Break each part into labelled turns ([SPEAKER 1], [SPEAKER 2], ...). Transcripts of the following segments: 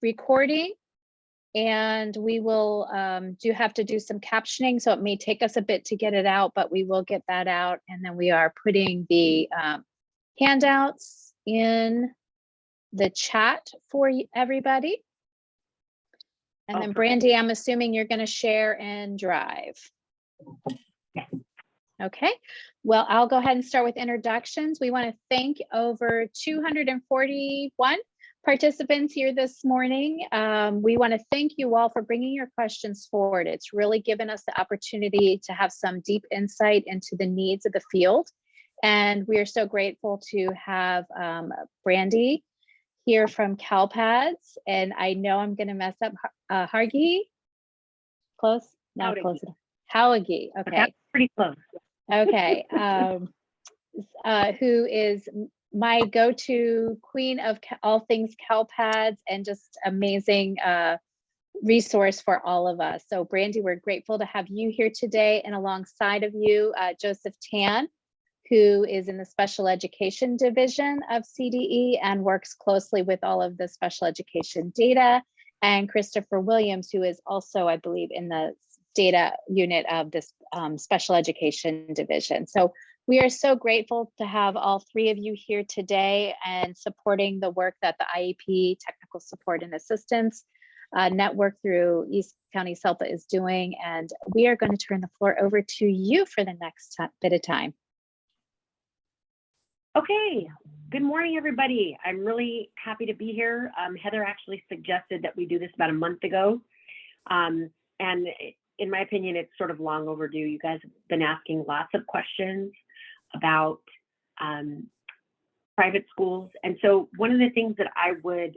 [SPEAKER 1] recording, and we will have to do some captioning, so it may take us a bit to get it out, but we will get that out. And then we are putting the handouts in the chat for everybody. And then Brandy, I'm assuming you're going to share and drive. Okay, well, I'll go ahead and start with introductions. We want to thank over 241 participants here this morning. We want to thank you all for bringing your questions forward. It's really given us the opportunity to have some deep insight into the needs of the field. And we are so grateful to have Brandy here from CALPADS. And I know I'm going to mess up Hargi. Close? No, close enough. Howagi. Okay.
[SPEAKER 2] That's pretty close.
[SPEAKER 1] Okay. Who is my go-to queen of all things CALPADS and just amazing resource for all of us. So Brandy, we're grateful to have you here today, and alongside of you, Joseph Tan, who is in the special education division of CDE and works closely with all of the special education data, and Christopher Williams, who is also, I believe, in the data unit of this special education division. So we are so grateful to have all three of you here today and supporting the work that the IEP Technical Support and Assistance Network through East County SELPA is doing. And we are going to turn the floor over to you for the next bit of time.
[SPEAKER 2] Okay, good morning, everybody. I'm really happy to be here. Heather actually suggested that we do this about a month ago. And in my opinion, it's sort of long overdue. You guys have been asking lots of questions about private schools. And so one of the things that I would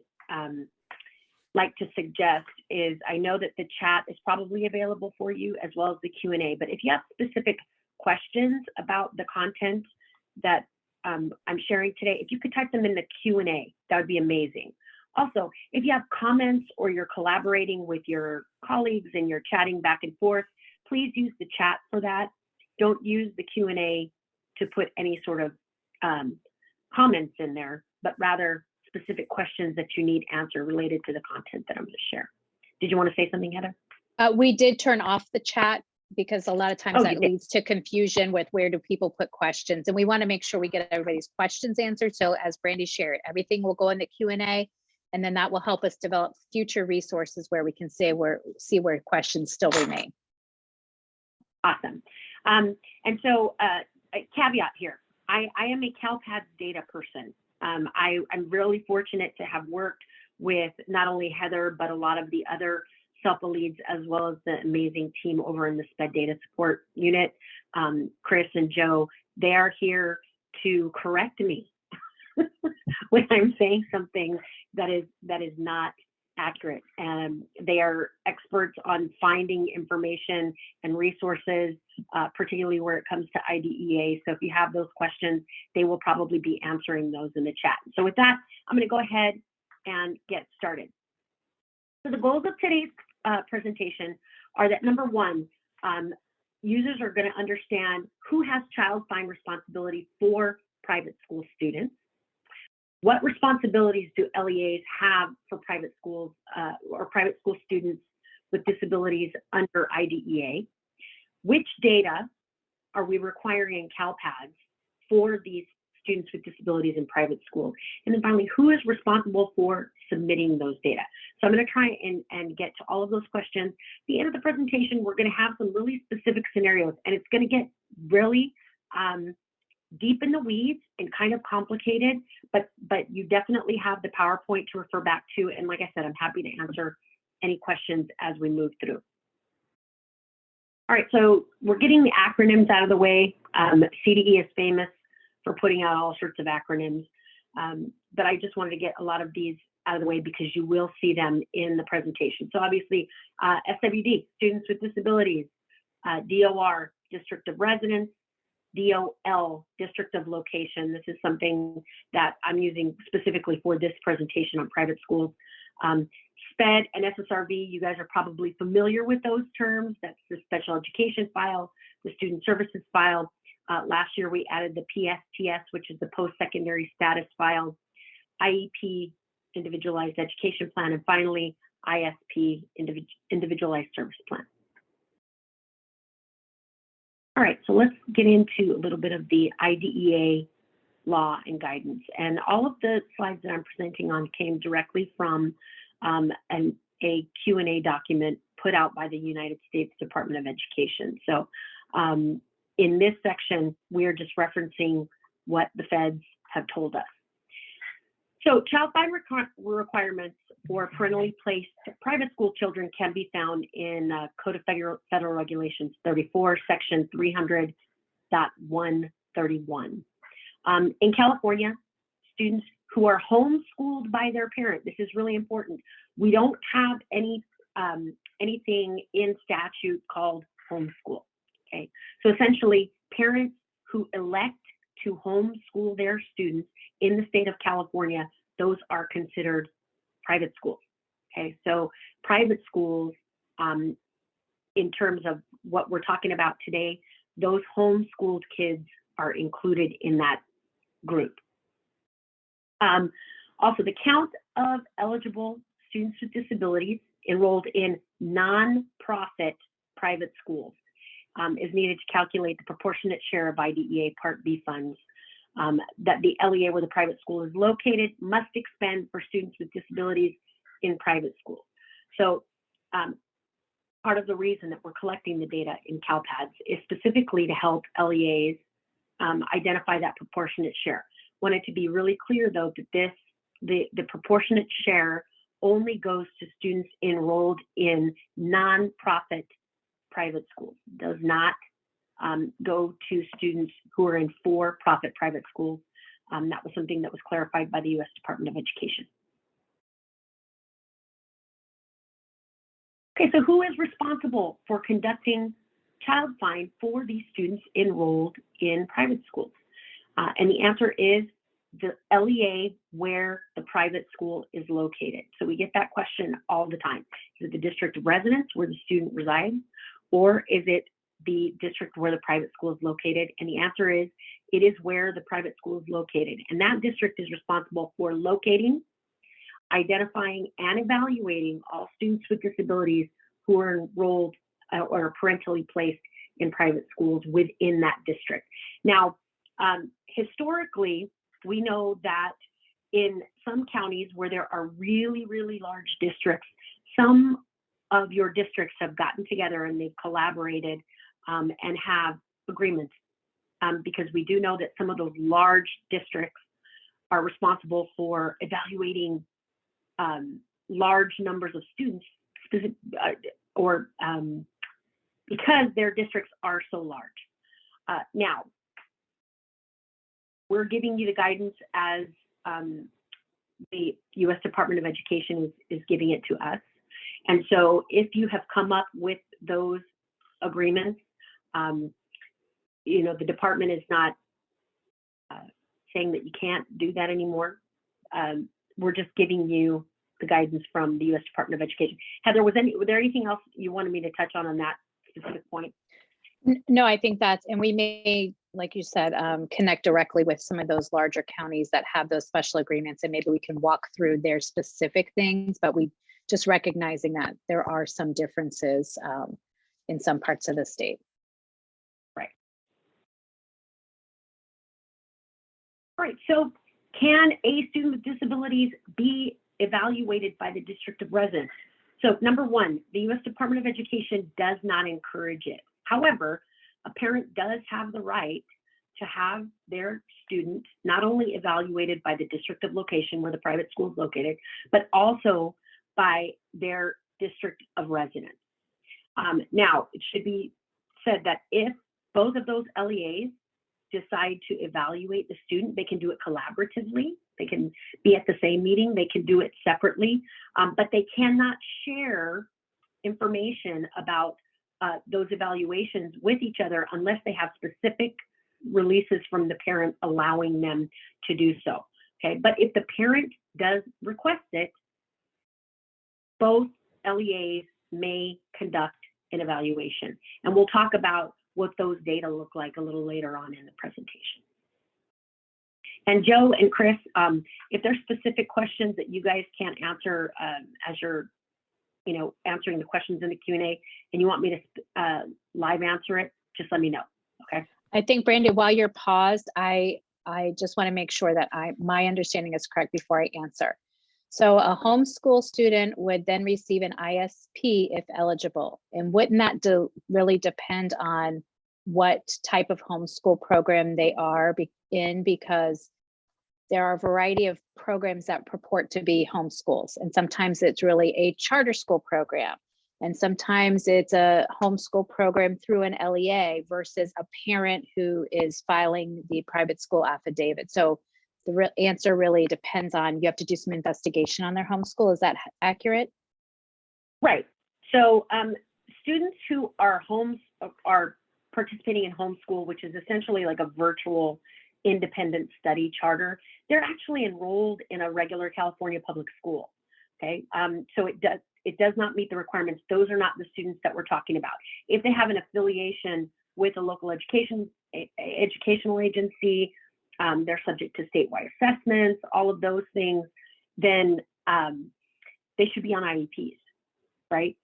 [SPEAKER 2] like to suggest is, I know that the chat is probably available for you as well as the Q&A, but if you have specific questions about the content that I'm sharing today, if you could type them in the Q&A, that would be amazing. Also, if you have comments or you're collaborating with your colleagues and you're chatting back and forth, please use the chat for that. Don't use the Q&A to put any sort of comments in there, but rather specific questions that you need answered related to the content that I'm going to share. Did you want to say something, Heather?
[SPEAKER 1] We did turn off the chat because a lot of times that leads to confusion with where do people put questions, and we want to make sure we get everybody's questions answered. So as Brandy shared, everything will go in the Q&A, and then that will help us develop future resources where we can see where questions still remain.
[SPEAKER 2] Awesome. And so a caveat here, I am a CALPADS data person. I'm really fortunate to have worked with not only Heather, but a lot of the other SELPA leads, as well as the amazing team over in the SPED Data Support Unit. Chris and Joe, they are here to correct me when I'm saying something that is not accurate. And they are experts on finding information and resources, particularly where it comes to IDEA. So if you have those questions, they will probably be answering those in the chat. So with that, I'm going to go ahead and get started. So the goals of today's presentation are that, number one, users are going to understand who has child find responsibility for private school students. What responsibilities do LEAs have for private schools or private school students with disabilities under IDEA? Which data are we requiring in CALPADS for these students with disabilities in private schools? And then finally, who is responsible for submitting those data? So I'm going to try and get to all of those questions. At the end of the presentation, we're going to have some really specific scenarios, and it's going to get really deep in the weeds and kind of complicated, but you definitely have the PowerPoint to refer back to. And like I said, I'm happy to answer any questions as we move through. All right, so we're getting the acronyms out of the way. CDE is famous for putting out all sorts of acronyms, but I just wanted to get a lot of these out of the way because you will see them in the presentation. So obviously, SWD, Students with Disabilities, DOR, District of Residence, DOL, District of Location. This is something that I'm using specifically for this presentation on private schools. SPED and SSRV, you guys are probably familiar with those terms. That's the Special Education File, the Student Services File. Last year, we added the PSTS, which is the Post-Secondary Status File, IEP, Individualized Education Plan, and finally, ISP, Individualized Service Plan. All right, so let's get into a little bit of the IDEA law and guidance. And all of the slides that I'm presenting on came directly from a Q&A document put out by the United States Department of Education. So in this section, we're just referencing what the feds have told us. So child find requirements for parentally placed private school children can be found in Code of Federal Regulations 34, Section 300.131. In California, students who are homeschooled by their parent, this is really important. We don't have anything in statute called homeschool. Okay, so essentially, parents who elect to homeschool their students in the state of California, those are considered private schools. Okay, so private schools, in terms of what we're talking about today, those homeschooled kids are included in that group. Also, the count of eligible students with disabilities enrolled in non-profit private schools is needed to calculate the proportionate share of IDEA Part B funds that the LEA where the private school is located must expend for students with disabilities in private schools. So part of the reason that we're collecting the data in CALPADS is specifically to help LEAs identify that proportionate share. Wanted to be really clear though that the proportionate share only goes to students enrolled in non-profit private schools. It does not go to students who are in for-profit private schools. That was something that was clarified by the U.S. Department of Education. Okay, so who is responsible for conducting child find for these students enrolled in private schools? And the answer is the LEA where the private school is located. So we get that question all the time. Is it the district of residence where the student resides, or is it the district where the private school is located? And the answer is, it is where the private school is located. And that district is responsible for locating, identifying, and evaluating all students with disabilities who are enrolled or parentally placed in private schools within that district. Now, historically, we know that in some counties where there are really, really large districts, some of your districts have gotten together and they've collaborated and have agreements because we do know that some of those large districts are responsible for evaluating large numbers of students because their districts are so large. Now, we're giving you the guidance as the U.S. Department of Education is giving it to us. And so if you have come up with those agreements, you know, the department is not saying that you can't do that anymore. We're just giving you the guidance from the U.S. Department of Education. Heather, were there anything else you wanted me to touch on that specific point?
[SPEAKER 1] No, I think and we may, like you said, connect directly with some of those larger counties that have those special agreements, and maybe we can walk through their specific things, but we just recognizing that there are some differences in some parts of the state.
[SPEAKER 2] Right. All right, so can a student with disabilities be evaluated by the district of residence? So number one, the U.S. Department of Education does not encourage it. However, a parent does have the right to have their student not only evaluated by the district of location where the private school is located, but also by their district of residence. Now, it should be said that if both of those LEAs decide to evaluate the student, they can do it collaboratively. They can be at the same meeting. They can do it separately, but they cannot share information about those evaluations with each other unless they have specific releases from the parent allowing them to do so. Okay, but if the parent does request it, both LEAs may conduct an evaluation. And we'll talk about what those data look like a little later on in the presentation. And Joe and Chris, if there's specific questions that you guys can't answer as you're, answering the questions in the Q&A, and you want me to live answer it, just let me know. Okay.
[SPEAKER 1] I think, Brandy, while you're paused, I just want to make sure that my understanding is correct before I answer. So a homeschool student would then receive an ISP if eligible. And wouldn't that really depend on what type of homeschool program they are in? Because there are a variety of programs that purport to be homeschools. And sometimes it's really a charter school program. And sometimes it's a homeschool program through an LEA versus a parent who is filing the private school affidavit. So the answer really depends on, you have to do some investigation on their homeschool. Is that accurate?
[SPEAKER 2] Right. So students who are participating in homeschool, which is essentially like a virtual independent study charter, they're actually enrolled in a regular California public school. Okay. So it does not meet the requirements. Those are not the students that we're talking about. If they have an affiliation with a local educational agency, they're subject to statewide assessments, all of those things, then they should be on IEPs, right?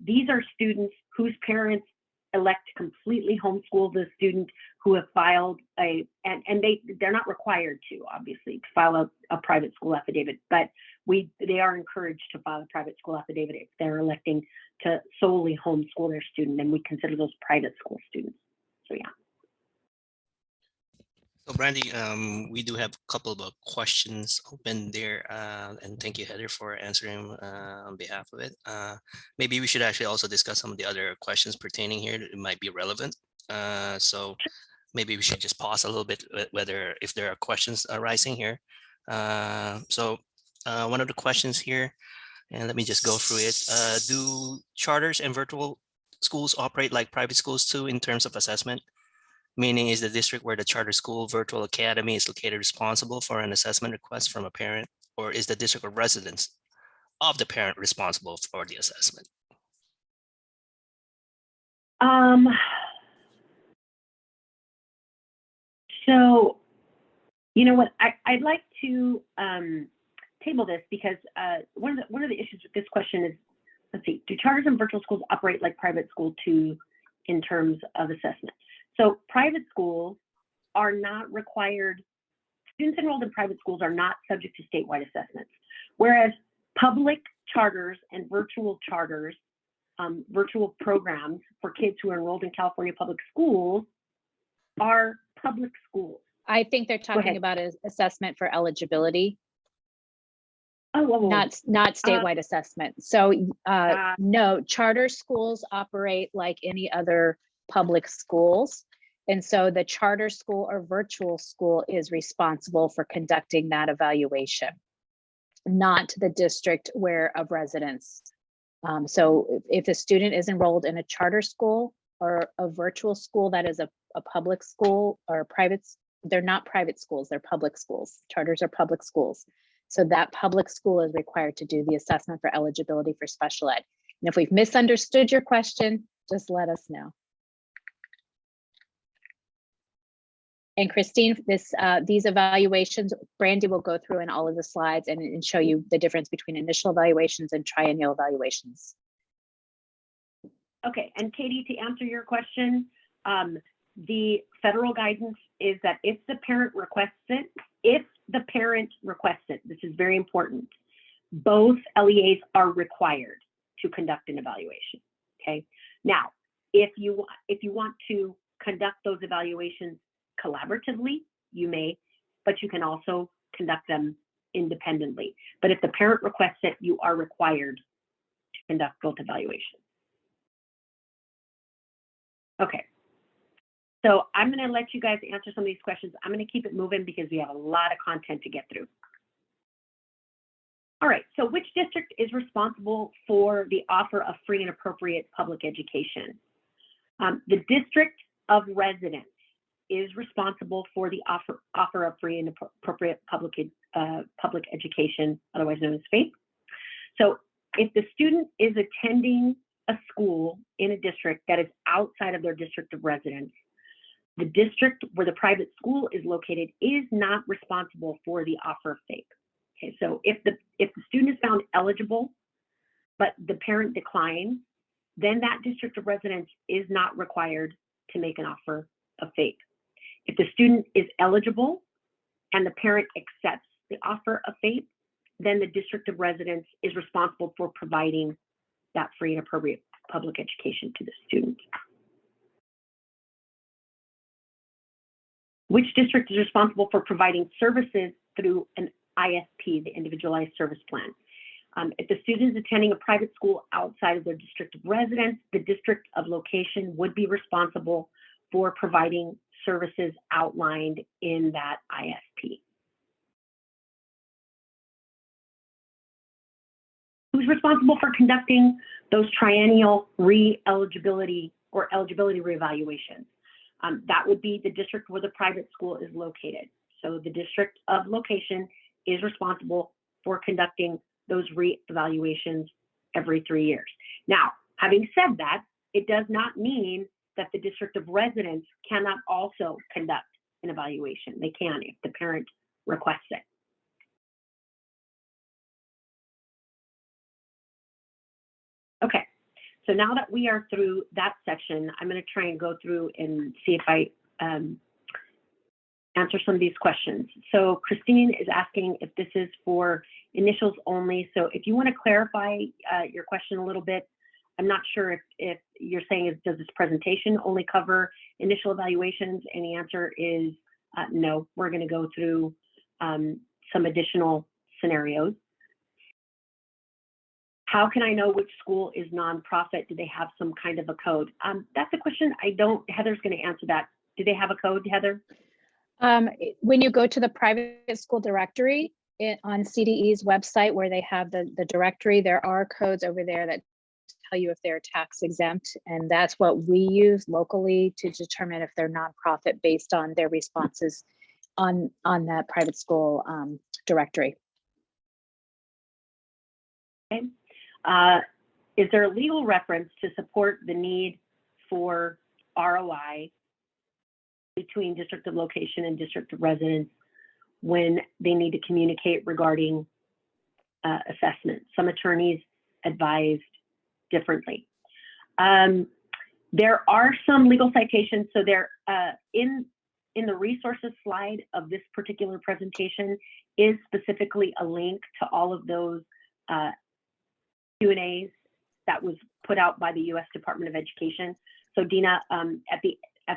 [SPEAKER 2] These are students whose parents elect to completely homeschool the student, who have filed and they're not required to, obviously, to file a private school affidavit, but they are encouraged to file a private school affidavit if they're electing to solely homeschool their student, and we consider those private school students. So yeah.
[SPEAKER 3] So Brandy, we do have a couple of questions open there, and thank you, Heather, for answering on behalf of it. Maybe we should actually also discuss some of the other questions pertaining here that might be relevant. So maybe we should just pause a little bit, if there are questions arising here. So one of the questions here, and let me just go through it. Do charters and virtual schools operate like private schools too in terms of assessment? Meaning, is the district where the charter school virtual academy is located responsible for an assessment request from a parent, or is the district of residence of the parent responsible for the assessment?
[SPEAKER 2] So, you know what, I'd like to table this because one of the issues with this question is, let's see, do charters and virtual schools operate like private school too in terms of assessment? So private schools are not required, students enrolled in private schools are not subject to statewide assessments, whereas public charters and virtual charters, virtual programs for kids who are enrolled in California public schools are public schools.
[SPEAKER 1] I think they're talking about an assessment for eligibility. Not statewide assessment. So no, charter schools operate like any other public schools. And so the charter school or virtual school is responsible for conducting that evaluation, not the district of residence. So if a student is enrolled in a charter school or a virtual school that is a public school or private, they're not private schools, they're public schools. Charters are public schools. So that public school is required to do the assessment for eligibility for special ed. And if we've misunderstood your question, just let us know. And Christine, these evaluations, Brandy will go through in all of the slides and show you the difference between initial evaluations and triennial evaluations.
[SPEAKER 2] Okay, and Katie, to answer your question, the federal guidance is that if the parent requests it, this is very important, both LEAs are required to conduct an evaluation, okay? Now, if you want to conduct those evaluations collaboratively, you may, but you can also conduct them independently. But if the parent requests it, you are required to conduct both evaluations. Okay. So I'm going to let you guys answer some of these questions. I'm going to keep it moving because we have a lot of content to get through. All right, so which district is responsible for the offer of free and appropriate public education? The district of residence is responsible for the offer of free and appropriate public education, otherwise known as FAPE. So if the student is attending a school in a district that is outside of their district of residence, The district where the private school is located is not responsible for the offer of FAPE. Okay, so if the student is found eligible, but the parent declines, then that district of residence is not required to make an offer of FAPE. If the student is eligible and the parent accepts the offer of FAPE, then the district of residence is responsible for providing that free and appropriate public education to the student. Which district is responsible for providing services through an ISP, the Individualized Service Plan? If the student is attending a private school outside of their district of residence, the district of location would be responsible for providing services outlined in that ISP. Who's responsible for conducting those triennial re-eligibility or eligibility reevaluations? That would be the district where the private school is located. So the district of location is responsible for conducting those re-evaluations every 3 years. Now, having said that, it does not mean that the district of residence cannot also conduct an evaluation. They can if the parent requests it. Okay, so now that we are through that section, I'm going to try and go through and see if I answer some of these questions. So Christine is asking if this is for initials only. So if you want to clarify your question a little bit, I'm not sure if you're saying does this presentation only cover initial evaluations? And the answer is no. We're going to go through some additional scenarios. How can I know which school is nonprofit? Do they have some kind of a code? That's a question I don't, Heather's going to answer that. Do they have a code, Heather?
[SPEAKER 1] When you go to the private school directory on CDE's website where they have the directory, there are codes over there that tell you if they're tax exempt, and that's what we use locally to determine if they're nonprofit based on their responses on that private school directory.
[SPEAKER 2] Okay. Is there a legal reference to support the need for ROI between district of location and district of residence when they need to communicate regarding assessment? Some attorneys advised differently. There are some legal citations. So there in the resources slide of this particular presentation is specifically a link to all of those Q&As that was put out by the U.S. Department of Education. So Dina, at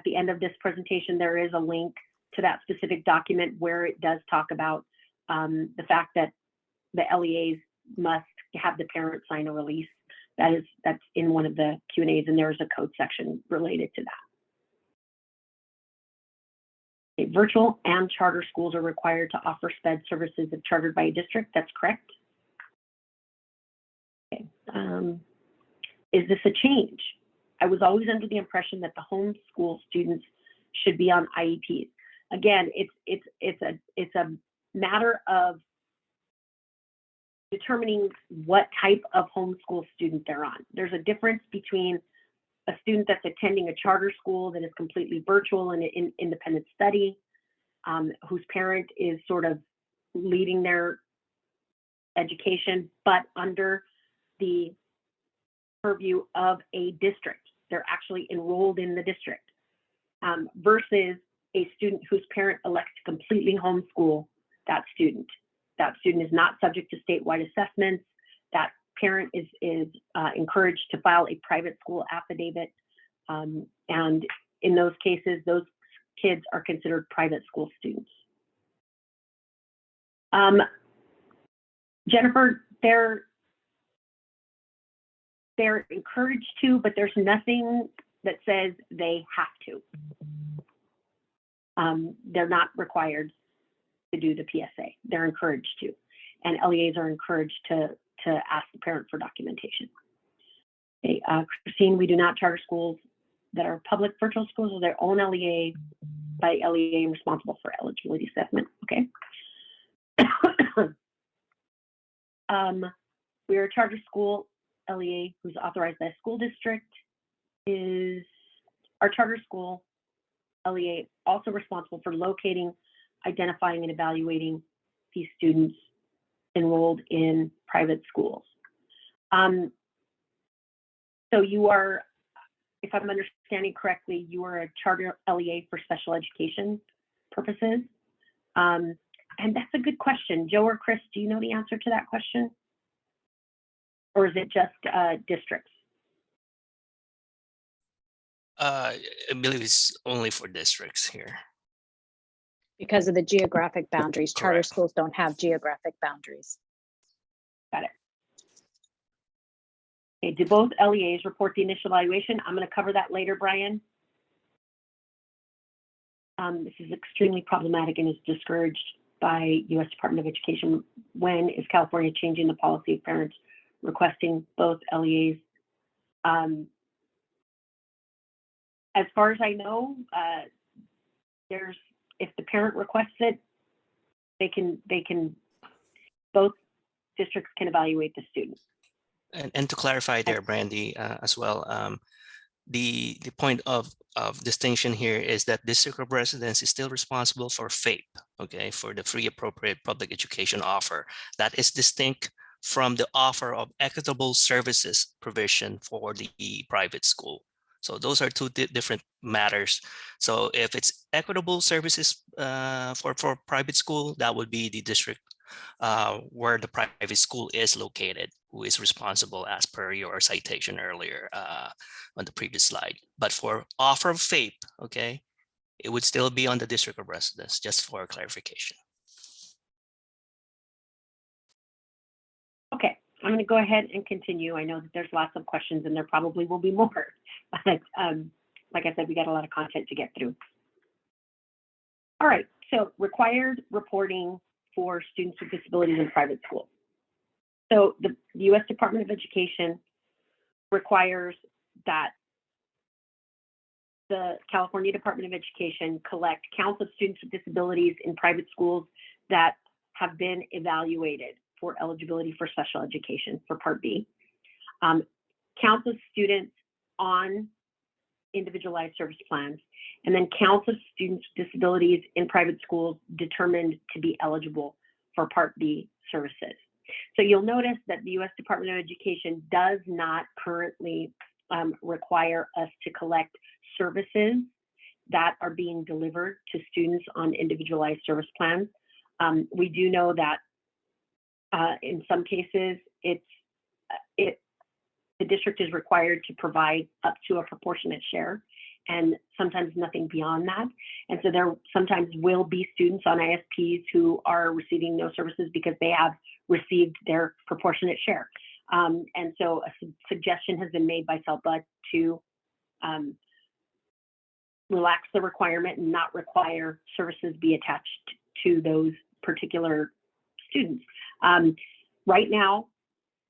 [SPEAKER 2] the end of this presentation, there is a link to that specific document where it does talk about the fact that the LEAs must have the parent sign a release. That's in one of the Q&As, and there's a code section related to that. Okay, virtual and charter schools are required to offer SPED services if chartered by a district. That's correct. Okay. Is this a change? I was always under the impression that the homeschool students should be on IEPs. Again, it's a matter of determining what type of homeschool student they're on. There's a difference between a student that's attending a charter school that is completely virtual and in independent study, whose parent is sort of leading their education, but under the purview of a district. They're actually enrolled in the district, versus a student whose parent elects to completely homeschool that student. That student is not subject to statewide assessments. That parent is encouraged to file a private school affidavit. And in those cases, those kids are considered private school students. Jennifer, they're encouraged to, but there's nothing that says they have to. They're not required to do the PSA. They're encouraged to, and LEAs are encouraged to ask the parent for documentation. Okay, Christine, we do not charter schools that are public virtual schools or their own LEA by LEA and responsible for eligibility assessment. Okay. We are a charter school. LEA who's authorized by a school district is our charter school LEA also responsible for locating, identifying, and evaluating these students enrolled in private schools. So you are, if I'm understanding correctly, you are a charter LEA for special education purposes. And that's a good question. Joe or Chris, do you know the answer to that question? Or is it just districts?
[SPEAKER 3] I believe it's only for districts here.
[SPEAKER 1] Because of the geographic boundaries. Charter
[SPEAKER 3] Correct.
[SPEAKER 1] schools don't have geographic boundaries.
[SPEAKER 2] Got it. Okay, do both LEAs report the initial evaluation? I'm going to cover that later, Brian. This is extremely problematic and is discouraged by U.S. Department of Education. When is California changing the policy of parents requesting both LEAs? As far as I know, if the parent requests it, both districts can evaluate the student.
[SPEAKER 3] And to clarify there, Brandy, as well, the point of distinction here is that district of residence is still responsible for FAPE, okay, for the free appropriate public education offer. That is distinct from the offer of equitable services provision for the private school. So those are two different matters. So if it's equitable services for private school, that would be the district where the private school is located, who is responsible as per your citation earlier on the previous slide. But for offer of FAPE, okay, it would still be on the district of residence, just for clarification.
[SPEAKER 2] Okay, I'm going to go ahead and continue. I know that there's lots of questions and there probably will be more, but like I said, we got a lot of content to get through. All right, so required reporting for students with disabilities in private schools. So the U.S. Department of Education requires that the California Department of Education collect counts of students with disabilities in private schools that have been evaluated for eligibility for special education for Part B. Counts of students on individualized service plans, and then counts of students with disabilities in private schools determined to be eligible for Part B services. So you'll notice that the U.S. Department of Education does not currently require us to collect services that are being delivered to students on individualized service plans. We do know that in some cases, the district is required to provide up to a proportionate share, and sometimes nothing beyond that. And so there sometimes will be students on ISPs who are receiving no services because they have received their proportionate share. And so a suggestion has been made by SELPA to relax the requirement and not require services be attached to those particular students. Right now,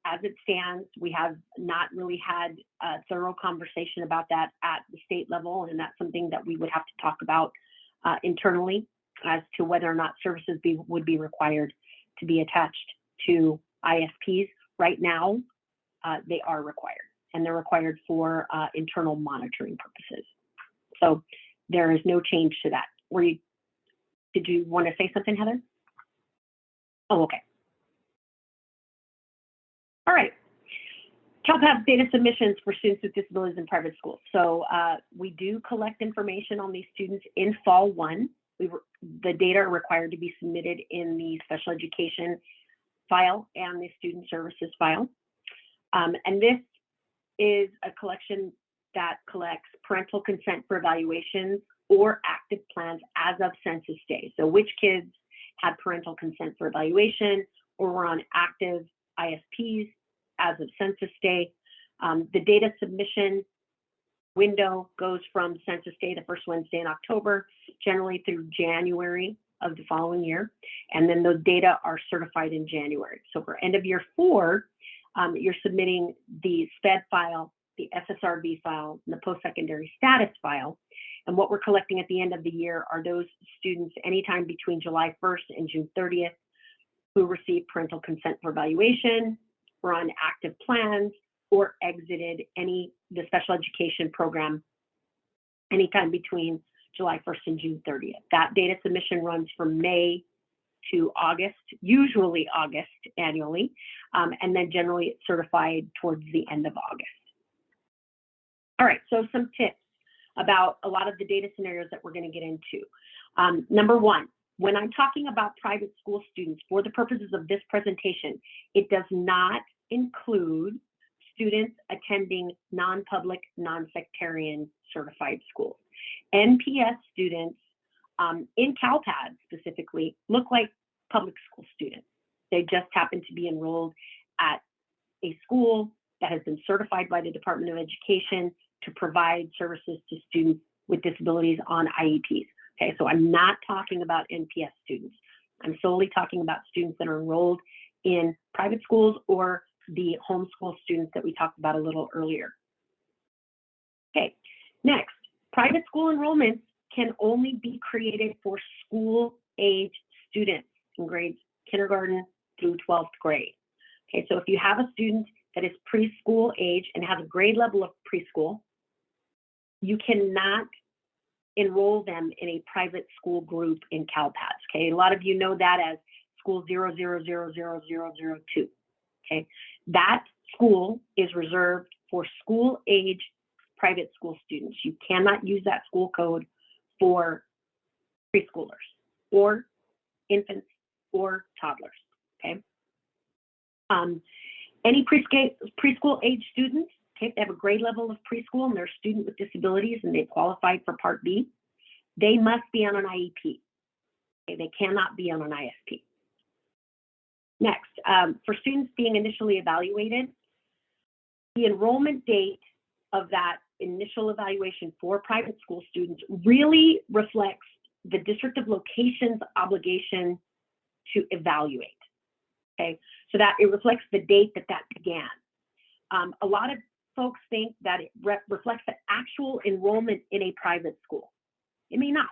[SPEAKER 2] as it stands, we have not really had a thorough conversation about that at the state level, and that's something that we would have to talk about internally as to whether or not services would be required to be attached to ISPs. Right now, they are required, and they're required for internal monitoring purposes. So there is no change to that. Did you want to say something, Heather? Oh, okay. All right. CALPADS data submissions for students with disabilities in private schools. So we do collect information on these students in Fall 1. The data are required to be submitted in the special education file and the student services file. And this is a collection that collects parental consent for evaluations or active plans as of census day. So which kids had parental consent for evaluation or were on active ISPs as of census day. The data submission window goes from census day, the first Wednesday in October, generally through January of the following year. And then those data are certified in January. So for end of year 4, you're submitting the SPED file, the SSRV file, and the post-secondary status file. And what we're collecting at the end of the year are those students anytime between July 1st and June 30th who received parental consent for evaluation, were on active plans, or exited the special education program anytime between July 1st and June 30th. That data submission runs from May to August, usually August annually, and then generally it's certified towards the end of August. All right, so some tips about a lot of the data scenarios that we're going to get into. Number one, when I'm talking about private school students, for the purposes of this presentation, it does not include students attending non-public, non-sectarian certified schools. NPS students in CALPADS specifically look like public school students. They just happen to be enrolled at a school that has been certified by the Department of Education to provide services to students with disabilities on IEPs. Okay, so I'm not talking about NPS students. I'm solely talking about students that are enrolled in private schools or the homeschool students that we talked about a little earlier. Okay, next, private school enrollments can only be created for school-age students in grades kindergarten through 12th grade. Okay, so if you have a student that is preschool age and has a grade level of preschool, you cannot enroll them in a private school group in CALPADS. Okay, a lot of you know that as school 0000002. Okay, that school is reserved for school age private school students. You cannot use that school code for preschoolers or infants or toddlers. Okay, any preschool age students, okay, if they have a grade level of preschool and they're a student with disabilities and they qualified for Part B, they must be on an IEP. Okay, they cannot be on an ISP. Next, for students being initially evaluated, the enrollment date of that initial evaluation for private school students really reflects the district of location's obligation to evaluate. Okay, so that it reflects the date that that began. A lot of folks think that it reflects the actual enrollment in a private school. It may not,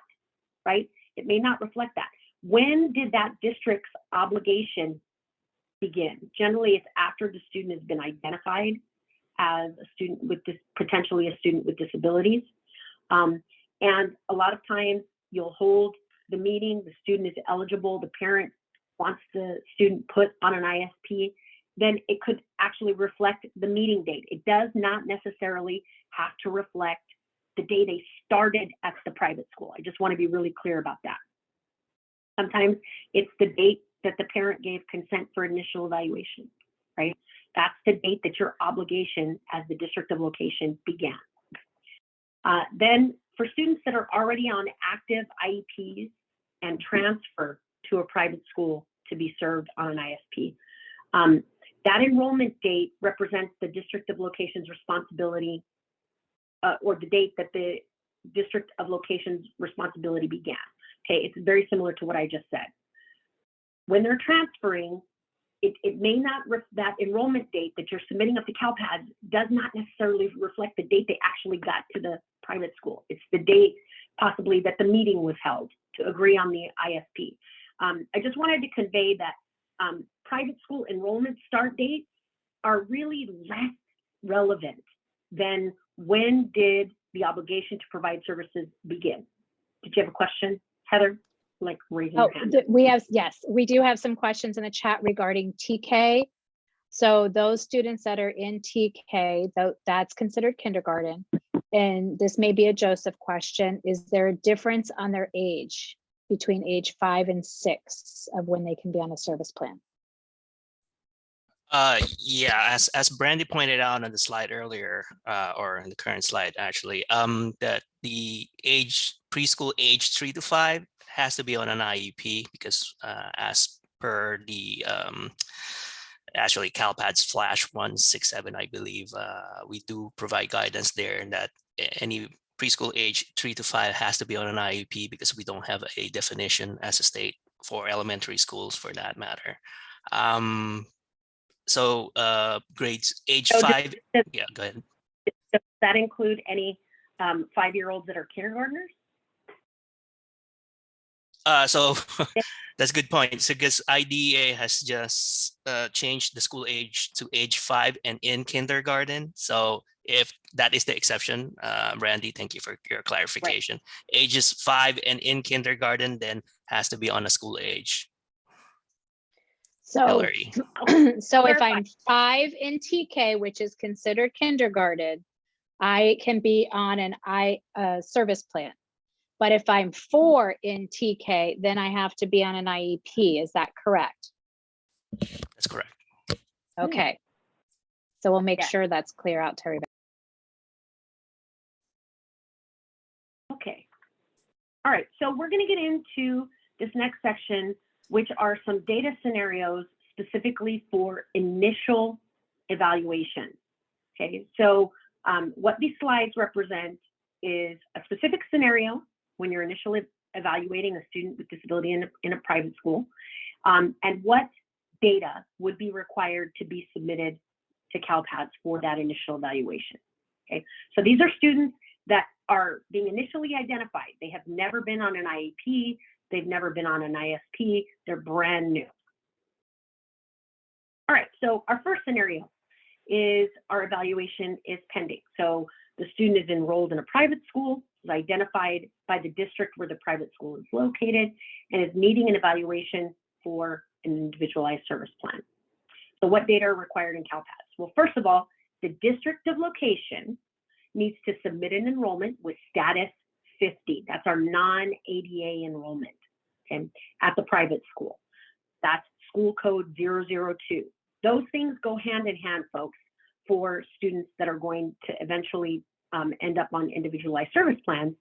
[SPEAKER 2] right? It may not reflect that. When did that district's obligation begin? Generally, it's after the student has been identified as a student with potentially a student with disabilities. And a lot of times you'll hold the meeting, the student is eligible, the parent wants the student put on an ISP, then it could actually reflect the meeting date. It does not necessarily have to reflect the day they started at the private school. I just want to be really clear about that. Sometimes it's the date that the parent gave consent for initial evaluation, right? That's the date that your obligation as the district of location began. Then for students that are already on active IEPs and transfer to a private school to be served on an ISP, that enrollment date represents the district of location's responsibility or the date that the district of location's responsibility began. Okay, it's very similar to what I just said. When they're transferring, it may not, that enrollment date that you're submitting up to CALPADS does not necessarily reflect the date they actually got to the private school. It's the date possibly that the meeting was held to agree on the ISP. I just wanted to convey that private school enrollment start dates are really less relevant than when did the obligation to provide services begin. Did you have a question, Heather? Like raising your hand.
[SPEAKER 1] Yes, we do have some questions in the chat regarding TK. So those students that are in TK, that's considered kindergarten. And this may be a Joseph question. Is there a difference on their age between age 5 and 6 of when they can be on a service plan?
[SPEAKER 3] Yeah, as Brandy pointed out on the slide earlier, or in the current slide actually, that the preschool age 3 to 5 has to be on an IEP because as per the actually CALPADS Flash 167, I believe, we do provide guidance there and that any preschool age 3 to 5 has to be on an IEP because we don't have a definition as a state for elementary schools for that matter. So grades age 5, yeah, go ahead.
[SPEAKER 2] Does that include any 5-year-olds that are kindergartners?
[SPEAKER 3] So that's a good point. So because IDEA has just changed the school age to age 5 and in kindergarten. So if that is the exception, Randy, thank you for your clarification. Right. Ages 5 and in kindergarten then has to be on a school age.
[SPEAKER 1] So, so if I'm 5 in TK, which is considered kindergarten, I can be on an service plan. But if I'm 4 in TK, then I have to be on an IEP. Is that correct?
[SPEAKER 3] That's correct.
[SPEAKER 1] Okay. So we'll make sure that's clear out to everybody.
[SPEAKER 2] Okay. All right. So we're going to get into this next section, which are some data scenarios specifically for initial evaluation. Okay. So what these slides represent is a specific scenario when you're initially evaluating a student with disability in a private school, and what data would be required to be submitted to CALPADS for that initial evaluation. Okay, so these are students that are being initially identified. They have never been on an IEP, they've never been on an ISP, they're brand new. All right, so our first scenario is our evaluation is pending. So the student is enrolled in a private school, is identified by the district where the private school is located, and is needing an evaluation for an individualized service plan. So what data are required in CALPADS? Well, first of all, the district of location needs to submit an enrollment with status 50. That's our non-ADA enrollment, okay, at the private school. That's school code 002. Those things go hand in hand, folks, for students that are going to eventually end up on individualized service plans.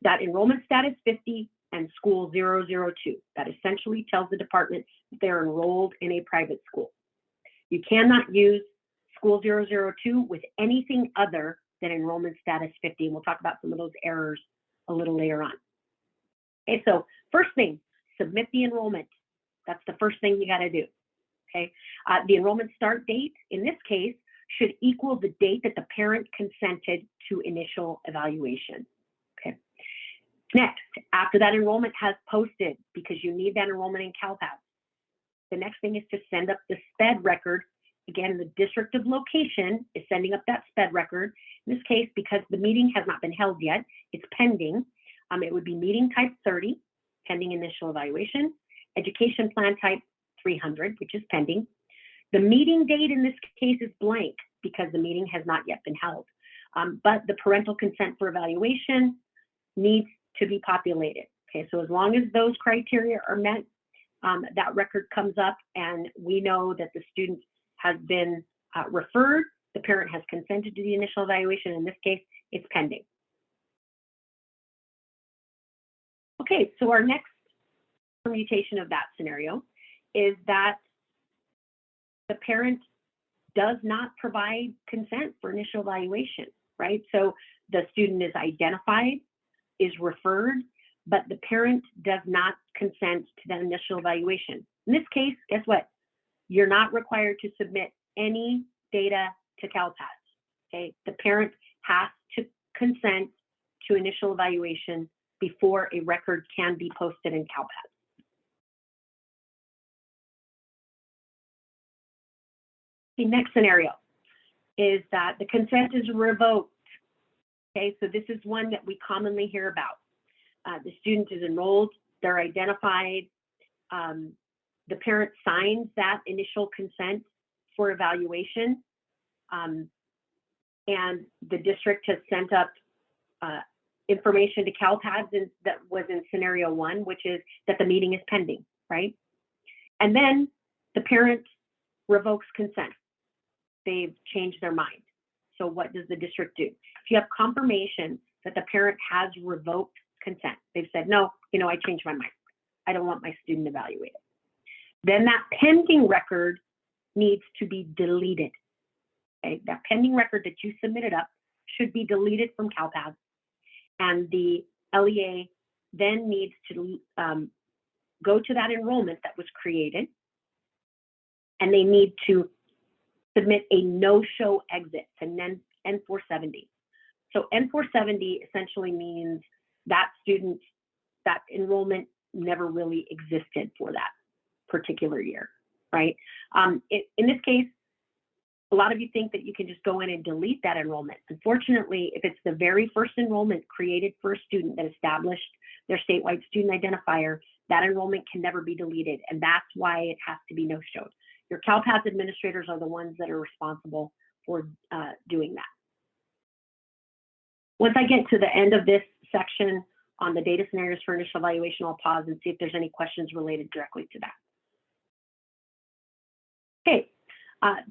[SPEAKER 2] That enrollment status 50 and school 002. That essentially tells the department that they're enrolled in a private school. You cannot use school 002 with anything other than enrollment status 50. And we'll talk about some of those errors a little later on. Okay, so first thing, submit the enrollment. That's the first thing you got to do. Okay, the enrollment start date in this case should equal the date that the parent consented to initial evaluation. Okay. Next, after that enrollment has posted, because you need that enrollment in CALPADS, the next thing is to send up the SPED record. Again, the district of location is sending up that SPED record. In this case, because the meeting has not been held yet, it's pending. It would be meeting type 30, pending initial evaluation, education plan type 300, which is pending. The meeting date in this case is blank because the meeting has not yet been held. But the parental consent for evaluation needs to be populated. Okay, so as long as those criteria are met, that record comes up and we know that the student has been referred, the parent has consented to the initial evaluation. In this case, it's pending. Okay, so our next permutation of that scenario is that the parent does not provide consent for initial evaluation, right? So the student is identified, is referred, but the parent does not consent to that initial evaluation. In this case, guess what? You're not required to submit any data to CALPADS, okay? The parent has to consent to initial evaluation before a record can be posted in CALPADS. The next scenario is that the consent is revoked. Okay, so this is one that we commonly hear about. The student is enrolled, they're identified, the parent signs that initial consent for evaluation, and the district has sent up information to CALPADS that was in scenario 1, which is that the meeting is pending, right? And then the parent revokes consent. They've changed their mind. So what does the district do? If you have confirmation that the parent has revoked consent, they've said, no, you know, I changed my mind. I don't want my student evaluated. Then that pending record needs to be deleted. Okay? That pending record that you submitted up should be deleted from CALPADS. And the LEA then needs to go to that enrollment that was created, and they need to submit a no-show exit to N470. So N470 essentially means that student, that enrollment never really existed for that particular year, right? In this case, a lot of you think that you can just go in and delete that enrollment. Unfortunately, if it's the very first enrollment created for a student that established their statewide student identifier, that enrollment can never be deleted, and that's why it has to be no-showed. Your CALPADS administrators are the ones that are responsible for doing that. Once I get to the end of this section on the data scenarios for initial evaluation, I'll pause and see if there's any questions related directly to that. Okay,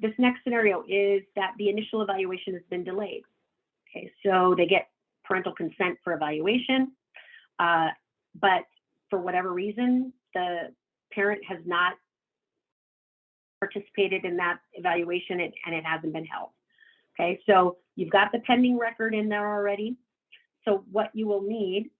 [SPEAKER 2] this next scenario is that the initial evaluation has been delayed. Okay, so they get parental consent for evaluation, but for whatever reason, the parent has not participated in that evaluation and it hasn't been held. Okay, so you've got the pending record in there already. So what you will need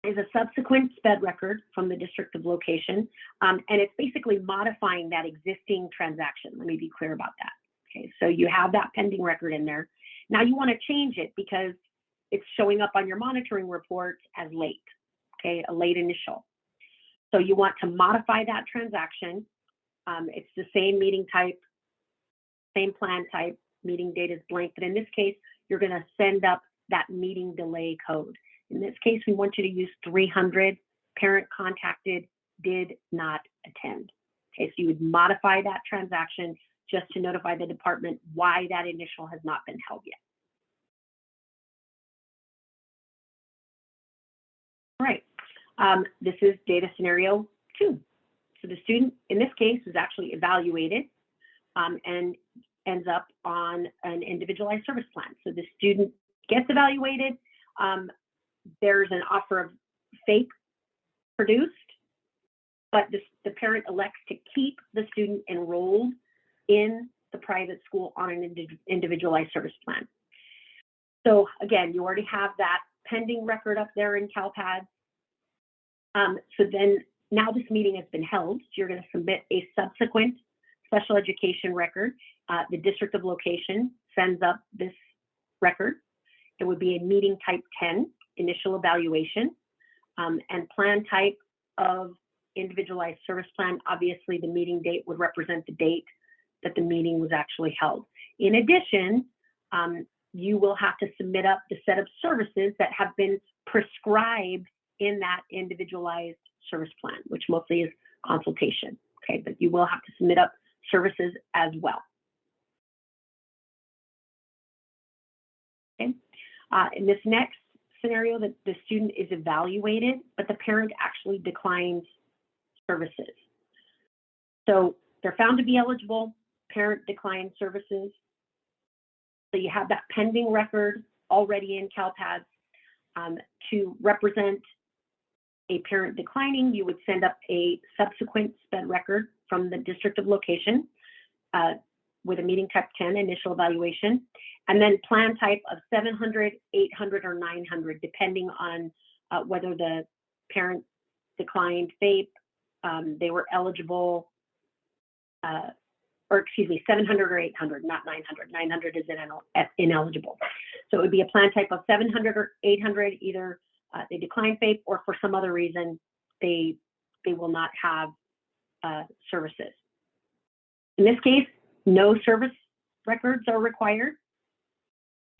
[SPEAKER 2] is a subsequent SPED record from the district of location, and it's basically modifying that existing transaction. Let me be clear about that. Okay, so you have that pending record in there. Now you want to change it because it's showing up on your monitoring report as late, okay, a late initial. So you want to modify that transaction. It's the same meeting type, same plan type, meeting date is blank, but in this case, you're going to send up that meeting delay code. In this case, we want you to use 300, parent contacted, did not attend. Okay, so you would modify that transaction just to notify the department why that initial has not been held yet. All right, this is data scenario 2. So the student, in this case, is actually evaluated and ends up on an individualized service plan. So the student gets evaluated. There's an offer of FAPE produced, but the parent elects to keep the student enrolled in the private school on an individualized service plan. So again, you already have that pending record up there in CALPADS. So then now this meeting has been held, so you're going to submit a subsequent special education record. The district of location sends up this record. It would be a meeting type 10, initial evaluation, and plan type of individualized service plan. Obviously, the meeting date would represent the date that the meeting was actually held. In addition, you will have to submit up the set of services that have been prescribed in that individualized service plan, which mostly is consultation. Okay, but you will have to submit up services as well. Okay, in this next scenario, that the student is evaluated, but the parent actually declines services. So they're found to be eligible, parent declines services. So you have that pending record already in CALPADS. To represent a parent declining, you would send up a subsequent SPED record from the district of location with a meeting type 10 initial evaluation, and then plan type of 700, 800, or 900, depending on whether the parent declined FAPE, they were eligible, or excuse me, 700 or 800, not 900. 900 is ineligible. So it would be a plan type of 700 or 800, either they decline FAPE or for some other reason they will not have services. In this case, no service records are required.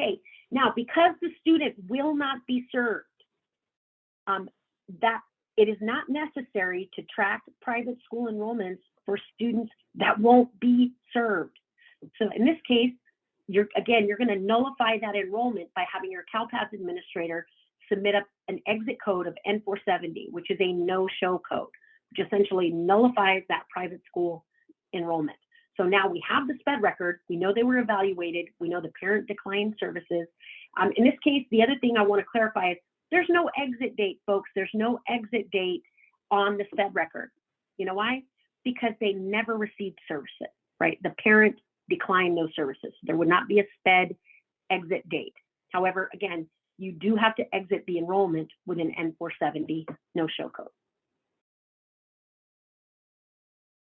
[SPEAKER 2] Okay, now because the student will not be served, that it is not necessary to track private school enrollments for students that won't be served. So in this case, you're going to nullify that enrollment by having your CALPADS administrator submit up an exit code of N470, which is a no-show code, which essentially nullifies that private school enrollment. So now we have the SPED record, we know they were evaluated, we know the parent declined services. In this case, the other thing I want to clarify is there's no exit date, folks. There's no exit date on the SPED record. You know why? Because they never received services, right? The parent declined those services. There would not be a SPED exit date. However, again, you do have to exit the enrollment with an N470 no-show code.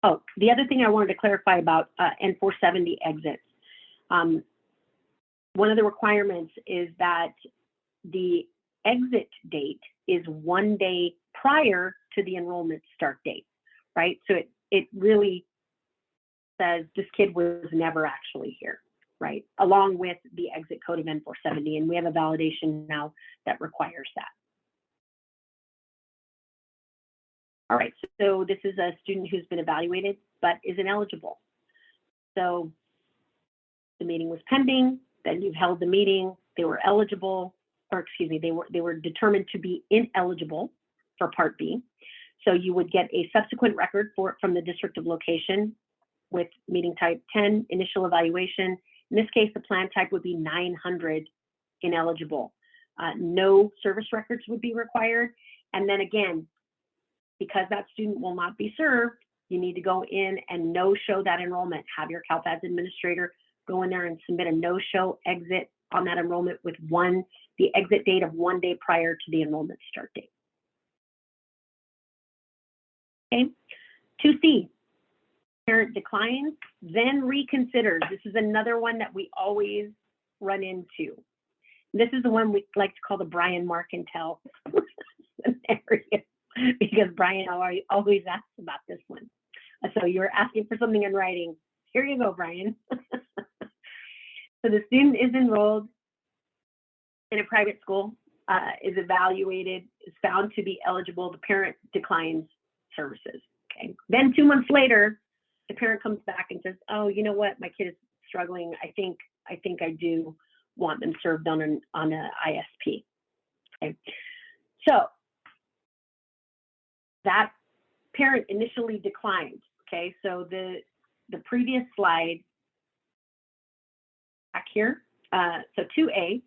[SPEAKER 2] Oh, the other thing I wanted to clarify about N470 exits. One of the requirements is that the exit date is 1 day prior to the enrollment start date, right? So it really says this kid was never actually here, right? Along with the exit code of N470, and we have a validation now that requires that. All right, so this is a student who's been evaluated but isn't eligible. So the meeting was pending, then you've held the meeting, they were eligible, or excuse me, they were determined to be ineligible for Part B. So you would get a subsequent record from the district of location with meeting type 10, initial evaluation. In this case, the plan type would be 900 ineligible. No service records would be required. And then again, because that student will not be served, you need to go in and no-show that enrollment. Have your CALPADS administrator go in there and submit a no-show exit on that enrollment with the exit date of 1 day prior to the enrollment start date. Okay, 2C, parent declines, then reconsiders. This is another one that we always run into. This is the one we like to call the Brian Markentel scenario, because Brian always asks about this one. So you're asking for something in writing. Here you go, Brian. So the student is enrolled in a private school, is evaluated, is found to be eligible. The parent declines services. Okay. Then 2 months later, the parent comes back and says, "Oh, you know what? My kid is struggling. I think I do want them served on an ISP." Okay. So that parent initially declined. Okay. So the previous slide back here. So 2A,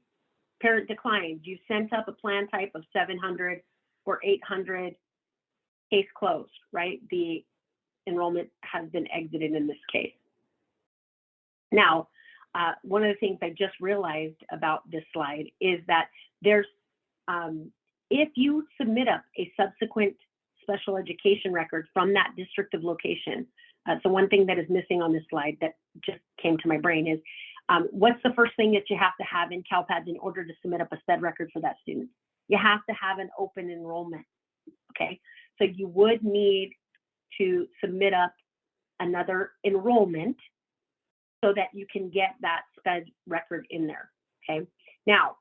[SPEAKER 2] parent declined. You sent up a plan type of 700 or 800. Case closed, right? The enrollment has been exited in this case. Now, one of the things I just realized about this slide is that there's, if you submit up a subsequent special education record from that district of location, so one thing that is missing on this slide that just came to my brain is, what's the first thing that you have to have in CALPADS in order to submit up a SPED record for that student? You have to have an open enrollment, okay? So you would need to submit up another enrollment so that you can get that SPED record in there, okay? Now,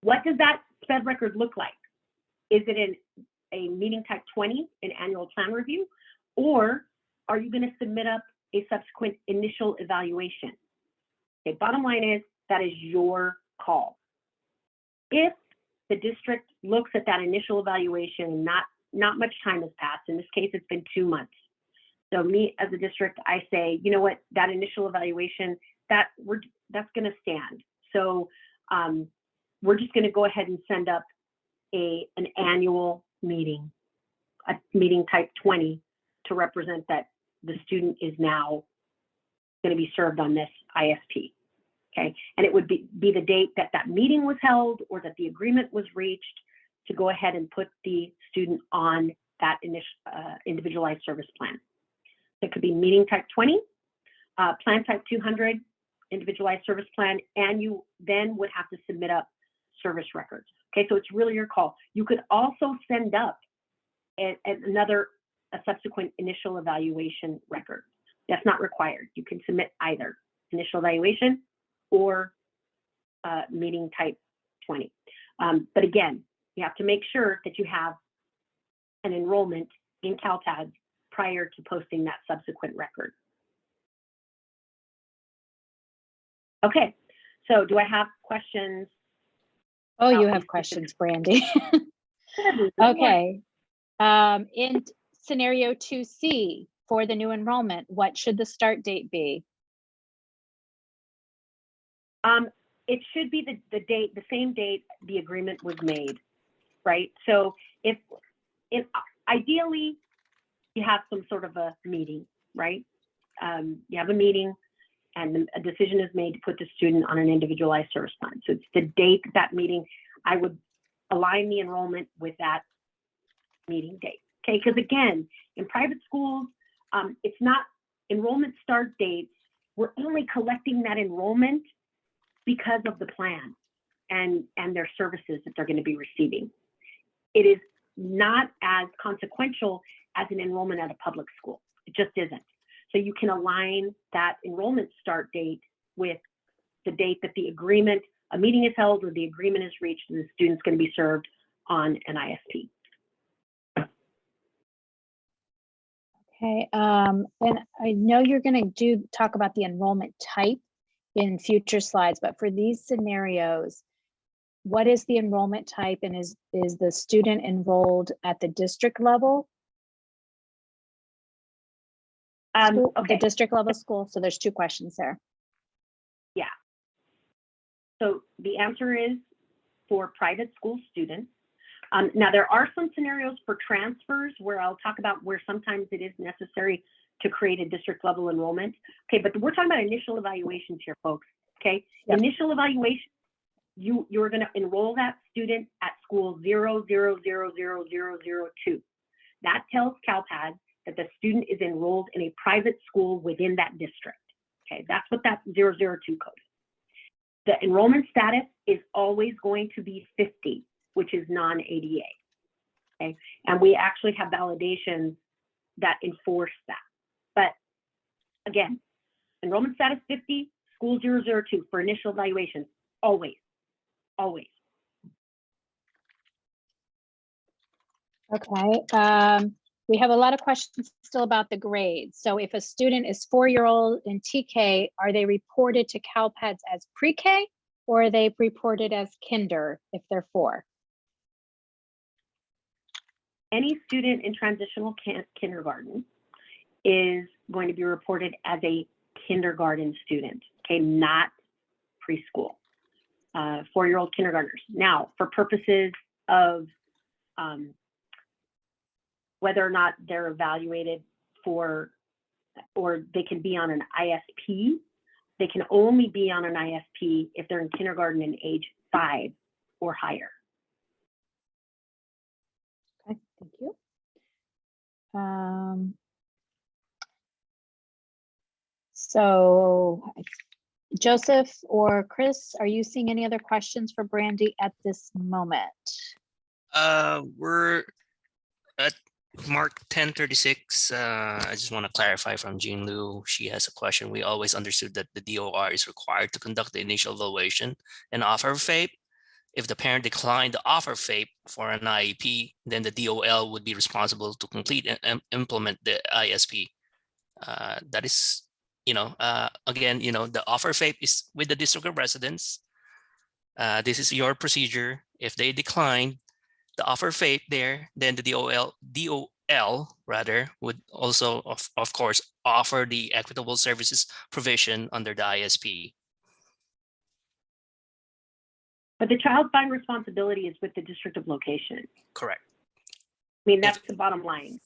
[SPEAKER 2] what does that SPED record look like? Is it in a meeting type 20, an annual plan review, or are you going to submit up a subsequent initial evaluation? Okay, bottom line is that is your call. If the district looks at that initial evaluation and not much time has passed. In this case, it's been 2 months. So me as a district, I say, you know what, that initial evaluation, that's going to stand. So we're just going to go ahead and send up an annual meeting, a meeting type 20, to represent that the student is now going to be served on this ISP. Okay, and it would be the date that that meeting was held or that the agreement was reached, to go ahead and put the student on that initial individualized service plan. So it could be meeting type 20, plan type 200, individualized service plan, and you then would have to submit up service records. Okay, so it's really your call. You could also send up a subsequent initial evaluation record. That's not required. You can submit either initial evaluation or meeting type 20. But again, you have to make sure that you have an enrollment in CALPADS prior to posting that subsequent record. Okay, so do I have questions?
[SPEAKER 1] Oh, you have questions, Brandy. Okay. In scenario 2C for the new enrollment, what should the start date be?
[SPEAKER 2] It should be the same date the agreement was made, right? So if ideally you have some sort of a meeting, right? You have a meeting and a decision is made to put the student on an individualized service plan. So it's the date of that meeting. I would align the enrollment with that meeting date, okay? Because again, in private schools, it's not enrollment start dates. We're only collecting that enrollment because of the plan and their services that they're going to be receiving. It is not as consequential as an enrollment at a public school. It just isn't. So you can align that enrollment start date with the date that a meeting is held or the agreement is reached and the student's going to be served on an ISP.
[SPEAKER 1] Okay, and I know you're going to talk about the enrollment type in future slides, but for these scenarios, what is the enrollment type, and is the student enrolled at the district level?
[SPEAKER 2] Okay.
[SPEAKER 1] The district level school. So there's two questions there.
[SPEAKER 2] Yeah. So the answer is for private school students. Now, there are some scenarios for transfers where I'll talk about where sometimes it is necessary to create a district level enrollment. Okay, but we're talking about initial evaluations here, folks. Okay,
[SPEAKER 1] yep.
[SPEAKER 2] Initial evaluation, you're going to enroll that student at school 0000002. That tells CALPADS that the student is enrolled in a private school within that district. Okay, that's what that 002 code is. The enrollment status is always going to be 50, which is non-ADA. Okay, and we actually have validations that enforce that. But again, enrollment status 50, school 002 for initial evaluation, always, always.
[SPEAKER 1] Okay, we have a lot of questions still about the grades. So if a student is 4-year-old in TK, are they reported to CALPADS as pre-K, or are they reported as kinder if they're 4?
[SPEAKER 2] Any student in transitional kindergarten is going to be reported as a kindergarten student, okay, not preschool. 4-year-old kindergartners. Now, for purposes of whether or not they're evaluated for, or they can be on an ISP, they can only be on an ISP if they're in kindergarten in age 5 or higher.
[SPEAKER 1] Okay, thank you. So Joseph or Chris, are you seeing any other questions for Brandy at this moment?
[SPEAKER 3] We're at Mark 1036. I just want to clarify from Jean Lu. She has a question. We always understood that the DOR is required to conduct the initial evaluation and offer FAPE. If the parent declined the offer FAPE for an IEP, then the DOL would be responsible to complete and implement the ISP. That is, again, the offer FAPE is with the district of residence. This is your procedure. If they decline the offer FAPE there, then the DOL rather would also, of course, offer the equitable services provision under the ISP.
[SPEAKER 2] But the child find responsibility is with the district of location.
[SPEAKER 3] Correct.
[SPEAKER 2] I mean, that's the bottom line.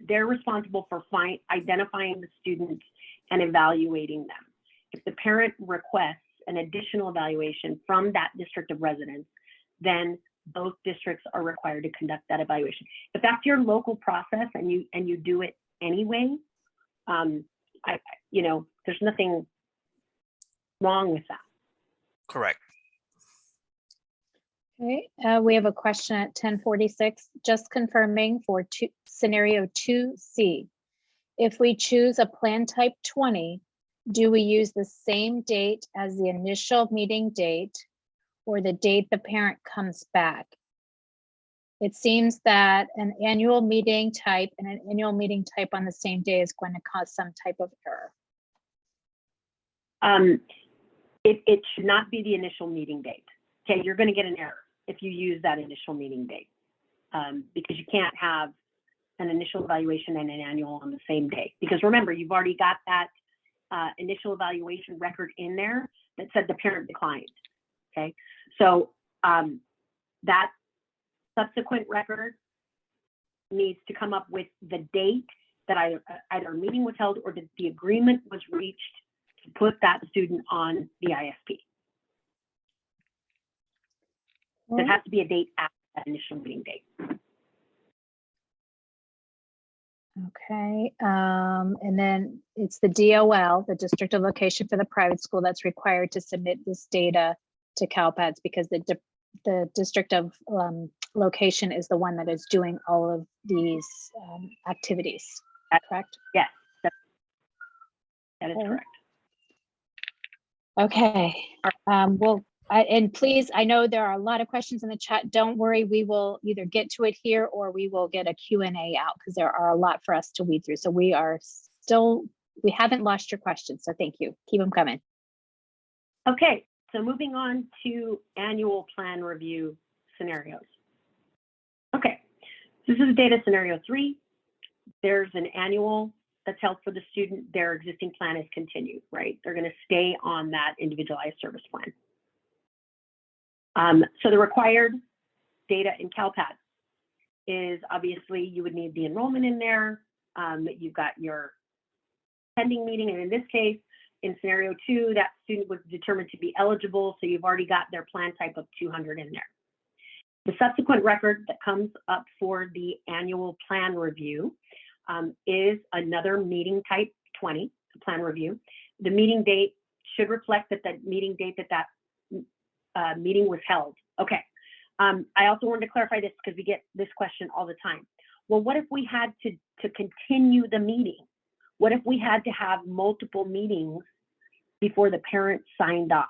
[SPEAKER 2] They're responsible for identifying the students and evaluating them. If the parent requests an additional evaluation from that district of residence, then both districts are required to conduct that evaluation. If that's your local process and you do it anyway, there's nothing wrong with that.
[SPEAKER 3] Correct.
[SPEAKER 1] Okay, we have a question at 1046, just confirming for scenario 2C. If we choose a plan type 20, do we use the same date as the initial meeting date or the date the parent comes back? It seems that an annual meeting type and an annual meeting type on the same day is going to cause some type of error.
[SPEAKER 2] It should not be the initial meeting date. Okay, you're going to get an error if you use that initial meeting date, because you can't have an initial evaluation and an annual on the same day. Because remember, you've already got that initial evaluation record in there that said the parent declined. Okay, so that subsequent record needs to come up with the date that either a meeting was held or that the agreement was reached to put that student on the ISP. There has to be a date after that initial meeting date.
[SPEAKER 1] Okay, and then it's the DOL, the district of location for the private school, that's required to submit this data to CALPADS, because the district of location is the one that is doing all of these activities, correct?
[SPEAKER 2] Yes, that is
[SPEAKER 1] Okay.
[SPEAKER 2] correct.
[SPEAKER 1] Okay. Well, and please, I know there are a lot of questions in the chat. Don't worry, we will either get to it here or we will get a Q&A out because there are a lot for us to weed through. So we haven't lost your questions. So thank you. Keep them coming.
[SPEAKER 2] Okay, so moving on to annual plan review scenarios. Okay, this is data scenario 3. There's an annual that's held for the student. Their existing plan is continued, right? They're going to stay on that individualized service plan. So the required data in CALPADS is obviously you would need the enrollment in there. You've got your pending meeting, and in this case, in scenario 2, that student was determined to be eligible, so you've already got their plan type of 200 in there. The subsequent record that comes up for the annual plan review is another meeting type 20, plan review. The meeting date should reflect that the meeting date that meeting was held. Okay. I also wanted to clarify this because we get this question all the time. Well, what if we had to continue the meeting? What if we had to have multiple meetings before the parent signed off?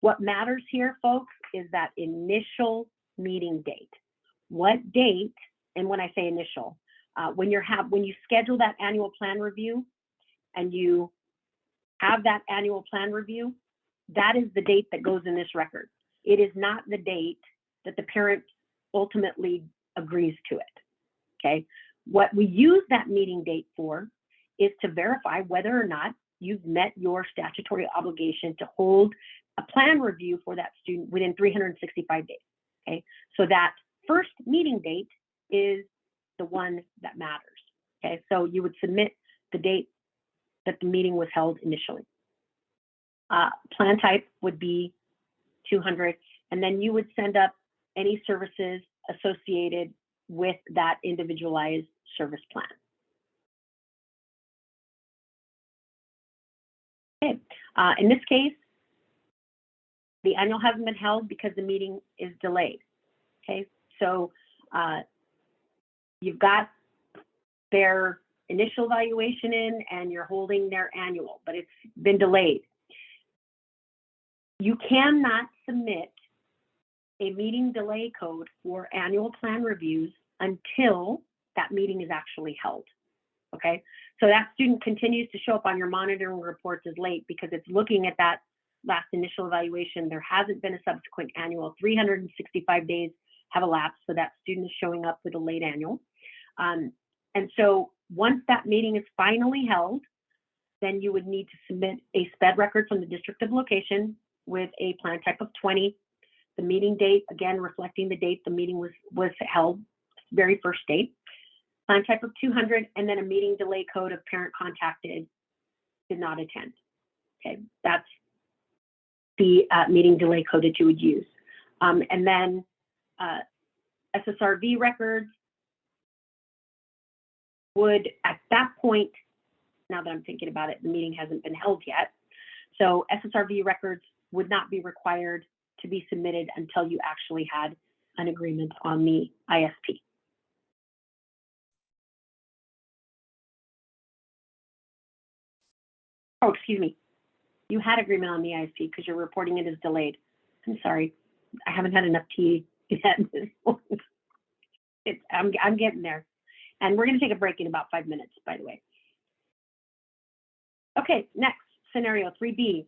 [SPEAKER 2] What matters here, folks, is that initial meeting date. What date, and when I say initial, when you schedule that annual plan review and you have that annual plan review, that is the date that goes in this record. It is not the date that the parent ultimately agrees to it, okay? What we use that meeting date for is to verify whether or not you've met your statutory obligation to hold a plan review for that student within 365 days, okay? So that first meeting date is the one that matters, okay? So you would submit the date that the meeting was held initially. Plan type would be 200, and then you would send up any services associated with that individualized service plan. Okay, in this case, the annual hasn't been held because the meeting is delayed. Okay, so you've got their initial evaluation in and you're holding their annual, but it's been delayed. You cannot submit a meeting delay code for annual plan reviews until that meeting is actually held, okay? So that student continues to show up on your monitoring reports as late because it's looking at that last initial evaluation. There hasn't been a subsequent annual. 365 days have elapsed, so that student is showing up with a late annual. And so once that meeting is finally held, then you would need to submit a SPED record from the district of location with a plan type of 20, the meeting date, again, reflecting the date the meeting was held, very first date, plan type of 200, and then a meeting delay code of parent contacted, did not attend. Okay, that's the meeting delay code that you would use. And then SSRV records would, at that point, now that I'm thinking about it, the meeting hasn't been held yet. So SSRV records would not be required to be submitted until you actually had an agreement on the ISP. Oh, excuse me. You had agreement on the ISP because you're reporting it as delayed. I'm sorry. I haven't had enough tea yet. I'm getting there. And we're going to take a break in about 5 minutes, by the way. Okay, next scenario 3B.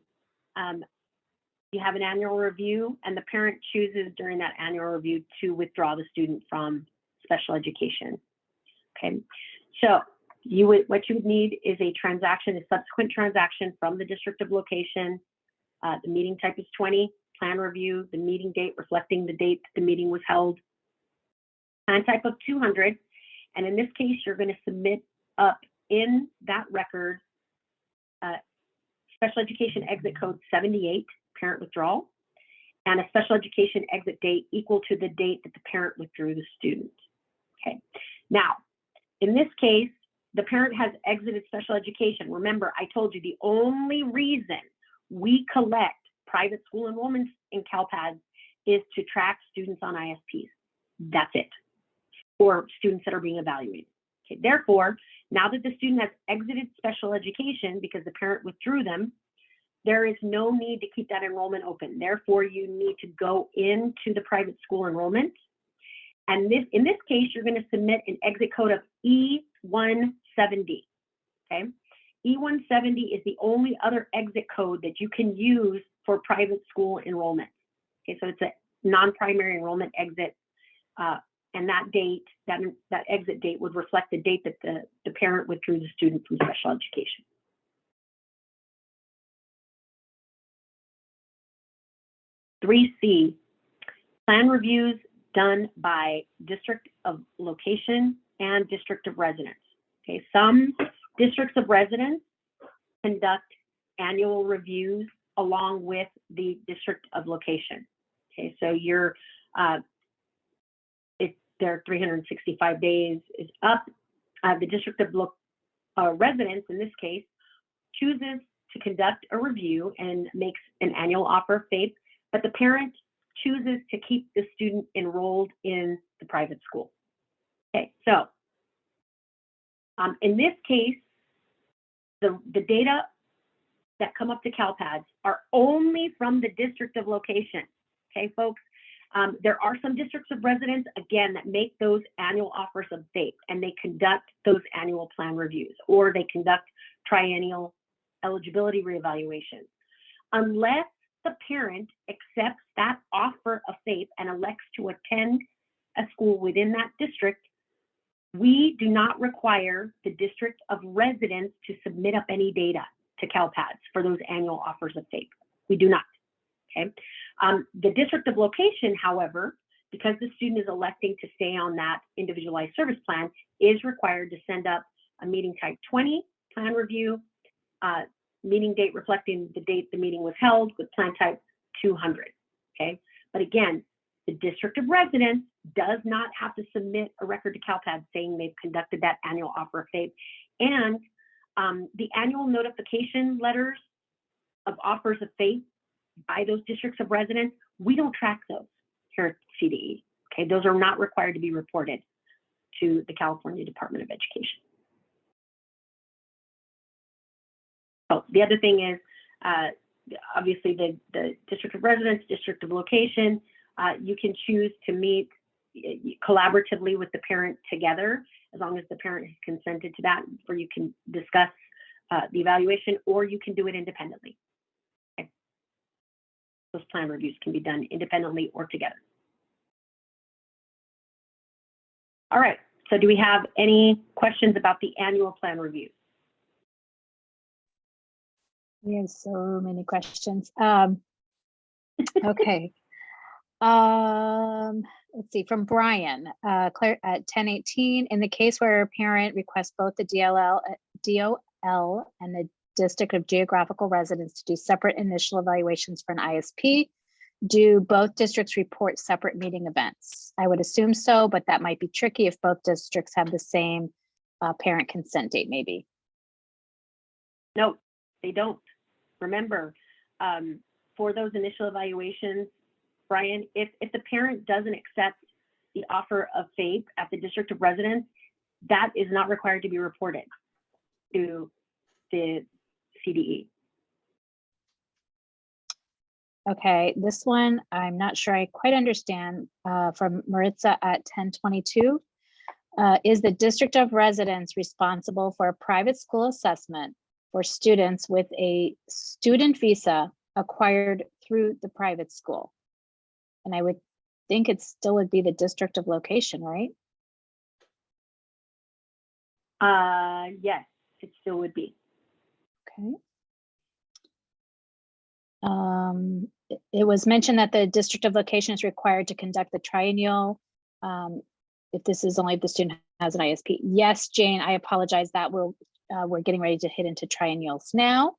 [SPEAKER 2] You have an annual review and the parent chooses during that annual review to withdraw the student from special education. Okay, so what you would need is a transaction, a subsequent transaction from the district of location. The meeting type is 20, plan review, the meeting date reflecting the date the meeting was held, plan type of 200. And in this case, you're going to submit up in that record special education exit code 78, parent withdrawal, and a special education exit date equal to the date that the parent withdrew the student. Okay, now, in this case, the parent has exited special education. Remember, I told you the only reason we collect private school enrollments in CALPADS is to track students on ISPs. That's it, for students that are being evaluated. Okay, therefore, now that the student has exited special education because the parent withdrew them, there is no need to keep that enrollment open. Therefore, you need to go into the private school enrollment. And in this case, you're going to submit an exit code of E170. Okay, E170 is the only other exit code that you can use for private school enrollment. Okay, so it's a non-primary enrollment exit, and that date, that exit date would reflect the date that the parent withdrew the student from special education. (3C), plan reviews done by district of location and district of residence. Okay, some districts of residence conduct annual reviews along with the district of location. Okay, so their 365 days is up. The district of residence, in this case, chooses to conduct a review and makes an annual offer of FAPE, but the parent chooses to keep the student enrolled in the private school. Okay, so in this case, the data that come up to CALPADS are only from the district of location. Okay, folks, there are some districts of residence, again, that make those annual offers of FAPE, and they conduct those annual plan reviews, or they conduct triennial eligibility reevaluations. Unless the parent accepts that offer of FAPE and elects to attend a school within that district, we do not require the district of residence to submit up any data to CALPADS for those annual offers of FAPE. We do not. Okay. The district of location, however, because the student is electing to stay on that individualized service plan, is required to send up a meeting type 20 plan review, meeting date reflecting the date the meeting was held, with plan type 200. Okay. But again, the district of residence does not have to submit a record to CALPADS saying they've conducted that annual offer of FAPE. And the annual notification letters of offers of FAPE by those districts of residence, we don't track those here at CDE. Okay, those are not required to be reported to the California Department of Education. Oh, the other thing is, obviously the district of residence, district of location, you can choose to meet collaboratively with the parent together, as long as the parent has consented to that, where you can discuss the evaluation, or you can do it independently. Okay. Those plan reviews can be done independently or together. All right, so do we have any questions about the annual plan review?
[SPEAKER 1] We have so many questions. Okay. Let's see, from Brian, Claire at 1018, in the case where a parent requests both the DOL and the district of geographical residence to do separate initial evaluations for an ISP, do both districts report separate meeting events? I would assume so, but that might be tricky if both districts have the same parent consent date, maybe.
[SPEAKER 2] No, they don't. Remember, for those initial evaluations, Brian, if the parent doesn't accept the offer of FAPE at the district of residence, that is not required to be reported to the CDE.
[SPEAKER 1] Okay, this one, I'm not sure I quite understand, from Maritza at 1022. Is the district of residence responsible for a private school assessment for students with a student visa acquired through the private school? And I would think it still would be the district of location, right?
[SPEAKER 2] Yes, it still would be.
[SPEAKER 1] Okay. It was mentioned that the district of location is required to conduct the triennial. If this is only if the student has an ISP. Yes, Jane, I apologize that we're getting ready to hit into triennials now.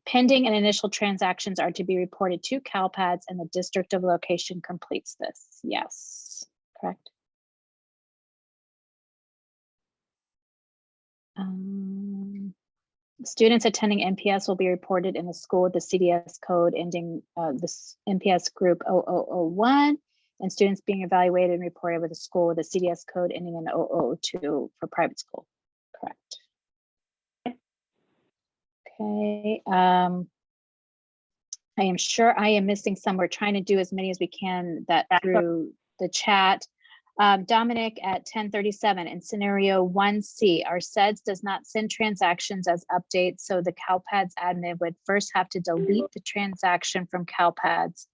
[SPEAKER 1] Pending and initial transactions are to be reported to CALPADS, and the district of location completes this. Yes, correct. Students attending NPS will be reported in the school with the CDS code ending this NPS group 0001. and students being evaluated and reported with a school with a CDS code ending in 002 for private school. Correct. Okay. I am sure I am missing some. We're trying to do as many as we can that through the chat. Dominic at 1037 in scenario 1C, our SEDS does not send transactions as updates, so the CalPADS admin would first have to delete the transaction from CalPADS,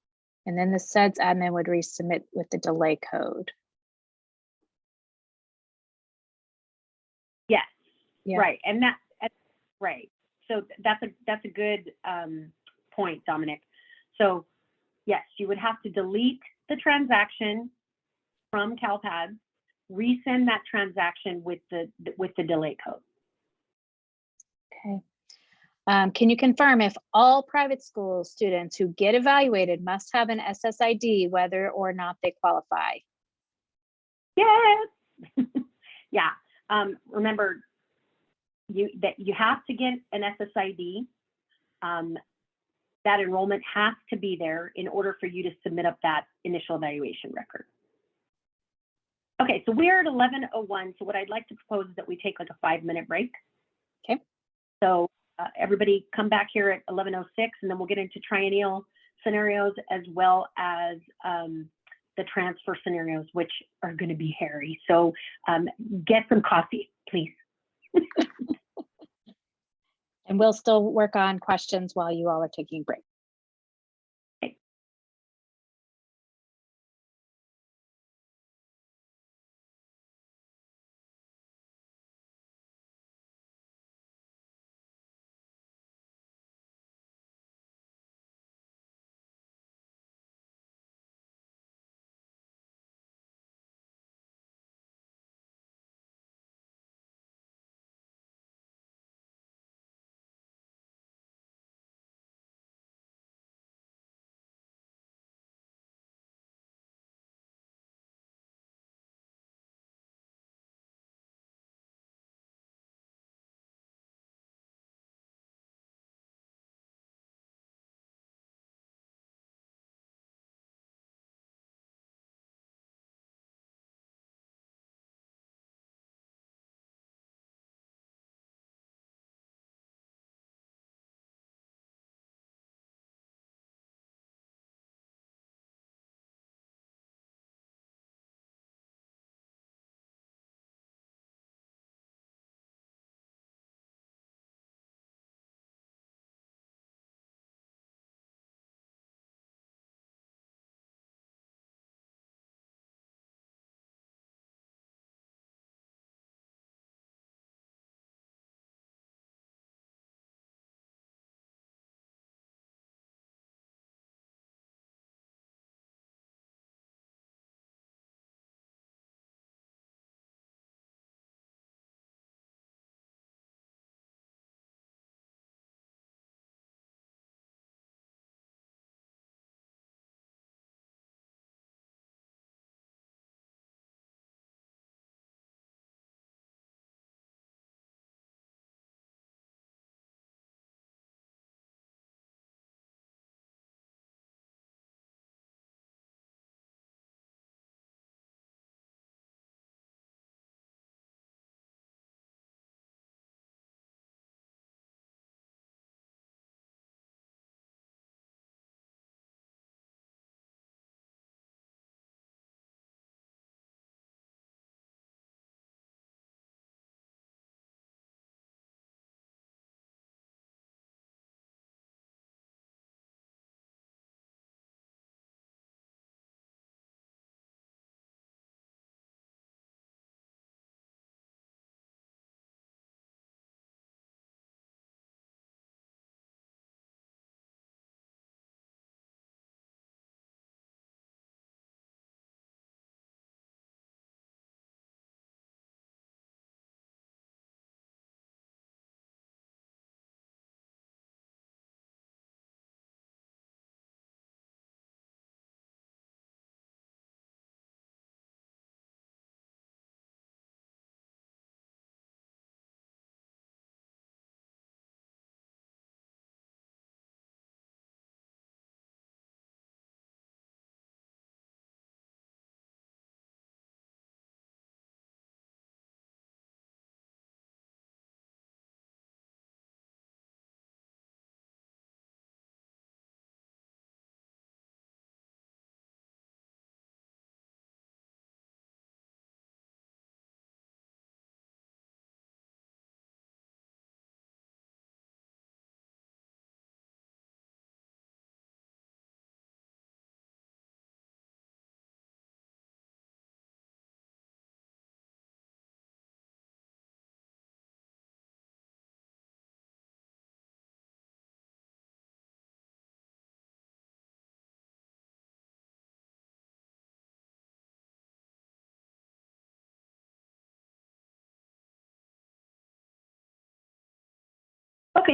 [SPEAKER 1] and then the SEDS admin would resubmit with the delay code.
[SPEAKER 2] Yes,
[SPEAKER 1] Yeah.
[SPEAKER 2] right, and that's right. So that's a good point, Dominic. So yes, you would have to delete the transaction from CalPADS, resend that transaction with the delay code.
[SPEAKER 1] Okay. Can you confirm if all private school students who get evaluated must have an SSID, whether or not they qualify?
[SPEAKER 2] Yes. Yeah. Remember, you have to get an SSID. That enrollment has to be there in order for you to submit up that initial evaluation record. Okay, so we're at 11:01. So what I'd like to propose is that we take like a 5-minute break.
[SPEAKER 1] Okay.
[SPEAKER 2] So everybody come back here at 11:06, and then we'll get into triennial scenarios as well as the transfer scenarios, which are going to be hairy. So get some coffee, please.
[SPEAKER 1] And we'll still work on questions while you all are taking a break.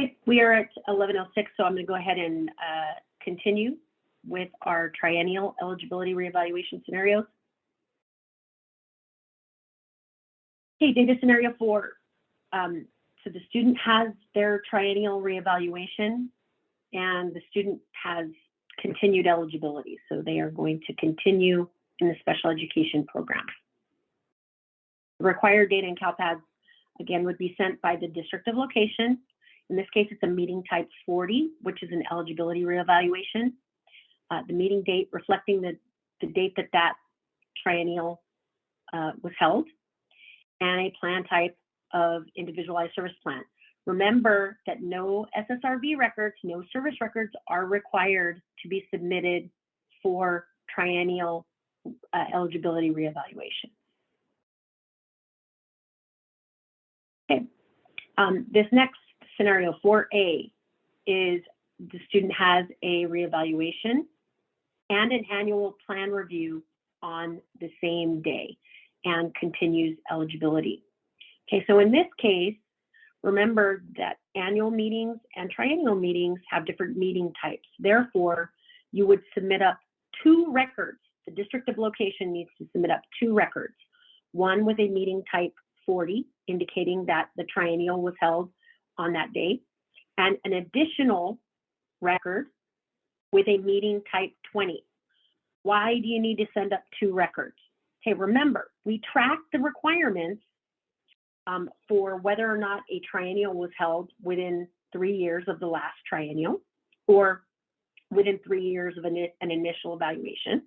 [SPEAKER 2] Okay, we are at 11:06, so I'm going to go ahead and continue with our triennial eligibility reevaluation scenarios. Okay, data scenario 4. So the student has their triennial reevaluation and the student has continued eligibility. So they are going to continue in the special education program. The required data in CALPADS, again, would be sent by the district of location. In this case, it's a meeting type 40, which is an eligibility reevaluation. The meeting date reflecting the date that triennial was held, and a plan type of individualized service plan. Remember that no SSRV records, no service records are required to be submitted for triennial eligibility reevaluation. Okay, this next scenario 4A is the student has a reevaluation and an annual plan review on the same day and continues eligibility. Okay, so in this case, remember that annual meetings and triennial meetings have different meeting types. Therefore, you would submit up 2 records. The district of location needs to submit up 2 records. One with a meeting type 40, indicating that the triennial was held on that date, and an additional record with a meeting type 20. Why do you need to send up 2 records? Okay, remember, we track the requirements for whether or not a triennial was held within 3 years of the last triennial or within 3 years of an initial evaluation.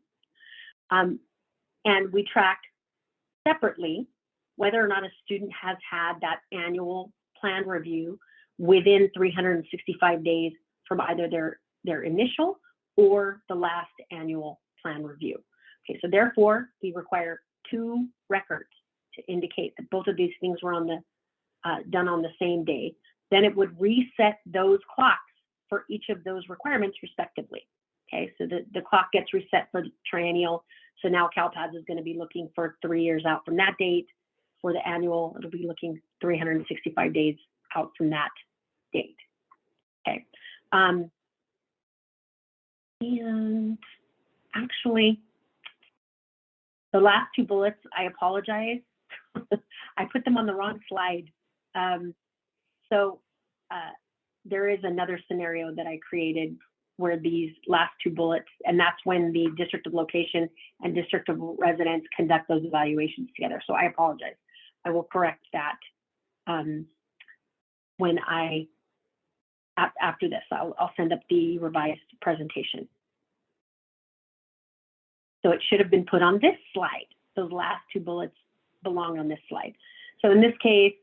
[SPEAKER 2] And we track separately whether or not a student has had that annual plan review within 365 days from either their initial or the last annual plan review. Okay, so therefore, we require 2 records to indicate that both of these things were on the done on the same day. Then it would reset those clocks for each of those requirements respectively. Okay, so the clock gets reset for the triennial. So now CALPADS is going to be looking for 3 years out from that date. For the annual, it'll be looking 365 days out from that date. Okay. And actually, the last 2 bullets, I apologize. I put them on the wrong slide. There is another scenario that I created where these last 2 bullets, and that's when the district of location and district of residence conduct those evaluations together. So I apologize. I will correct that when after this. I'll send up the revised presentation. So it should have been put on this slide. Those last 2 bullets belong on this slide. So in this case,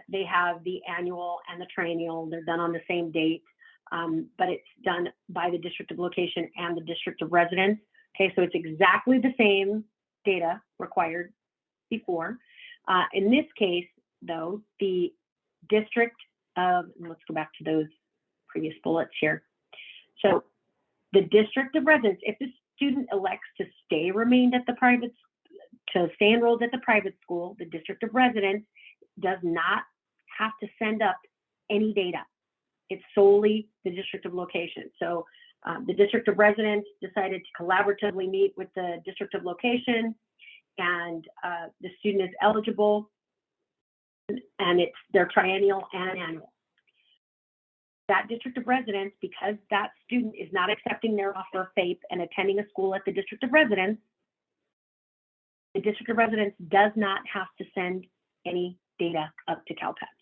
[SPEAKER 2] they have the annual and the triennial. They're done on the same date, but it's done by the district of location and the district of residence. Okay, so it's exactly the same data required before. In this case, though, the district of, let's go back to those previous bullets here. So the district of residence, if the student elects to stay enrolled at the private school, the district of residence does not have to send up any data. It's solely the district of location. So the district of residence decided to collaboratively meet with the district of location, and the student is eligible, and it's their triennial and annual. That district of residence, because that student is not accepting their offer of FAPE and attending a school at the district of residence, the district of residence does not have to send any data up to CALPADS.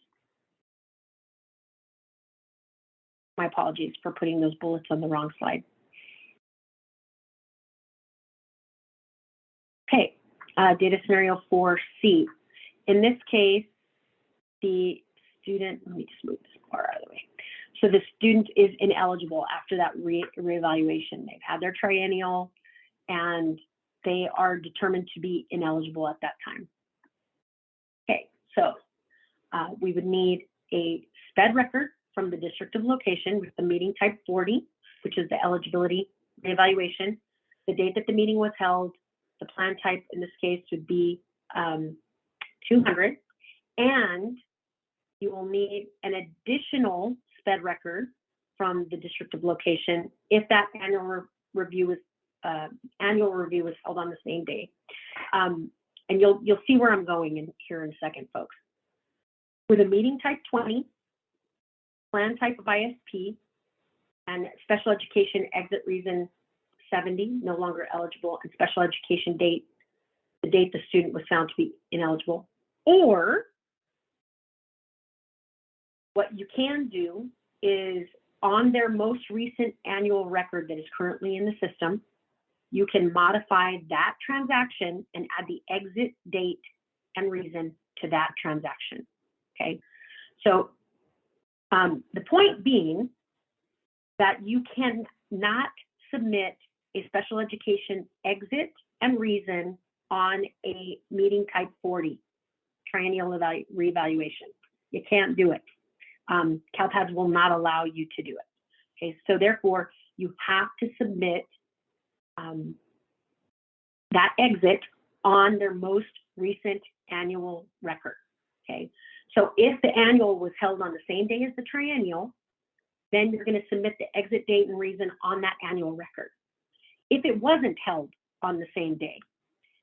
[SPEAKER 2] My apologies for putting those bullets on the wrong slide. Okay, data scenario 4C. In this case, the student, let me just move this far out of the way. So the student is ineligible after that reevaluation. They've had their triennial and they are determined to be ineligible at that time. Okay, so we would need a SPED record from the district of location with the meeting type 40, which is the eligibility reevaluation, the date that the meeting was held, the plan type in this case would be 200, and you will need an additional SPED record from the district of location if that annual review is held on the same day. And you'll see where I'm going in here in a second, folks. With a meeting type 20, plan type of ISP, and special education exit reason 70, no longer eligible, and special education date, the date the student was found to be ineligible. Or what you can do is on their most recent annual record that is currently in the system, you can modify that transaction and add the exit date and reason to that transaction, okay? So the point being that you cannot submit a special education exit and reason on a meeting type 40 triennial reevaluation. You can't do it. CALPADS will not allow you to do it. Okay, so therefore you have to submit that exit on their most recent annual record. Okay, so if the annual was held on the same day as the triennial, then you're going to submit the exit date and reason on that annual record. If it wasn't held on the same day,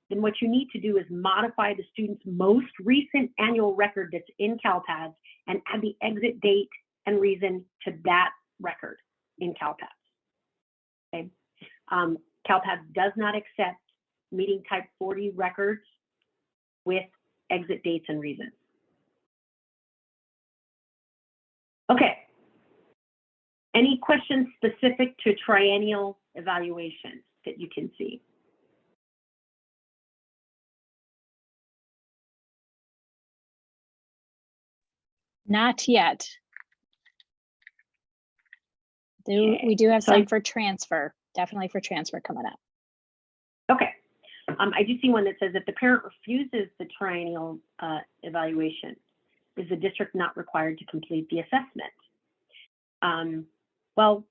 [SPEAKER 2] then what you need to do is modify the student's most recent annual record that's in CALPADS and add the exit date and reason to that record in CALPADS. Okay. CALPADS does not accept meeting type 40 records with exit dates and reasons. Okay. Any questions specific to triennial evaluations that you can see?
[SPEAKER 1] Not yet.
[SPEAKER 2] Okay.
[SPEAKER 1] We do have
[SPEAKER 2] So
[SPEAKER 1] some for transfer, definitely for transfer coming up.
[SPEAKER 2] Okay. I do see one that says if the parent refuses the triennial evaluation, is the district not required to complete the assessment? Well,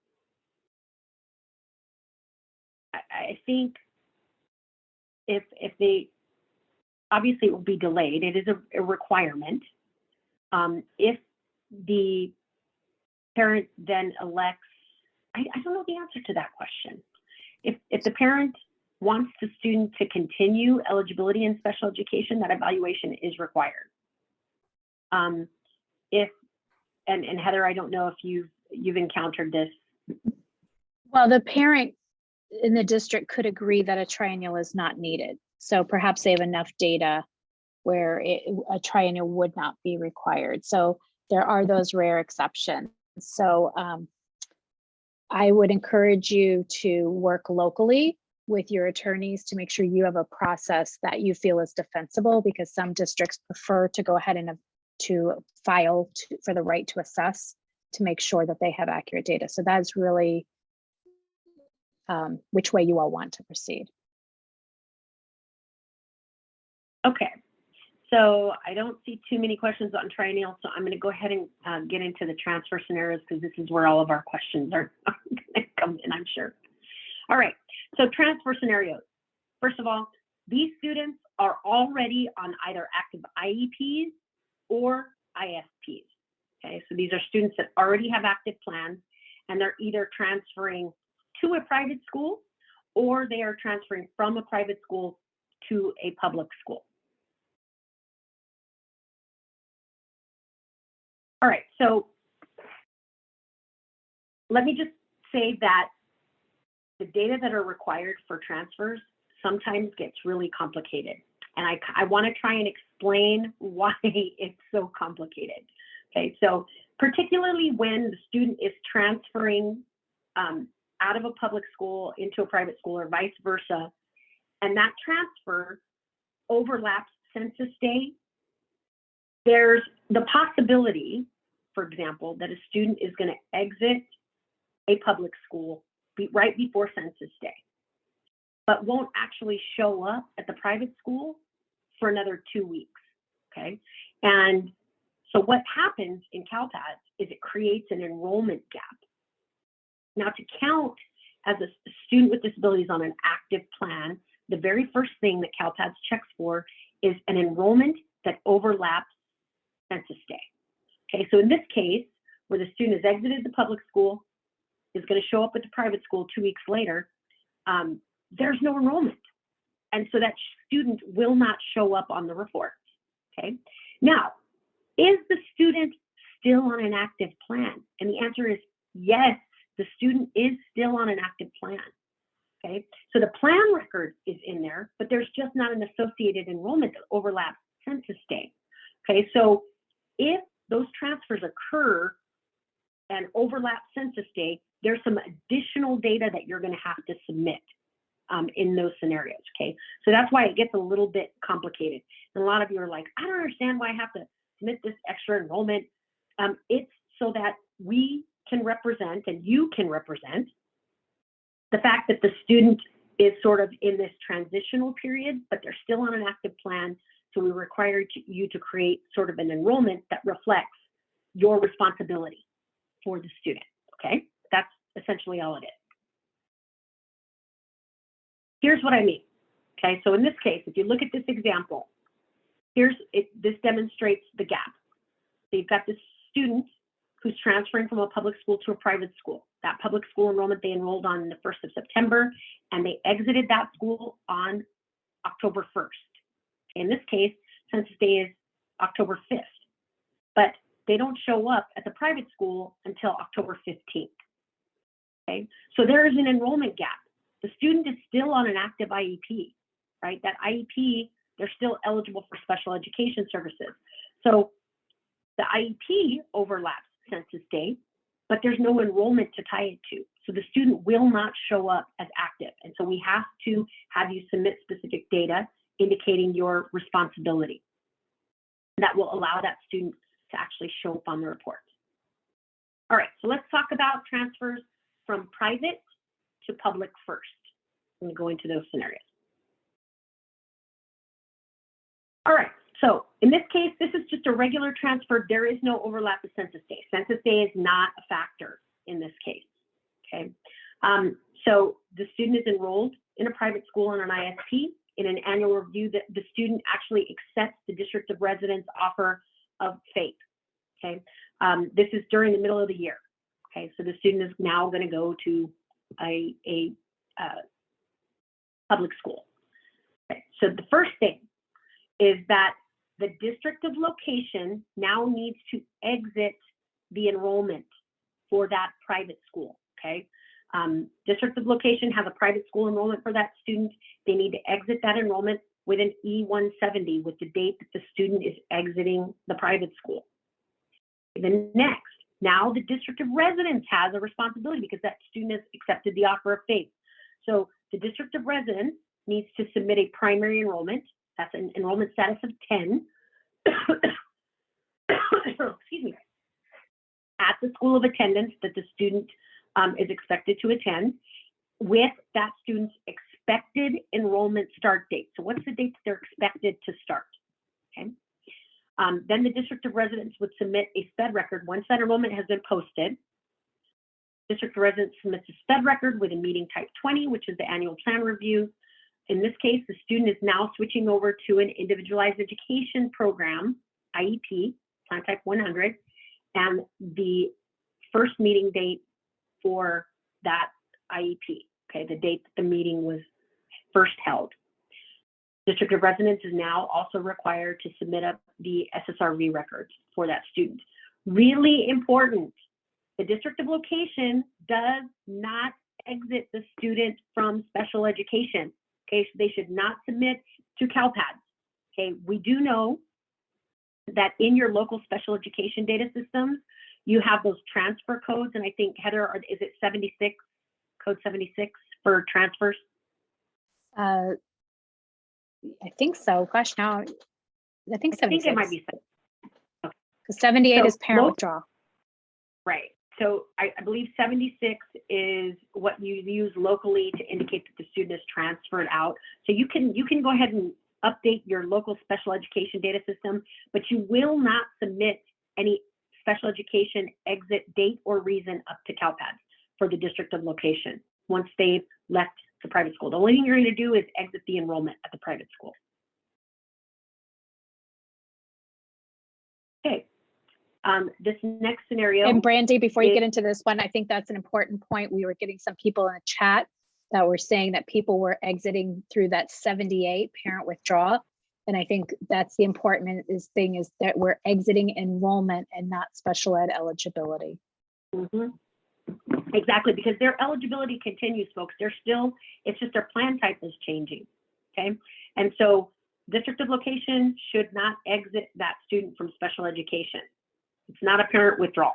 [SPEAKER 2] I think if they, obviously it will be delayed, it is a requirement. If the parent then elects, I don't know the answer to that question. If the parent wants the student to continue eligibility in special education, that evaluation is required. And Heather, I don't know if you've encountered this.
[SPEAKER 1] Well, the parent in the district could agree that a triennial is not needed. So perhaps they have enough data where a triennial would not be required. So there are those rare exceptions. So I would encourage you to work locally with your attorneys to make sure you have a process that you feel is defensible, because some districts prefer to go ahead and to file for the right to assess to make sure that they have accurate data. So that's really which way you all want to proceed.
[SPEAKER 2] Okay, so I don't see too many questions on triennial, so I'm going to go ahead and get into the transfer scenarios, because this is where all of our questions are going to come in, I'm sure. All right, so transfer scenarios. First of all, these students are already on either active IEPs or ISPs. Okay, so these are students that already have active plans, and they're either transferring to a private school or they are transferring from a private school to a public school. All right, so let me just say that the data that are required for transfers sometimes gets really complicated. And I want to try and explain why it's so complicated. Okay, so particularly when the student is transferring out of a public school into a private school or vice versa, and that transfer overlaps census day, there's the possibility, for example, that a student is going to exit a public school right before census day, but won't actually show up at the private school for another 2 weeks, okay? And so what happens in CALPADS is it creates an enrollment gap. Now, to count as a student with disabilities on an active plan, the very first thing that CALPADS checks for is an enrollment that overlaps census day. Okay, so in this case, where the student has exited the public school, is going to show up at the private school 2 weeks later, there's no enrollment. And so that student will not show up on the report. Okay, now, is the student still on an active plan? And the answer is yes, the student is still on an active plan. Okay, so the plan record is in there, but there's just not an associated enrollment that overlaps census day. Okay, so if those transfers occur and overlap census day, there's some additional data that you're going to have to submit in those scenarios. Okay, so that's why it gets a little bit complicated. And a lot of you are like, I don't understand why I have to submit this extra enrollment. It's so that we can represent and you can represent the fact that the student is sort of in this transitional period, but they're still on an active plan. So we require you to create sort of an enrollment that reflects your responsibility for the student. Okay, that's essentially all it is. Here's what I mean. Okay, so in this case, if you look at this example, this demonstrates the gap. So you've got this student who's transferring from a public school to a private school. That public school enrollment they enrolled on the 1st of September, and they exited that school on October 1st. In this case, census day is October 5th, but they don't show up at the private school until October 15th. Okay, so there is an enrollment gap. The student is still on an active IEP, right? That IEP, they're still eligible for special education services. So the IEP overlaps census day, but there's no enrollment to tie it to. So the student will not show up as active. And so we have to have you submit specific data indicating your responsibility. That will allow that student to actually show up on the report. All right, so let's talk about transfers from private to public first. I'm going to go into those scenarios. All right, so in this case, this is just a regular transfer. There is no overlap with census day. Census day is not a factor in this case, okay? So the student is enrolled in a private school on an ISP. In an annual review, the student actually accepts the district of residence offer of FAPE, okay? This is during the middle of the year, okay? So the student is now going to go to a public school. Okay. So the first thing is that the district of location now needs to exit the enrollment for that private school, okay? District of location has a private school enrollment for that student. They need to exit that enrollment with an E-170 with the date that the student is exiting the private school. Then next, now the district of residence has a responsibility because that student has accepted the offer of FAPE. So the district of residence needs to submit a primary enrollment. That's an enrollment status of 10. Excuse me. At the school of attendance that the student is expected to attend with that student's expected enrollment start date. So what's the date that they're expected to start? Okay. Then the district of residence would submit a SPED record once that enrollment has been posted. District of residence submits a SPED record with a meeting type 20, which is the annual plan review. In this case, the student is now switching over to an individualized education program, IEP, plan type 100, and the first meeting date for that IEP, okay, the date that the meeting was first held. District of residence is now also required to submit up the SSRV records for that student. Really important, the district of location does not exit the student from special education. Okay, so they should not submit to CALPADS. Okay, we do know that in your local special education data systems, you have those transfer codes, and I think, Heather, is it 76, code 76 for transfers?
[SPEAKER 1] I think so. Gosh, now I think 76.
[SPEAKER 2] I think it might be 76.
[SPEAKER 1] Because 78
[SPEAKER 2] So
[SPEAKER 1] is parent withdrawal.
[SPEAKER 2] Right. So I believe 76 is what you use locally to indicate that the student is transferred out. So you can go ahead and update your local special education data system, but you will not submit any special education exit date or reason up to CALPADS for the district of location once they've left the private school. The only thing you're going to do is exit the enrollment at the private school. Okay. This next scenario.
[SPEAKER 1] And Brandy, before you get into this one, I think that's an important point. We were getting some people in the chat that were saying that people were exiting through that 78 parent withdrawal. And I think that's the important thing is that we're exiting enrollment and not special ed eligibility.
[SPEAKER 2] Mm-hmm. Exactly, because their eligibility continues, folks. They're still, it's just their plan type is changing, okay? And so district of location should not exit that student from special education. It's not a parent withdrawal.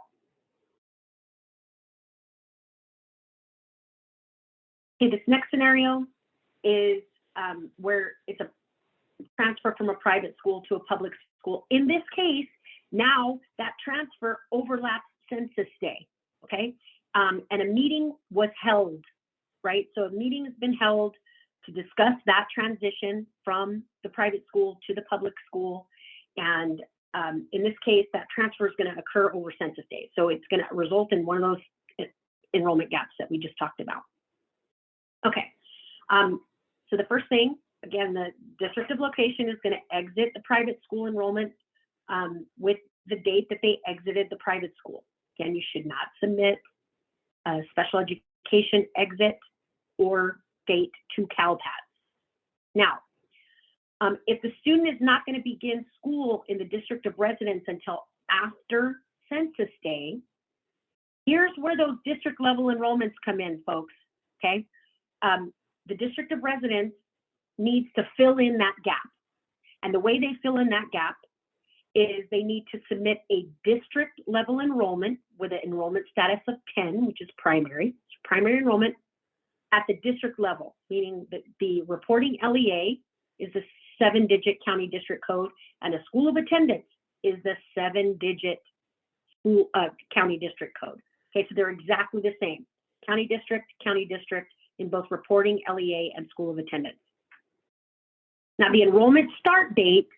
[SPEAKER 2] Okay, this next scenario is where it's a transfer from a private school to a public school. In this case, now that transfer overlaps census day, okay? And a meeting was held, right? So a meeting has been held to discuss that transition from the private school to the public school. And in this case, that transfer is going to occur over census day. So it's going to result in one of those enrollment gaps that we just talked about. Okay, so the first thing, again, the district of location is going to exit the private school enrollment with the date that they exited the private school. Again, you should not submit a special education exit or date to CALPADS. Now, if the student is not going to begin school in the district of residence until after census day, here's where those district level enrollments come in, folks, okay? The district of residence needs to fill in that gap. And the way they fill in that gap is they need to submit a district level enrollment with an enrollment status of 10, which is primary enrollment at the district level, meaning that the reporting LEA is the 7-digit county district code, and a school of attendance is the 7-digit school county district code. Okay, so they're exactly the same. County district in both reporting LEA and school of attendance. Now the enrollment start date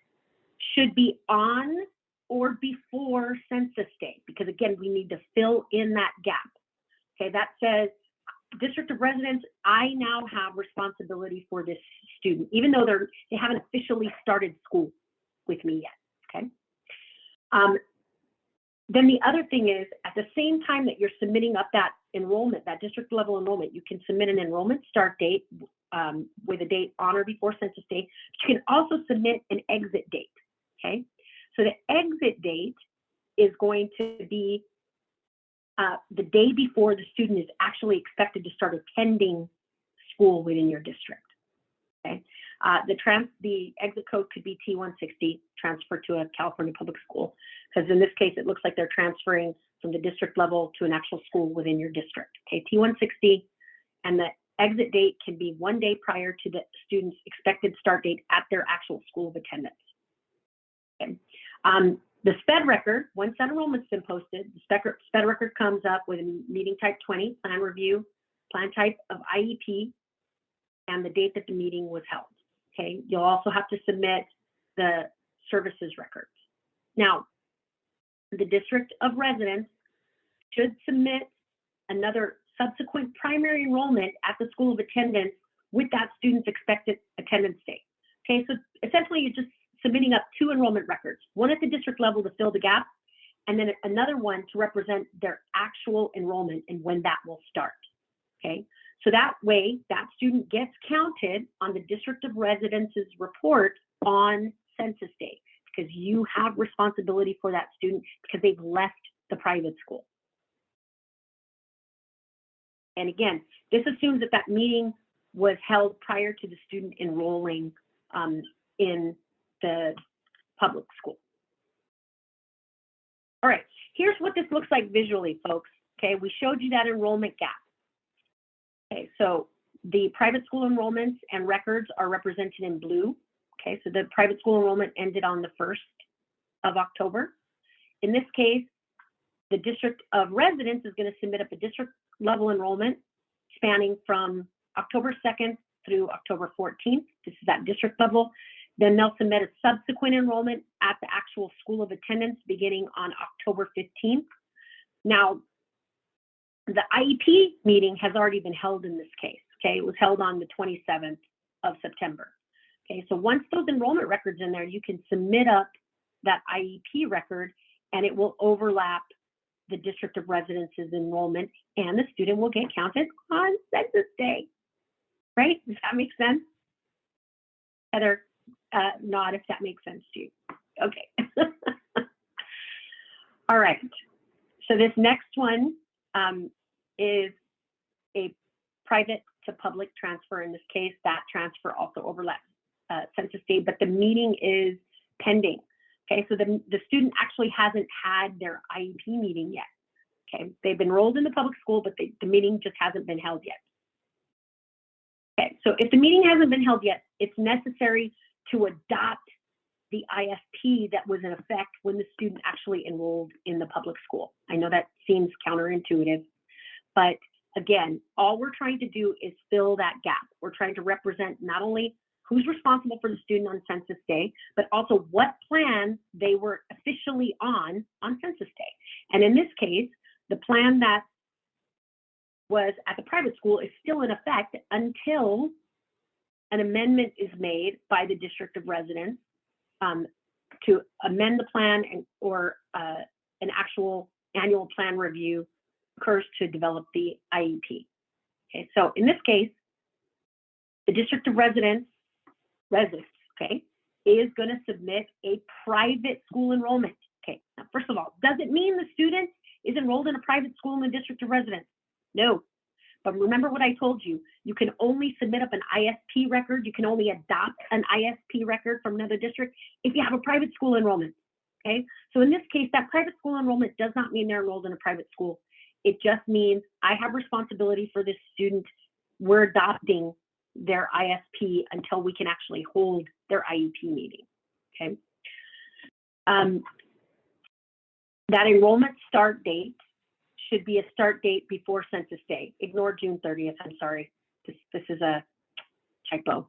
[SPEAKER 2] should be on or before census day, because again, we need to fill in that gap. Okay, that says district of residence, I now have responsibility for this student, even though they haven't officially started school with me yet, okay? Then the other thing is, at the same time that you're submitting up that enrollment, that district level enrollment, you can submit an enrollment start date with a date on or before census day. You can also submit an exit date, okay? So the exit date is going to be the day before the student is actually expected to start attending school within your district, okay? The exit code could be T160, transfer to a California public school, because in this case, it looks like they're transferring from the district level to an actual school within your district, okay? T160, and the exit date can be 1 day prior to the student's expected start date at their actual school of attendance, okay? The SPED record, once that enrollment's been posted, the SPED record comes up with a meeting type 20, plan review, plan type of IEP, and the date that the meeting was held, okay? You'll also have to submit the services records. Now, the district of residence should submit another subsequent primary enrollment at the school of attendance with that student's expected attendance date, okay? So essentially, you're just submitting up 2 enrollment records, one at the district level to fill the gap, and then another one to represent their actual enrollment and when that will start, okay? So that way, that student gets counted on the district of residence's report on census day, because you have responsibility for that student because they've left the private school. And again, this assumes that that meeting was held prior to the student enrolling in the public school. All right, here's what this looks like visually, folks. Okay, we showed you that enrollment gap. Okay, so the private school enrollments and records are represented in blue. Okay, so the private school enrollment ended on the 1st of October. In this case, the district of residence is going to submit up a district level enrollment spanning from October 2nd through October 14th. This is that district level. Then they'll submit a subsequent enrollment at the actual school of attendance beginning on October 15th. Now, the IEP meeting has already been held in this case, okay? It was held on the 27th of September. Okay, so once those enrollment records in there, you can submit up that IEP record and it will overlap the district of residence's enrollment, and the student will get counted on census day. Right? Does that make sense? Heather, nod if that makes sense to you. Okay. All right. So this next one is a private to public transfer. In this case, that transfer also overlaps census day, but the meeting is pending. Okay, so the student actually hasn't had their IEP meeting yet. Okay, they've enrolled in the public school, but the meeting just hasn't been held yet. Okay, so if the meeting hasn't been held yet, it's necessary to adopt the ISP that was in effect when the student actually enrolled in the public school. I know that seems counterintuitive, but again, all we're trying to do is fill that gap. We're trying to represent not only who's responsible for the student on census day, but also what plan they were officially on census day. And in this case, the plan that was at the private school is still in effect until an amendment is made by the district of residence to amend the plan or an actual annual plan review occurs to develop the IEP. Okay, so in this case, the district of residence, okay, is going to submit a private school enrollment. Okay, now first of all, does it mean the student is enrolled in a private school in the district of residence? No, but remember what I told you. You can only submit up an ISP record. You can only adopt an ISP record from another district if you have a private school enrollment. Okay, so in this case, that private school enrollment does not mean they're enrolled in a private school. It just means I have responsibility for this student. We're adopting their ISP until we can actually hold their IEP meeting. Okay. That enrollment start date should be a start date before census day. Ignore June 30th. I'm sorry. This is a typo.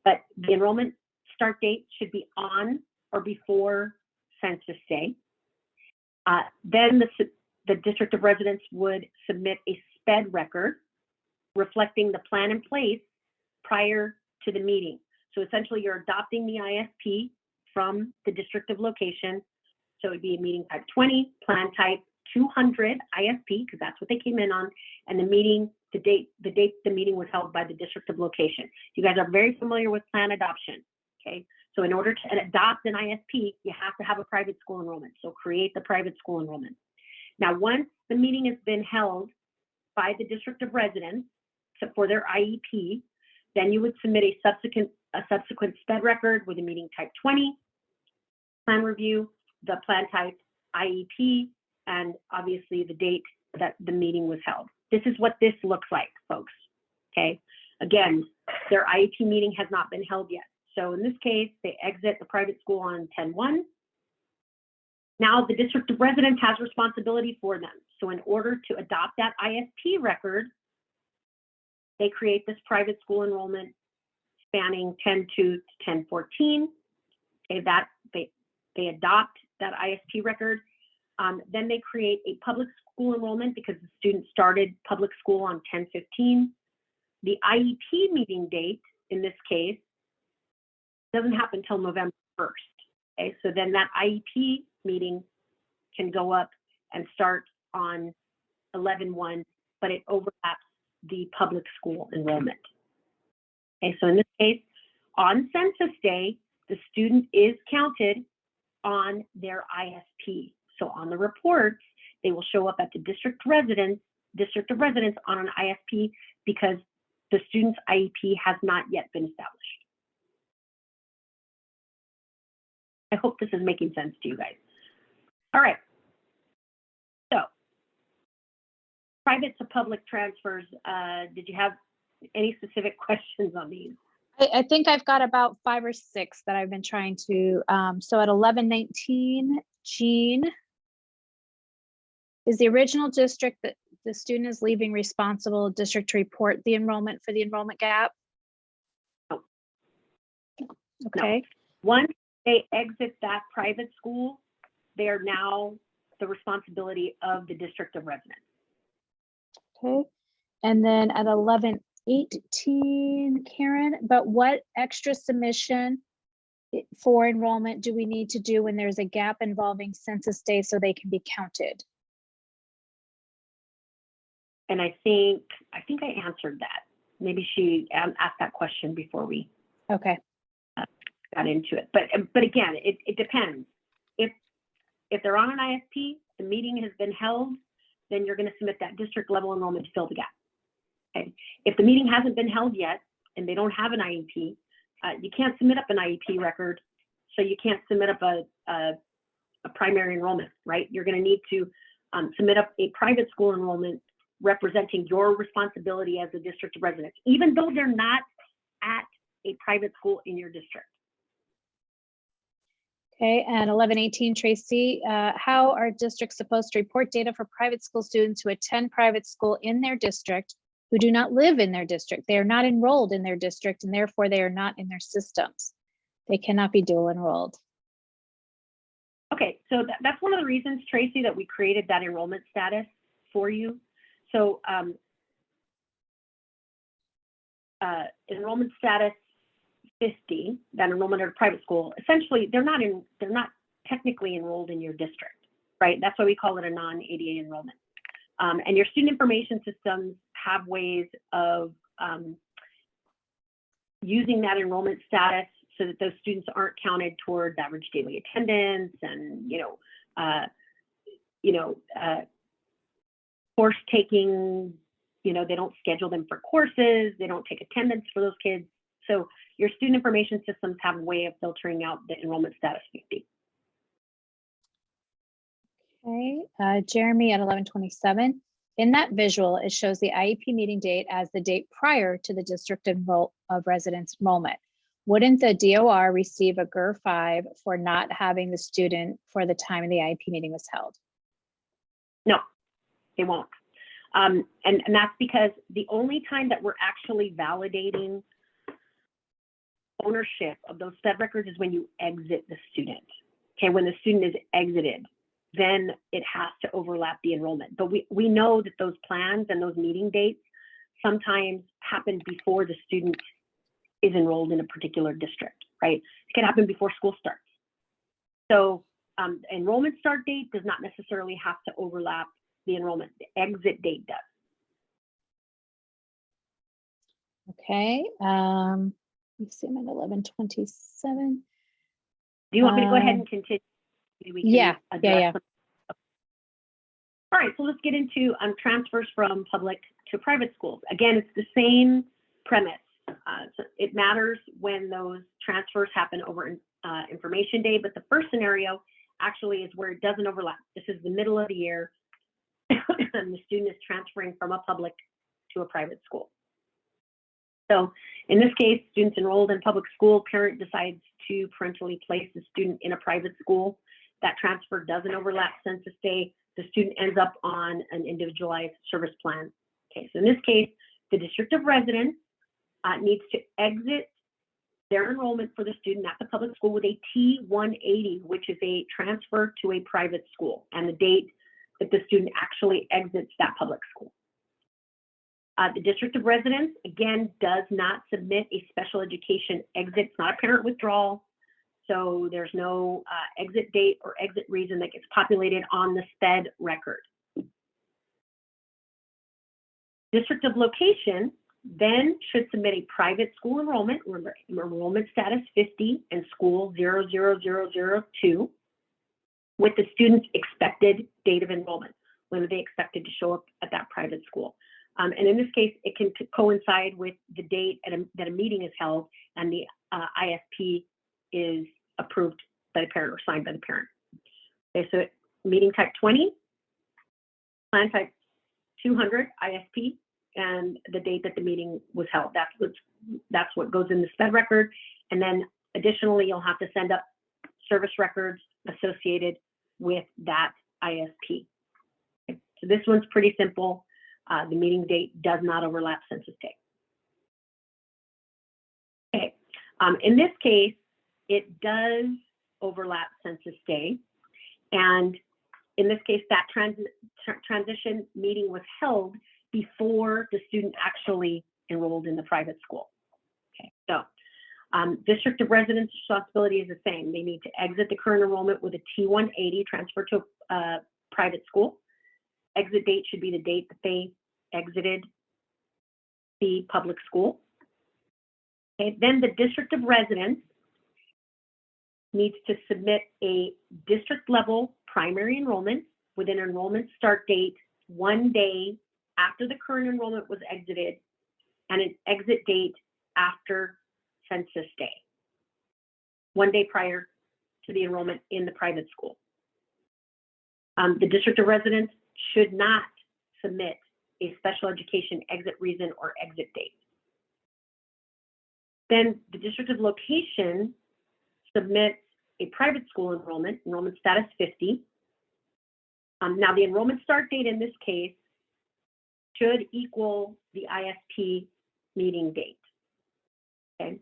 [SPEAKER 2] But the enrollment start date should be on or before census day. Then the district of residence would submit a SPED record reflecting the plan in place prior to the meeting. So essentially you're adopting the ISP from the district of location. So it'd be a meeting type 20, plan type 200 ISP, because that's what they came in on, and the date the meeting was held by the district of location. You guys are very familiar with plan adoption, okay? So in order to adopt an ISP, you have to have a private school enrollment. So create the private school enrollment. Now, once the meeting has been held by the district of residence for their IEP, then you would submit a subsequent SPED record with a meeting type 20, plan review, the plan type IEP, and obviously the date that the meeting was held. This is what this looks like, folks, okay? Again, their IEP meeting has not been held yet. So in this case, they exit the private school on 10/1. Now the district of residence has responsibility for them. So in order to adopt that ISP record, they create this private school enrollment spanning 10/2 to 10/14. Okay, that they adopt that ISP record. Then they create a public school enrollment because the student started public school on 10/15. The IEP meeting date in this case doesn't happen until November 1st. Okay, so then that IEP meeting can go up and start on 11/1, but it overlaps the public school enrollment. Okay, so in this case, on census day, the student is counted on their ISP. So on the reports, they will show up at the district of residence on an ISP because the student's IEP has not yet been established. I hope this is making sense to you guys. All right. So private to public transfers, did you have any specific questions on these?
[SPEAKER 1] I think I've got about 5 or 6 that I've been trying to, so at 1119, Jean, is the original district that the student is leaving responsible district to report the enrollment for the enrollment gap?
[SPEAKER 2] No.
[SPEAKER 1] Okay.
[SPEAKER 2] No. Once they exit that private school, they are now the responsibility of the district of residence.
[SPEAKER 1] Okay. And then at 1118, Karen, but what extra submission for enrollment do we need to do when there's a gap involving census day so they can be counted?
[SPEAKER 2] And I think I answered that. Maybe she asked that question before we
[SPEAKER 1] Okay.
[SPEAKER 2] got into it. But again, it depends. If they're on an ISP, the meeting has been held, then you're going to submit that district level enrollment to fill the gap. Okay. If the meeting hasn't been held yet and they don't have an IEP, you can't submit up an IEP record, so you can't submit up a primary enrollment, right? You're going to need to submit up a private school enrollment representing your responsibility as a district of residence, even though they're not at a private school in your district.
[SPEAKER 1] Okay, and 1118, Tracy, how are districts supposed to report data for private school students who attend private school in their district who do not live in their district? They are not enrolled in their district and therefore they are not in their systems. They cannot be dual enrolled.
[SPEAKER 2] Okay, so that's one of the reasons, Tracy, that we created that enrollment status for you. So enrollment status 50, that enrollment at a private school, essentially they're not technically enrolled in your district, right? That's why we call it a non-ADA enrollment. And your student information systems have ways of using that enrollment status so that those students aren't counted towards average daily attendance and course taking. They don't schedule them for courses, they don't take attendance for those kids. So your student information systems have a way of filtering out the enrollment status 50.
[SPEAKER 1] Okay, Jeremy at 1127. In that visual, it shows the IEP meeting date as the date prior to the district of residence enrollment. Wouldn't the DOR receive a GER 5 for not having the student for the time the IEP meeting was held?
[SPEAKER 2] No, they won't. And that's because the only time that we're actually validating ownership of those SPED records is when you exit the student. Okay, when the student is exited, then it has to overlap the enrollment. But we know that those plans and those meeting dates sometimes happen before the student is enrolled in a particular district, right? It can happen before school starts. So enrollment start date does not necessarily have to overlap the enrollment. The exit date does.
[SPEAKER 1] Okay, let's see, I'm at 1127.
[SPEAKER 2] Do you want me to go ahead and continue? We can
[SPEAKER 1] yeah.
[SPEAKER 2] All right, so let's get into transfers from public to private schools. Again, it's the same premise. So it matters when those transfers happen over information day, but the first scenario actually is where it doesn't overlap. This is the middle of the year and the student is transferring from a public to a private school. So in this case, students enrolled in public school, parent decides to parentally place the student in a private school. That transfer doesn't overlap census day. The student ends up on an individualized service plan. Okay, so in this case, the district of residence needs to exit their enrollment for the student at the public school with a T-180, which is a transfer to a private school, and the date that the student actually exits that public school. The district of residence, again, does not submit a special education exit. It's not a parent withdrawal, so there's no exit date or exit reason that gets populated on the SPED record. District of location then should submit a private school enrollment, enrollment status 50 and school 00002 with the student's expected date of enrollment, when are they expected to show up at that private school. And in this case, it can coincide with the date that a meeting is held and the ISP is approved by the parent or signed by the parent. Okay, so meeting type 20, plan type 200 ISP, and the date that the meeting was held. That's what goes in the SPED record. And then additionally, you'll have to send up service records associated with that ISP. Okay, so this one's pretty simple. The meeting date does not overlap census day. Okay, in this case, it does overlap census day. And in this case, that transition meeting was held before the student actually enrolled in the private school. Okay, so District of residence responsibility is the same. They need to exit the current enrollment with a T180, transfer to a private school. Exit date should be the date that they exited the public school. Okay, then the district of residence needs to submit a district level primary enrollment with an enrollment start date 1 day after the current enrollment was exited and an exit date after census day, 1 day prior to the enrollment in the private school. The district of residence should not submit a special education exit reason or exit date. Then the district of location submits a private school enrollment status 50. Now the enrollment start date in this case should equal the ISP meeting date. Okay.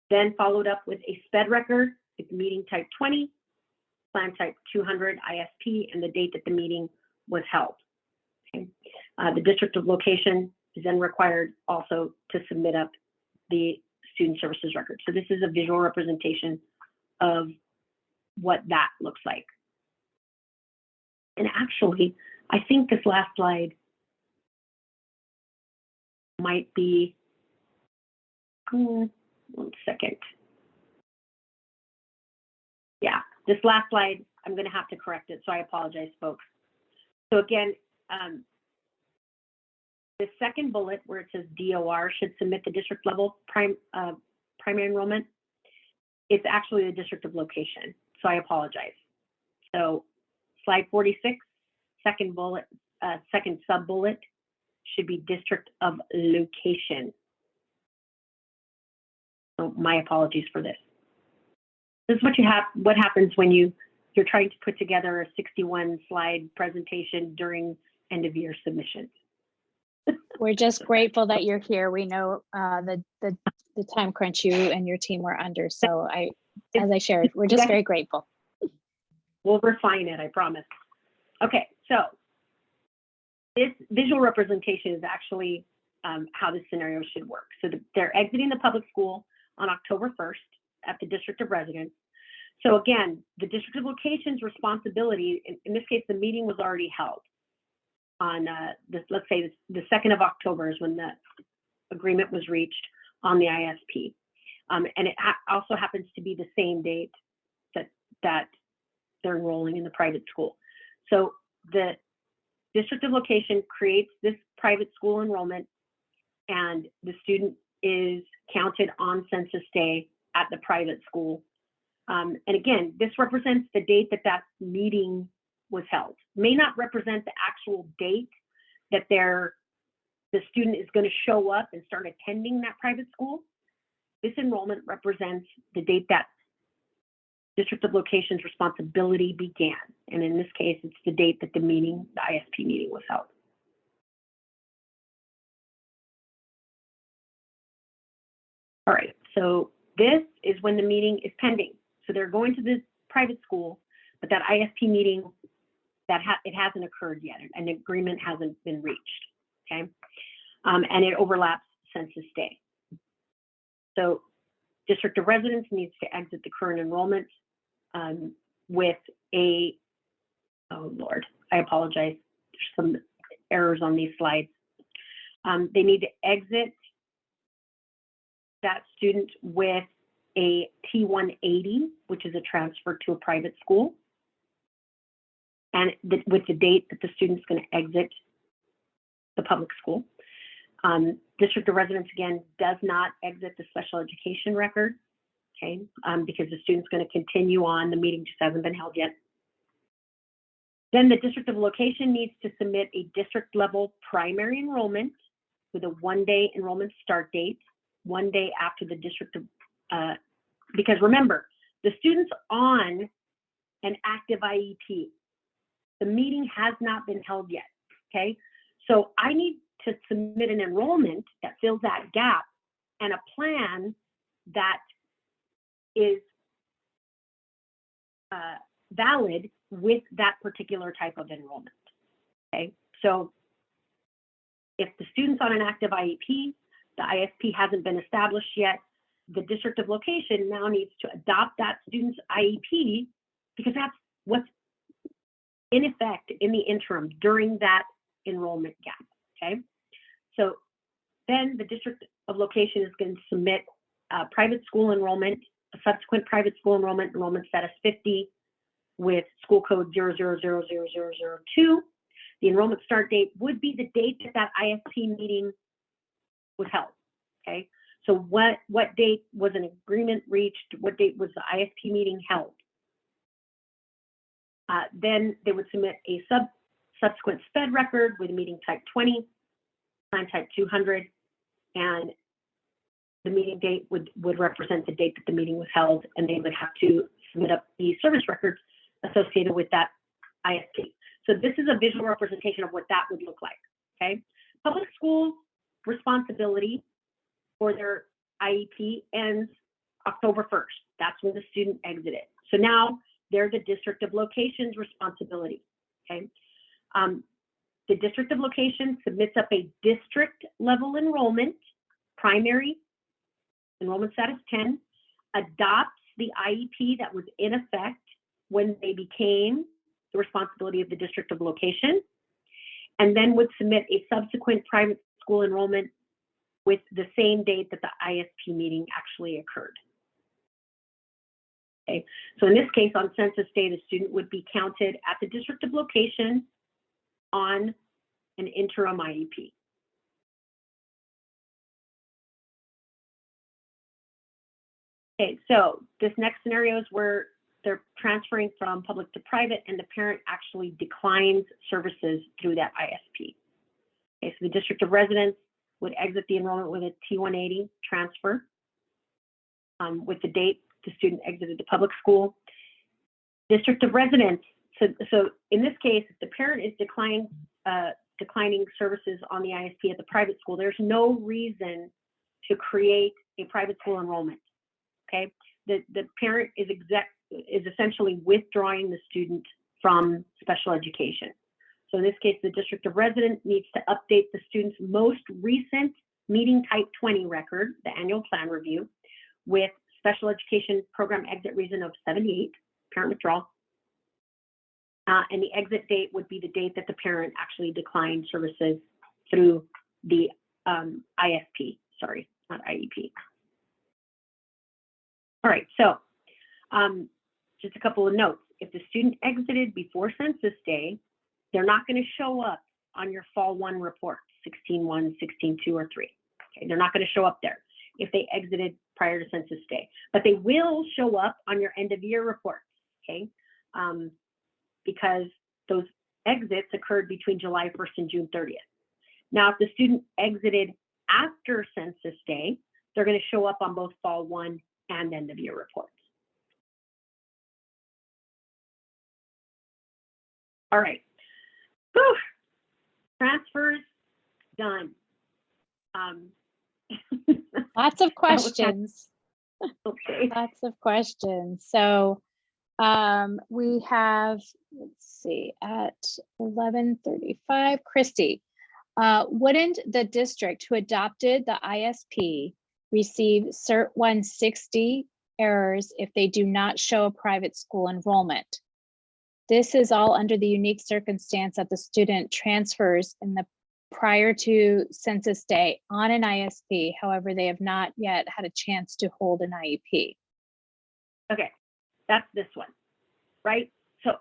[SPEAKER 2] Then followed up with a SPED record with meeting type 20, plan type 200 ISP, and the date that the meeting was held. Okay. The district of location is then required also to submit up the student services record. So this is a visual representation of what that looks like. And actually, I think this last slide might be, 1 second. Yeah, this last slide, I'm going to have to correct it, so I apologize, folks. So again, the second bullet where it says DOR should submit the district level primary enrollment. It's actually the district of location, so I apologize. So slide 46, second bullet, second sub bullet should be district of location. So my apologies for this. This is what you have. What happens when you're trying to put together a 61 slide presentation during end of year submissions.
[SPEAKER 1] We're just grateful that you're here. We know the time crunch you and your team were under. So as I shared, we're just very grateful.
[SPEAKER 2] We'll refine it, I promise. Okay, so this visual representation is actually how this scenario should work. So they're exiting the public school on October 1st at the district of residence. So again, the district of location's responsibility, in this case, the meeting was already held on let's say the 2nd of October is when the agreement was reached on the ISP. And it also happens to be the same date that they're enrolling in the private school. So the district of location creates this private school enrollment, and the student is counted on census day at the private school. And again, this represents the date that meeting was held. May not represent the actual date that the student is going to show up and start attending that private school. This enrollment represents the date that district of location's responsibility began. And in this case, it's the date that the ISP meeting was held. All right, so this is when the meeting is pending. So they're going to the private school, but that ISP meeting, it hasn't occurred yet. An agreement hasn't been reached, okay? And it overlaps census day. So district of residence needs to exit the current enrollment with oh Lord, I apologize. There's some errors on these slides. They need to exit that student with a T180, which is a transfer to a private school, and with the date that the student's going to exit the public school. District of residence, again, does not exit the special education record, okay, because the student's going to continue on. The meeting just hasn't been held yet. Then the district of location needs to submit a district level primary enrollment with a 1-day enrollment start date, 1 day after the district of, because remember, the student's on an active IEP. The meeting has not been held yet, okay? So I need to submit an enrollment that fills that gap and a plan that is valid with that particular type of enrollment, okay? So if the student's on an active IEP, the ISP hasn't been established yet. The district of location now needs to adopt that student's IEP because that's what's in effect in the interim during that enrollment gap, okay? So then the district of location is going to submit private school enrollment, a subsequent private school enrollment status 50 with school code 0000002. The enrollment start date would be the date that that ISP meeting was held, okay? So what date was an agreement reached? What date was the ISP meeting held? Then they would submit a subsequent SPED record with meeting type 20, plan type 200, and the meeting date would represent the date that the meeting was held, and they would have to submit up the service records associated with that ISP. So this is a visual representation of what that would look like, okay? Public schools' responsibility for their IEP ends October 1st. That's when the student exited. So now they're the district of location's responsibility, okay? The district of location submits up a district level enrollment, primary enrollment status 10, adopts the IEP that was in effect when they became the responsibility of the district of location, and then would submit a subsequent private school enrollment with the same date that the ISP meeting actually occurred. Okay, so in this case, on census day, the student would be counted at the district of location on an interim IEP. Okay, so this next scenario is where they're transferring from public to private and the parent actually declines services through that ISP. Okay, so the district of residence would exit the enrollment with a T180 transfer with the date the student exited the public school. District of residence, so in this case, if the parent is declining services on the ISP at the private school, there's no reason to create a private school enrollment, okay? The parent is essentially withdrawing the student from special education. So in this case, the district of residence needs to update the student's most recent meeting type 20 record, the annual plan review, with special education program exit reason of 78, parent withdrawal. And the exit date would be the date that the parent actually declined services through the ISP, sorry, not IEP. All right, so just a couple of notes. If the student exited before census day, they're not going to show up on your fall 1 report, 16-1, 16-2, or 3. Okay, they're not going to show up there if they exited prior to census day, but they will show up on your end of year report, okay? Because those exits occurred between July 1st and June 30th. Now, if the student exited after census day, they're going to show up on both fall 1 and end of year reports. All right. Whew. Transfers done.
[SPEAKER 1] Lots of questions.
[SPEAKER 2] Okay.
[SPEAKER 1] Lots of questions. So we have, let's see, at 11:35, Christy, wouldn't the district who adopted the ISP receive CERT 160 errors if they do not show a private school enrollment? This is all under the unique circumstance that the student transfers in the prior to census day on an ISP. However, they have not yet had a chance to hold an IEP.
[SPEAKER 2] Okay, that's this one, right? So,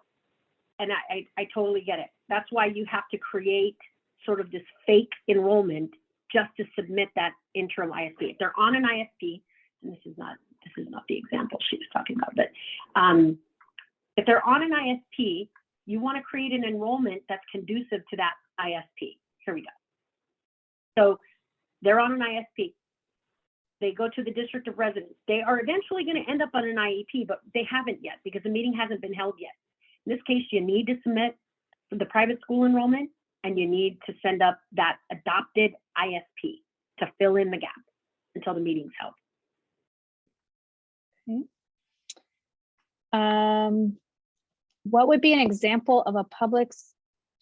[SPEAKER 2] and I totally get it. That's why you have to create sort of this fake enrollment just to submit that interim ISP. If they're on an ISP, and this is not the example she was talking about, but if they're on an ISP, you want to create an enrollment that's conducive to that ISP. Here we go. So they're on an ISP. They go to the district of residence. They are eventually going to end up on an IEP, but they haven't yet because the meeting hasn't been held yet. In this case, you need to submit for the private school enrollment, and you need to send up that adopted ISP to fill in the gap until the meeting's held.
[SPEAKER 1] Okay. What would be an example of a public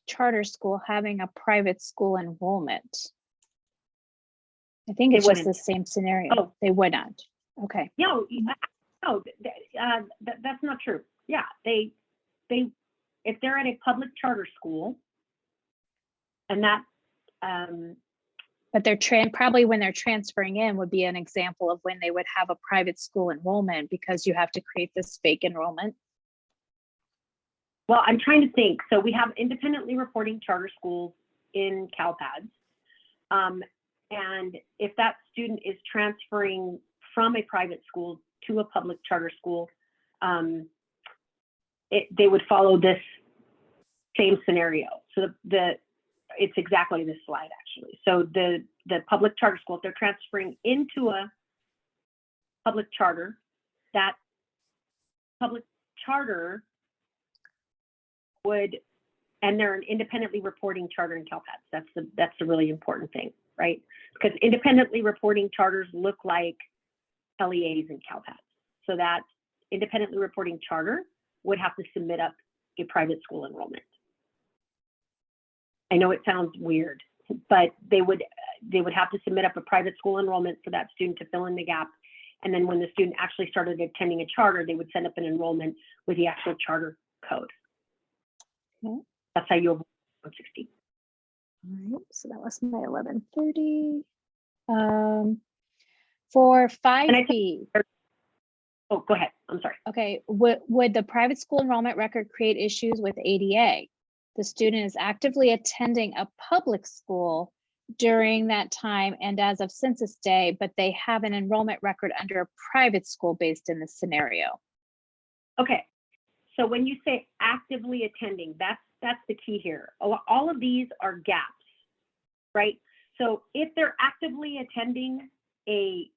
[SPEAKER 1] charter school having a private school enrollment? I think
[SPEAKER 2] They
[SPEAKER 1] it's just the
[SPEAKER 2] wouldn't.
[SPEAKER 1] same scenario.
[SPEAKER 2] Oh.
[SPEAKER 1] They would not. Okay.
[SPEAKER 2] No, that's not true. Yeah, they, if they're at a public charter school, and that,
[SPEAKER 1] But they're probably when they're transferring in would be an example of when they would have a private school enrollment, because you have to create this fake enrollment.
[SPEAKER 2] well, I'm trying to think. So we have independently reporting charter schools in CALPADS. And if that student is transferring from a private school to a public charter school, they would follow this same scenario. So it's exactly this slide, actually. So the public charter school, if they're transferring into a public charter, that public charter would, and they're an independently reporting charter in CALPADS. That's the really important thing, right? Because independently reporting charters look like LEAs in CALPADS. So that independently reporting charter would have to submit up a private school enrollment. I know it sounds weird, but they would have to submit up a private school enrollment for that student to fill in the gap. And then when the student actually started attending a charter, they would send up an enrollment with the actual charter code.
[SPEAKER 1] Okay.
[SPEAKER 2] That's how you avoid 160.
[SPEAKER 1] All right, so that was my 1130. For 5B.
[SPEAKER 2] Oh, go ahead. I'm sorry.
[SPEAKER 1] Okay, would the private school enrollment record create issues with ADA? The student is actively attending a public school during that time and as of census day, but they have an enrollment record under a private school based in this scenario.
[SPEAKER 2] Okay, so when you say actively attending, that's the key here. All of these are gaps, right? So if they're actively attending a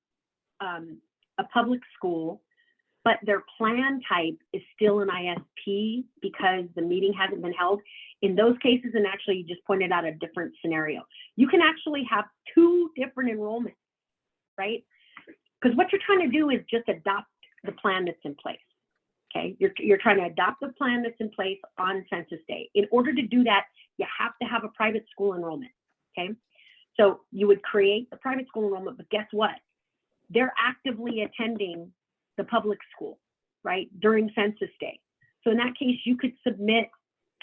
[SPEAKER 2] public school, but their plan type is still an ISP because the meeting hasn't been held, in those cases, and actually you just pointed out a different scenario, you can actually have two different enrollments, right? Because what you're trying to do is just adopt the plan that's in place, okay? You're trying to adopt the plan that's in place on census day. In order to do that, you have to have a private school enrollment, okay? So you would create the private school enrollment, but guess what? They're actively attending the public school, right, during census day. So in that case, you could submit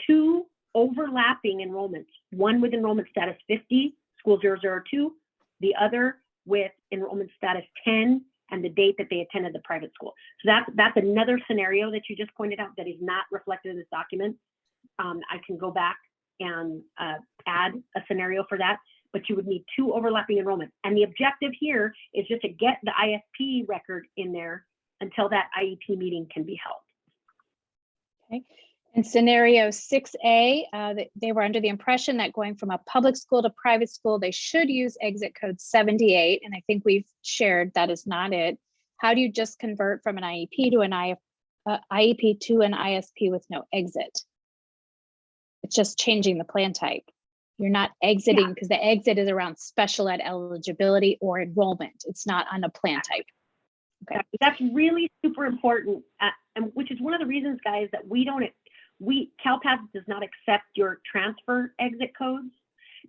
[SPEAKER 2] two overlapping enrollments, one with enrollment status 50, school 002, the other with enrollment status 10 and the date that they attended the private school. So that's another scenario that you just pointed out that is not reflected in this document. I can go back and add a scenario for that, but you would need two overlapping enrollments. And the objective here is just to get the ISP record in there until that IEP meeting can be held.
[SPEAKER 1] Okay. In scenario 6A, they were under the impression that going from a public school to private school, they should use exit code 78. And I think we've shared that is not it. How do you just convert from an IEP to an IEP to an ISP with no exit? It's just changing the plan type. You're not exiting because the exit is around special ed eligibility or enrollment. It's not on a plan type. Okay.
[SPEAKER 2] That's really super important, and which is one of the reasons, guys, that CALPADS does not accept your transfer exit codes,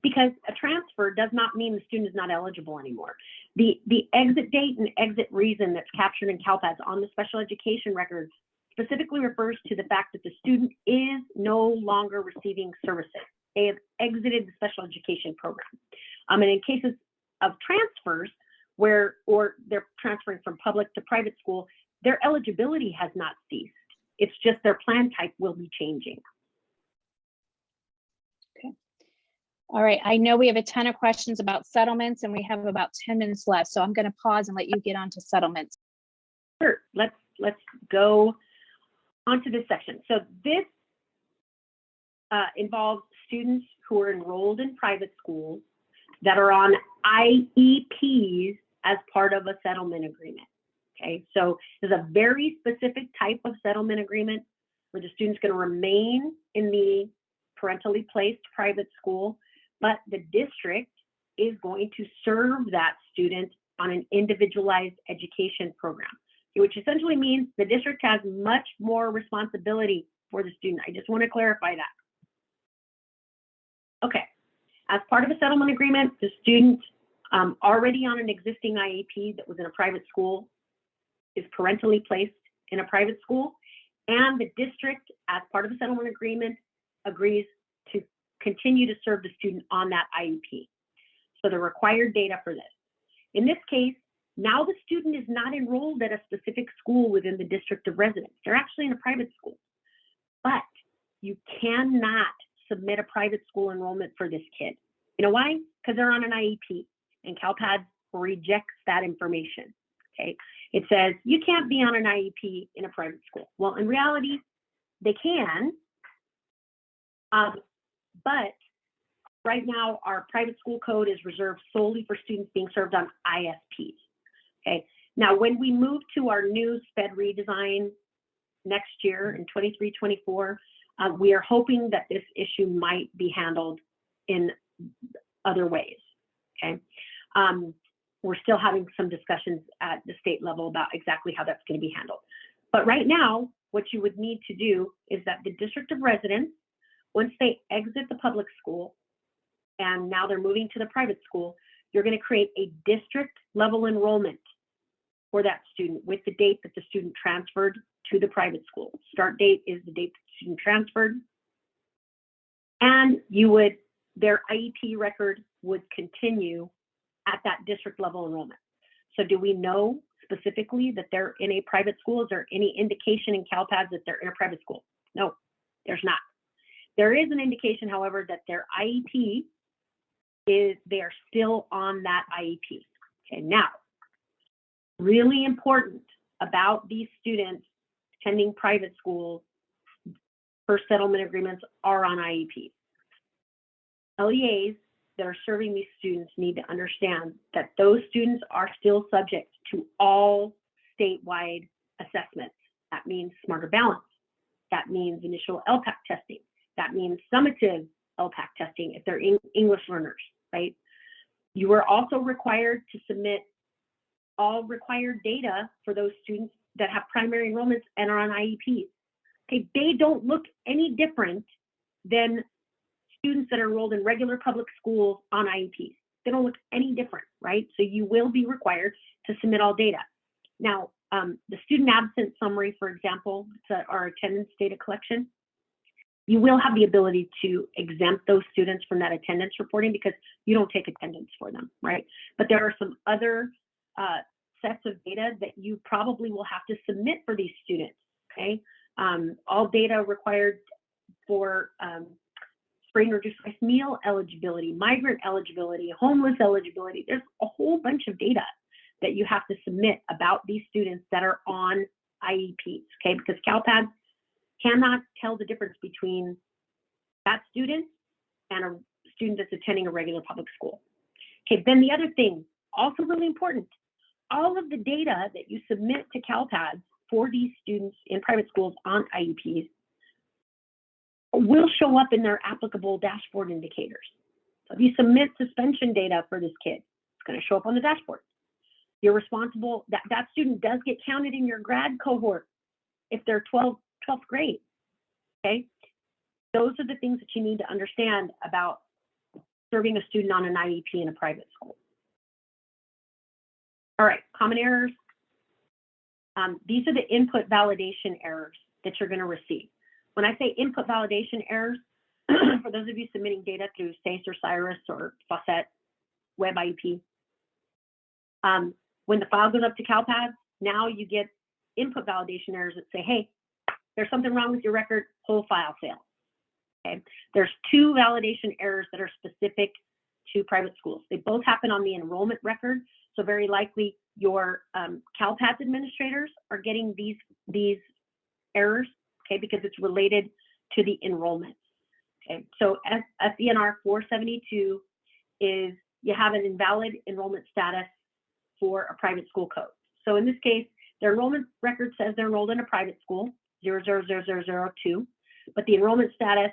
[SPEAKER 2] because a transfer does not mean the student is not eligible anymore. The exit date and exit reason that's captured in CALPADS on the special education record specifically refers to the fact that the student is no longer receiving services. They have exited the special education program. And in cases of transfers, or they're transferring from public to private school, their eligibility has not ceased. It's just their plan type will be changing.
[SPEAKER 1] Okay. All right. I know we have a ton of questions about settlements and we have about 10 minutes left. So I'm going to pause and let you get on to settlements.
[SPEAKER 2] Sure. Let's go onto this section. So this involves students who are enrolled in private schools that are on IEPs as part of a settlement agreement. Okay, so there's a very specific type of settlement agreement where the student's going to remain in the parentally placed private school, but the district is going to serve that student on an individualized education program, which essentially means the district has much more responsibility for the student. I just want to clarify that. Okay, as part of a settlement agreement, the student already on an existing IEP that was in a private school is parentally placed in a private school, and the district, as part of the settlement agreement, agrees to continue to serve the student on that IEP. So the required data for this. In this case, now the student is not enrolled at a specific school within the district of residence. They're actually in a private school. But you cannot submit a private school enrollment for this kid. You know why? Because they're on an IEP, and CALPADS rejects that information, okay? It says you can't be on an IEP in a private school. Well, in reality, they can, but right now our private school code is reserved solely for students being served on ISPs, okay? Now, when we move to our new SPED redesign next year in 23-24, we are hoping that this issue might be handled in other ways, okay? We're still having some discussions at the state level about exactly how that's going to be handled. But right now, what you would need to do is that the district of residence, once they exit the public school, and now they're moving to the private school, you're going to create a district level enrollment for that student with the date that the student transferred to the private school. Start date is the date that the student transferred. And their IEP record would continue at that district level enrollment. So do we know specifically that they're in a private school? Is there any indication in CALPADS that they're in a private school? No, there's not. There is an indication, however, that their IEP they are still on that IEP. Okay, now, really important about these students attending private schools, first settlement agreements are on IEPs. LEAs that are serving these students need to understand that those students are still subject to all statewide assessments. That means Smarter Balance. That means initial LPAC testing. That means summative LPAC testing if they're English learners, right? You are also required to submit all required data for those students that have primary enrollments and are on IEPs. Okay, they don't look any different than students that are enrolled in regular public schools on IEPs. They don't look any different, right? So you will be required to submit all data. Now, the student absence summary, for example, our attendance data collection, you will have the ability to exempt those students from that attendance reporting because you don't take attendance for them, right? But there are some other sets of data that you probably will have to submit for these students, okay? All data required for free and reduced price meal eligibility, migrant eligibility, homeless eligibility. There's a whole bunch of data that you have to submit about these students that are on IEPs, okay? Because CALPADS cannot tell the difference between that student and a student that's attending a regular public school. Okay, then the other thing, also really important, all of the data that you submit to CALPADS for these students in private schools on IEPs will show up in their applicable dashboard indicators. So if you submit suspension data for this kid, it's going to show up on the dashboard. You're responsible, that student does get counted in your grad cohort if they're 12th grade, okay? Those are the things that you need to understand about serving a student on an IEP in a private school. All right, common errors. These are the input validation errors that you're going to receive. When I say input validation errors, for those of you submitting data through SACE or CYRUS or Faucet Web IEP, when the file goes up to CALPADS, now you get input validation errors that say, hey, there's something wrong with your record, whole file failed. Okay, there's two validation errors that are specific to private schools. They both happen on the enrollment record, so very likely your CALPADS administrators are getting these errors, okay, because it's related to the enrollment. Okay, so FENR 472 is you have an invalid enrollment status for a private school code. So in this case, their enrollment record says they're enrolled in a private school, 000002, but the enrollment status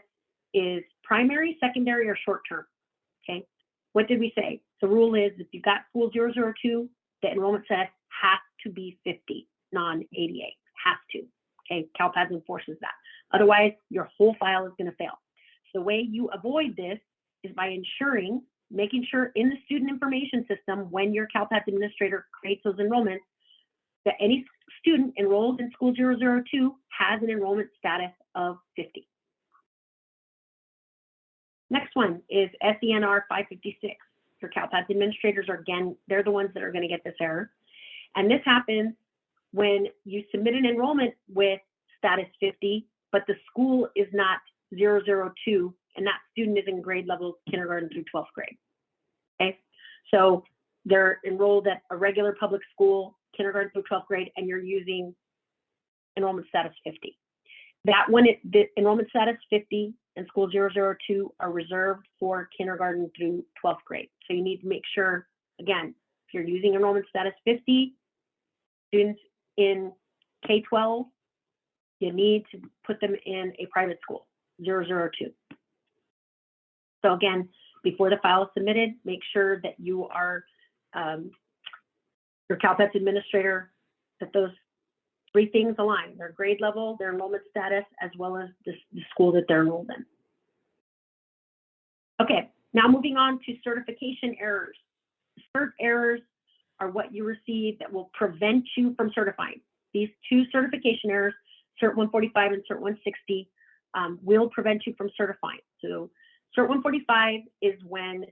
[SPEAKER 2] is primary, secondary, or short-term, okay? What did we say? The rule is if you've got school 002, the enrollment status has to be 50, non-ADA, has to, okay? CALPADS enforces that. Otherwise, your whole file is gonna fail. So the way you avoid this is by ensuring making sure in the student information system, when your CALPADS administrator creates those enrollments, that any student enrolled in school 002 has an enrollment status of 50. Next one is SENR 556. Your CALPADS administrators are, again, they're the ones that are going to get this error. And this happens when you submit an enrollment with status 50, but the school is not 002, and that student is in grade level kindergarten through 12th grade. Okay, so they're enrolled at a regular public school, kindergarten through 12th grade, and you're using enrollment status 50. That one, the enrollment status 50 and school 002 are reserved for kindergarten through 12th grade. So you need to make sure, again, if you're using enrollment status 50, students in K-12, you need to put them in a private school, 002. So again, before the file is submitted, make sure that you are, your CALPADS administrator, that those three things align: their grade level, their enrollment status, as well as the school that they're enrolled in. Okay, now moving on to certification errors. Cert errors are what you receive that will prevent you from certifying. These two certification errors, Cert 145 and Cert 160, will prevent you from certifying. So Cert 145 is when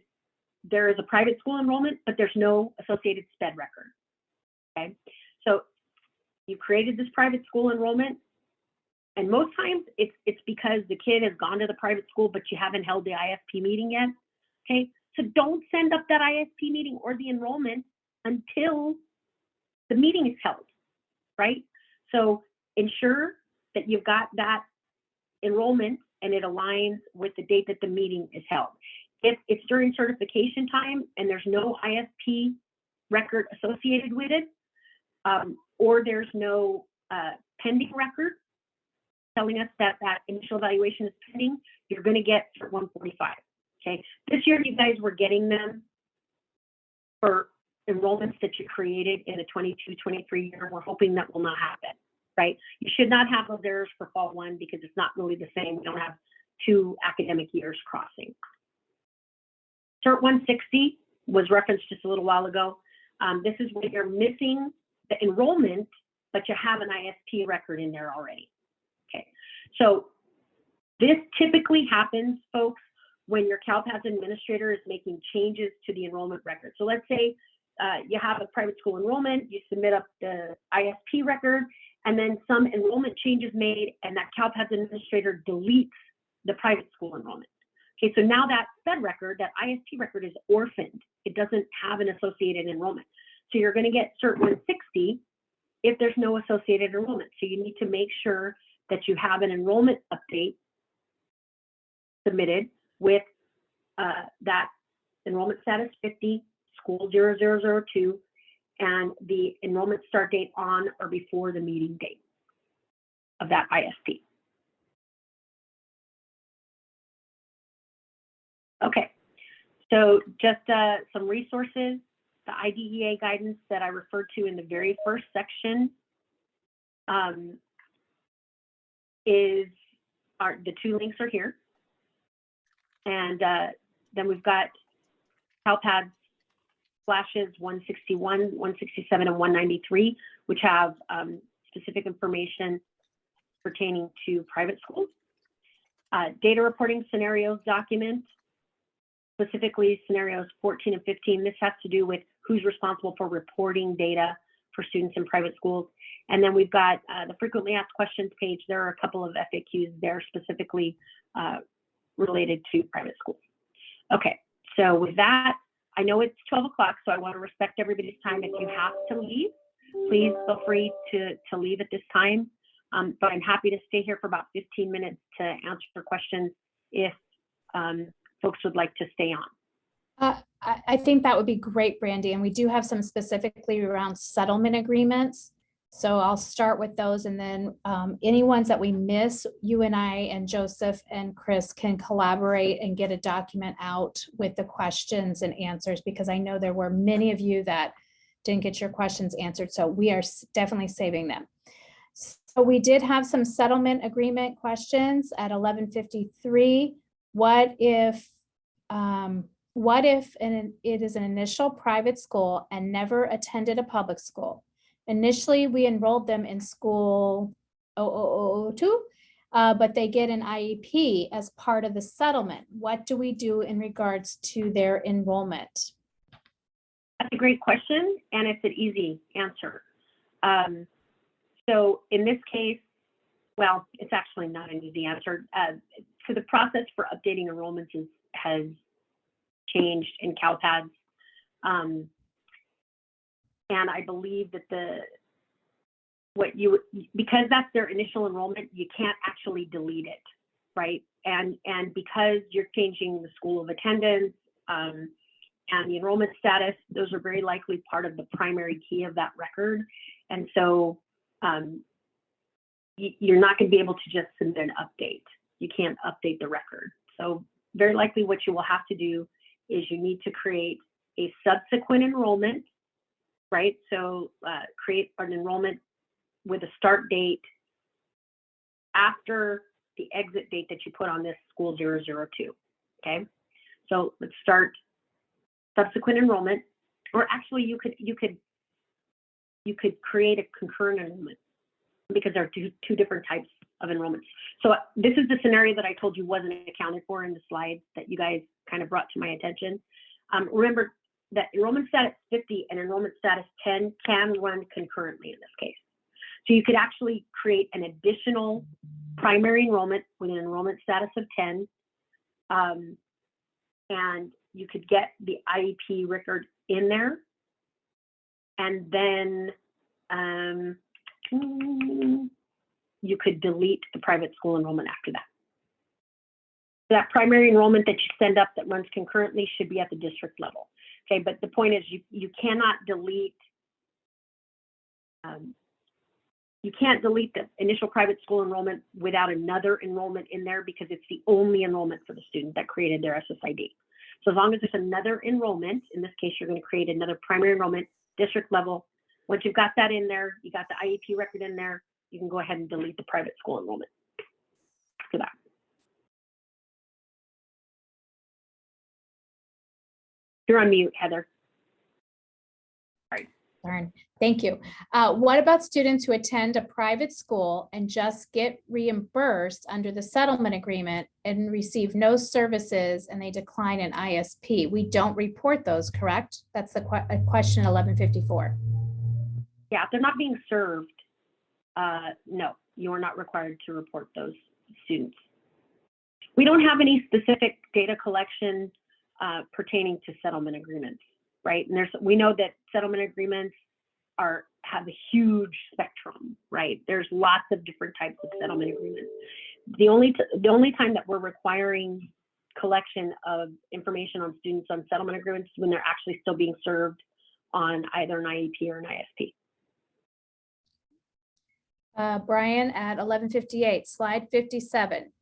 [SPEAKER 2] there is a private school enrollment, but there's no associated SPED record. Okay, so you created this private school enrollment, and most times it's because the kid has gone to the private school, but you haven't held the ISP meeting yet. Okay, so don't send up that ISP meeting or the enrollment until the meeting is held, right? So ensure that you've got that enrollment and it aligns with the date that the meeting is held. If it's during certification time and there's no ISP record associated with it, or there's no pending record telling us that that initial evaluation is pending, you're going to get Cert 145. Okay, this year you guys were getting them for enrollments that you created in the 22-23 year. We're hoping that will not happen, right? You should not have those errors for fall one because it's not really the same. We don't have two academic years crossing. Cert 160 was referenced just a little while ago. This is when you're missing the enrollment, but you have an ISP record in there already. Okay, so this typically happens, folks, when your CALPADS administrator is making changes to the enrollment record. So let's say you have a private school enrollment, you submit up the ISP record, and then some enrollment changes made, and that CALPADS administrator deletes the private school enrollment. Okay, so now that SPED record, that ISP record is orphaned. It doesn't have an associated enrollment. So you're going to get Cert 160 if there's no associated enrollment. So you need to make sure that you have an enrollment update submitted with that enrollment status 50, school 0002, and the enrollment start date on or before the meeting date of that ISP. Okay, so just some resources. The IDEA guidance that I referred to in the very first section the two links are here. And then we've got CALPADS flashes 161, 167, and 193, which have specific information pertaining to private schools. Data reporting scenarios document, specifically scenarios 14 and 15. This has to do with who's responsible for reporting data for students in private schools. And then we've got the frequently asked questions page. There are a couple of FAQs there specifically related to private schools. Okay, so with that, I know it's 12 o'clock, so I want to respect everybody's time. If you have to leave, please feel free to leave at this time. But I'm happy to stay here for about 15 minutes to answer questions if folks would like to stay on.
[SPEAKER 1] I think that would be great, Brandy. And we do have some specifically around settlement agreements. So I'll start with those, and then any ones that we miss, you and I and Joseph and Chris can collaborate and get a document out with the questions and answers, because I know there were many of you that didn't get your questions answered. So we are definitely saving them. So we did have some settlement agreement questions at 11:53. What if What if it is an initial private school and never attended a public school? Initially, we enrolled them in school 00002, but they get an IEP as part of the settlement. What do we do in regards to their enrollment?
[SPEAKER 2] That's a great question, and it's an easy answer. So in this case, well, it's actually not an easy answer. So the process for updating enrollments has changed in CALPADS. And I believe that because that's their initial enrollment, you can't actually delete it, right? And because you're changing the school of attendance and the enrollment status, those are very likely part of the primary key of that record. And so you're not going to be able to just submit an update. You can't update the record. So very likely what you will have to do is you need to create a subsequent enrollment, right? So create an enrollment with a start date after the exit date that you put on this school 002, okay? So let's start subsequent enrollment, or actually you could create a concurrent enrollment because there are two different types of enrollments. So this is the scenario that I told you wasn't accounted for in the slides that you guys kind of brought to my attention. Remember that enrollment status 50 and enrollment status 10 can run concurrently in this case. So you could actually create an additional primary enrollment with an enrollment status of 10, and you could get the IEP record in there, and then you could delete the private school enrollment after that. That primary enrollment that you send up that runs concurrently should be at the district level. Okay, but the point is you cannot delete you can't delete the initial private school enrollment without another enrollment in there because it's the only enrollment for the student that created their SSID. So as long as there's another enrollment, in this case, you're going to create another primary enrollment, district level. Once you've got that in there, you got the IEP record in there, you can go ahead and delete the private school enrollment after that. You're on mute, Heather.
[SPEAKER 1] Darn. Thank you. What about students who attend a private school and just get reimbursed under the settlement agreement and receive no services and they decline an ISP? We don't report those, correct? That's the question 1154.
[SPEAKER 2] Yeah, if they're not being served, no, you are not required to report those students. We don't have any specific data collection pertaining to settlement agreements, right? And we know that settlement agreements have a huge spectrum, right? There's lots of different types of settlement agreements. The only time that we're requiring collection of information on students on settlement agreements is when they're actually still being served on either an IEP or an ISP.
[SPEAKER 1] Brian at 1158, slide 57.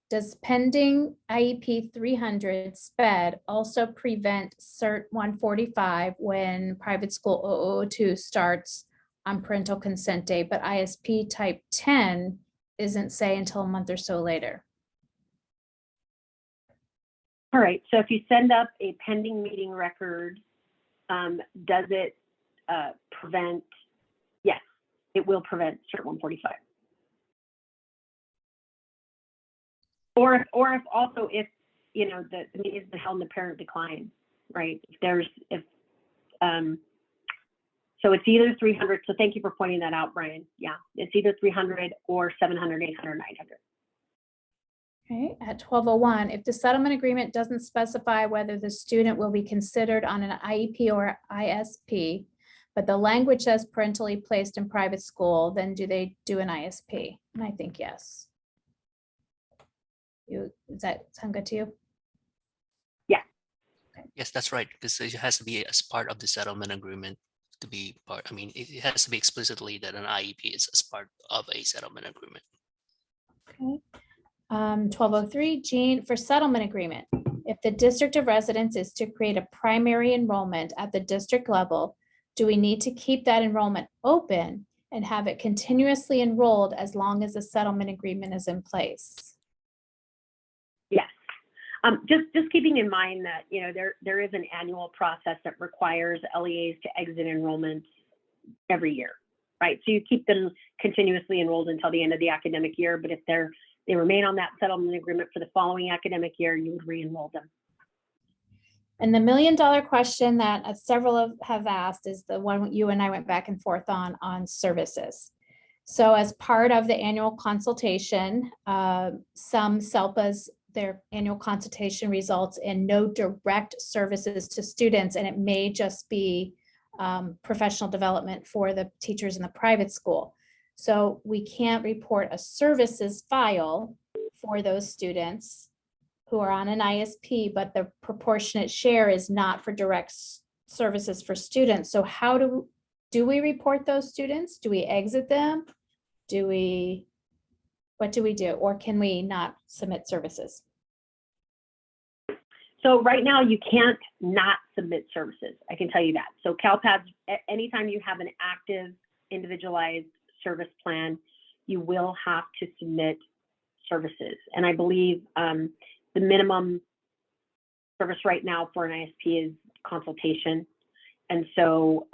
[SPEAKER 1] Does pending IEP 300 SPED also prevent CERT 145 when private school 002 starts on parental consent day, but ISP type 10 isn't, say, until a month or so later?
[SPEAKER 2] All right, so if you send up a pending meeting record, does it prevent? Yes, it will prevent CERT 145. Or if also if you know the meeting is held and the parent decline, right? So it's either 300. So thank you for pointing that out, Brian. Yeah, it's either 300 or 700, 800, 900.
[SPEAKER 1] Okay, at 1201, if the settlement agreement doesn't specify whether the student will be considered on an IEP or ISP, but the language says parentally placed in private school, then do they do an ISP? And I think yes. Does that sound good to you?
[SPEAKER 2] Yeah.
[SPEAKER 1] Okay.
[SPEAKER 3] Yes, that's right, because it has to be as part of the settlement agreement to be part. I mean, it has to be explicitly that an IEP is as part of a settlement agreement.
[SPEAKER 1] Okay. 1203, Jean, for settlement agreement, if the district of residence is to create a primary enrollment at the district level, do we need to keep that enrollment open and have it continuously enrolled as long as the settlement agreement is in place?
[SPEAKER 2] Yes. Just keeping in mind that, you know, there is an annual process that requires LEAs to exit enrollments every year, right? So you keep them continuously enrolled until the end of the academic year, but if they remain on that settlement agreement for the following academic year, you would re-enroll them.
[SPEAKER 1] And the $1 million question that several have asked is the one you and I went back and forth on services. So as part of the annual consultation, some SELPAs, their annual consultation results in no direct services to students, and it may just be professional development for the teachers in the private school. So we can't report a services file for those students who are on an ISP, but the proportionate share is not for direct services for students. So how do we report those students? Do we exit them? What do we do? Or can we not submit services?
[SPEAKER 2] So right now you can't not submit services. I can tell you that. So CALPADS, anytime you have an active individualized service plan, you will have to submit services. And I believe the minimum service right now for an ISP is consultation. And so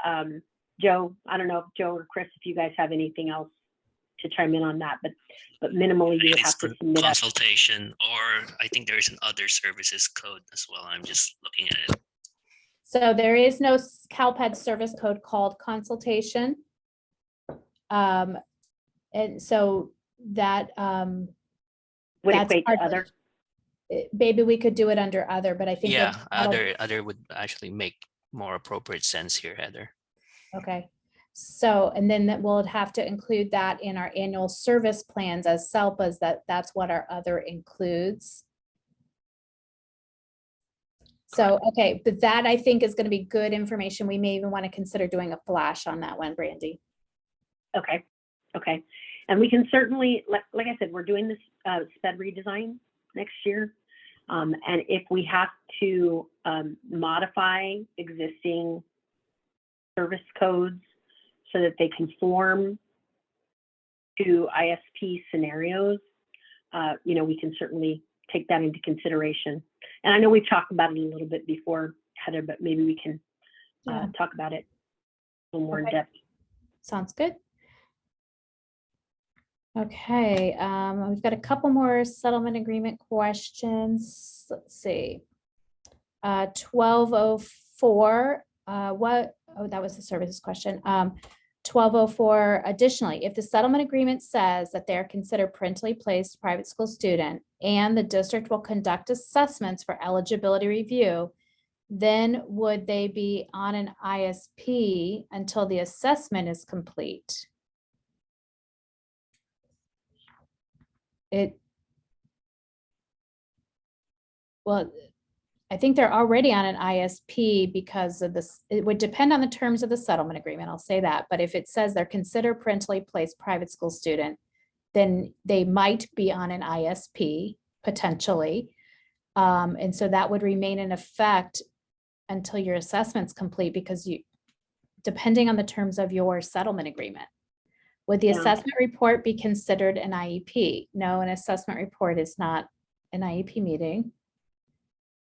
[SPEAKER 2] Joe, I don't know if Joe or Chris, if you guys have anything else to chime in on that, but minimally you would have to submit
[SPEAKER 3] consultation, or I think there is an other services code as well. I'm just looking at it.
[SPEAKER 1] So there is no CALPADS service code called consultation. And so that
[SPEAKER 2] would
[SPEAKER 1] that's
[SPEAKER 2] equate to other.
[SPEAKER 1] Maybe we could do it under other, but I think
[SPEAKER 3] Yeah, other would actually make more appropriate sense here, Heather.
[SPEAKER 1] Okay. So, and then we'll have to include that in our annual service plans as SELPAs, that's what our other includes. So, okay, but that I think is going to be good information. We may even want to consider doing a flash on that one, Brandy.
[SPEAKER 2] Okay. Okay. And we can certainly, like I said, we're doing this SPED redesign next year. And if we have to modify existing service codes so that they conform to ISP scenarios, you know, we can certainly take that into consideration. And I know we've talked about it a little bit before, Heather, but maybe we can talk about it a little more in depth.
[SPEAKER 1] Sounds good. Okay, we've got a couple more settlement agreement questions. Let's see. 1204, that was the services question. 1204, additionally, if the settlement agreement says that they're considered parentally placed private school student and the district will conduct assessments for eligibility review, then would they be on an ISP until the assessment is complete? Well, I think they're already on an ISP because of this. It would depend on the terms of the settlement agreement. I'll say that. But if it says they're considered parentally placed private school student, then they might be on an ISP potentially. And so that would remain in effect until your assessment's complete, because depending on the terms of your settlement agreement. Would the assessment report be considered an IEP? No, an assessment report is not an IEP meeting.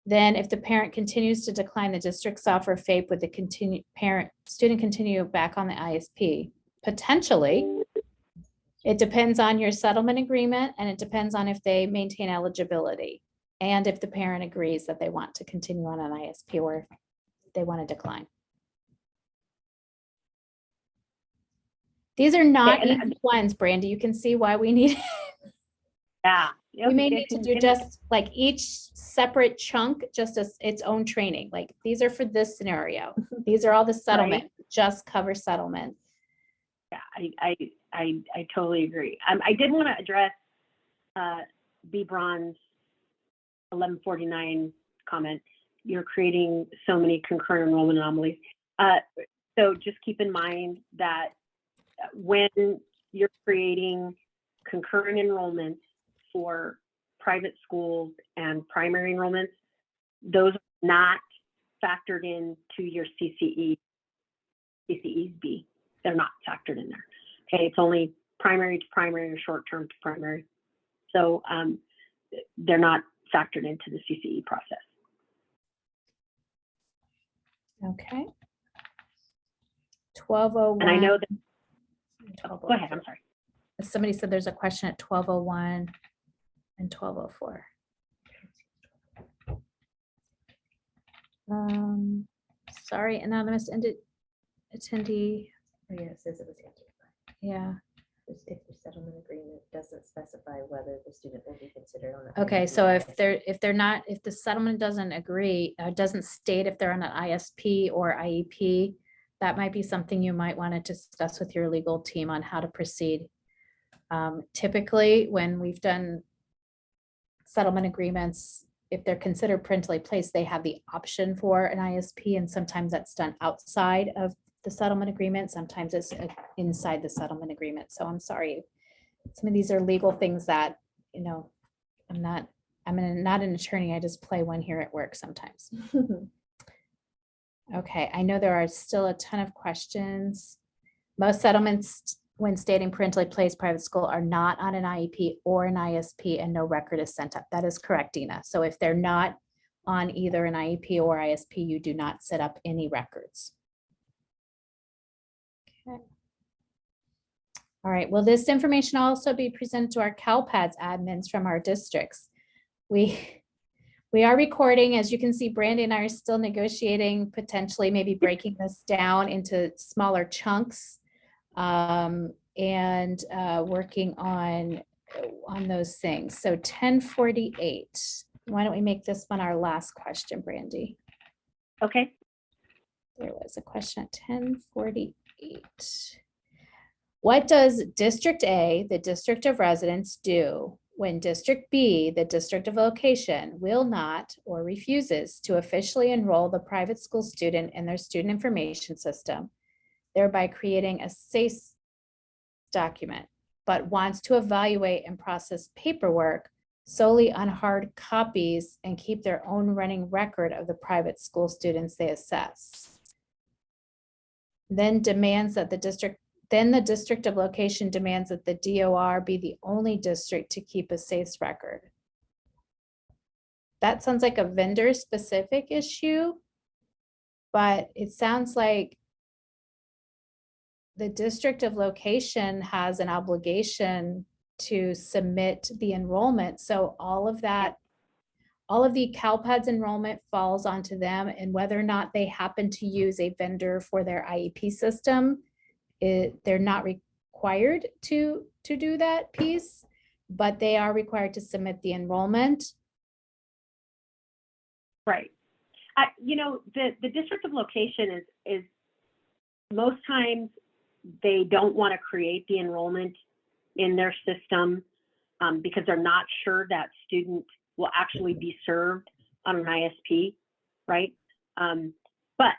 [SPEAKER 1] Then if the parent continues to decline the district's offer of FAPE, would the student continue back on the ISP? Potentially. It depends on your settlement agreement, and it depends on if they maintain eligibility and if the parent agrees that they want to continue on an ISP or if they want to decline. These are not easy ones, Brandy. You can see why we need.
[SPEAKER 2] Yeah.
[SPEAKER 1] We may need to do just like each separate chunk, just as its own training. Like these are for this scenario. These are all the settlement, just cover settlement.
[SPEAKER 2] Yeah, I totally agree. I did want to address B. Braun's 1149 comment. You're creating so many concurrent enrollment anomalies. So just keep in mind that when you're creating concurrent enrollments for private schools and primary enrollments, those are not factored into your CCEs B. They're not factored in there. Okay, it's only primary to primary or short-term to primary. So they're not factored into the CCE process.
[SPEAKER 1] Okay. 1201.
[SPEAKER 2] And I know that, go ahead, I'm sorry.
[SPEAKER 1] Somebody said there's a question at 1201 and 1204. Sorry, anonymous attendee.
[SPEAKER 4] Oh, yeah, it says it was answered.
[SPEAKER 1] Yeah.
[SPEAKER 4] If the settlement agreement doesn't specify whether the student will be considered on the.
[SPEAKER 1] Okay,
[SPEAKER 4] IEP
[SPEAKER 1] so
[SPEAKER 4] or
[SPEAKER 1] if they're not, if the settlement doesn't agree, doesn't state if they're on an ISP or IEP, that might be something you might want to discuss with your legal team on how to proceed. Typically, when we've done settlement agreements, if they're considered parentally placed, they have the option for an ISP, and sometimes that's done outside of the settlement agreement. Sometimes it's inside the settlement agreement. So I'm sorry. Some of these are legal things that, you know, I'm not an attorney. I just play one here at work sometimes. Okay, I know there are still a ton of questions. Most settlements, when stating parentally placed private school, are not on an IEP or an ISP, and no record is sent up. That is correct, Dina. So if they're not on either an IEP or ISP, you do not set up any records. Okay. All right, will this information also be presented to our CALPADS admins from our districts? We are recording. As you can see, Brandy and I are still negotiating, potentially maybe breaking this down into smaller chunks, and working on those things. So 1048. Why don't we make this one our last question, Brandy?
[SPEAKER 2] Okay.
[SPEAKER 1] There was a question at 1048. What does District A, the district of residence, do when District B, the district of location, will not or refuses to officially enroll the private school student in their student information system, thereby creating a SACE document, but wants to evaluate and process paperwork solely on hard copies and keep their own running record of the private school students they assess? Then the district of location demands that the DOR be the only district to keep a SACE record. That sounds like a vendor specific issue, but it sounds like the district of location has an obligation to submit the enrollment. So all of that, all of the CALPADS enrollment falls onto them, and whether or not they happen to use a vendor for their IEP system, they're not required to do that piece, but they are required to submit the enrollment.
[SPEAKER 2] Right. You know, the district of location is most times they don't want to create the enrollment in their system because they're not sure that student will actually be served on an ISP, right? But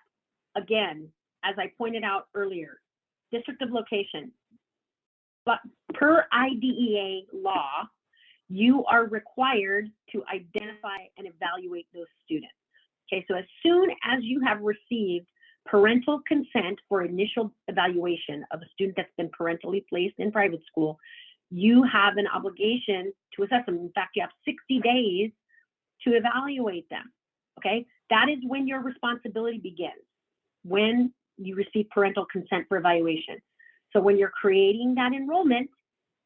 [SPEAKER 2] again, as I pointed out earlier, district of location, but per IDEA law, you are required to identify and evaluate those students. Okay, so as soon as you have received parental consent for initial evaluation of a student that's been parentally placed in private school, you have an obligation to assess them. In fact, you have 60 days to evaluate them. Okay, that is when your responsibility begins, when you receive parental consent for evaluation. So when you're creating that enrollment,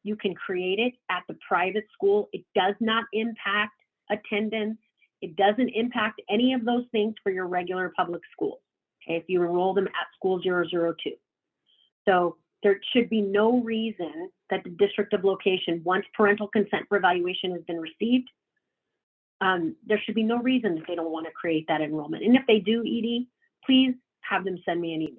[SPEAKER 2] you can create it at the private school. It does not impact attendance. It doesn't impact any of those things for your regular public schools. Okay, if you enroll them at school 002. So there should be no reason that the district of location, once parental consent for evaluation has been received, there should be no reason that they don't want to create that enrollment. And if they do, Edie, please have them send me an email.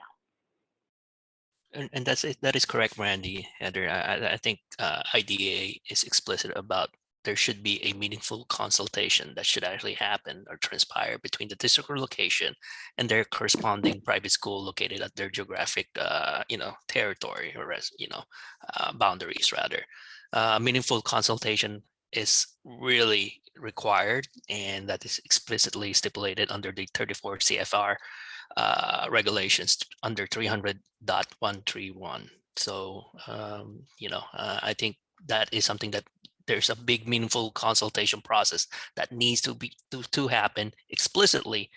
[SPEAKER 3] And that is correct, Randy. Heather, I think IDEA is explicit about there should be a meaningful consultation that should actually happen or transpire between the district or location and their corresponding private school located at their geographic, territory or boundaries rather. Meaningful consultation is really required, and that is explicitly stipulated under the 34 CFR regulations under 300.131. So, I think that is something that there's a big meaningful consultation process that needs to be to happen explicitly,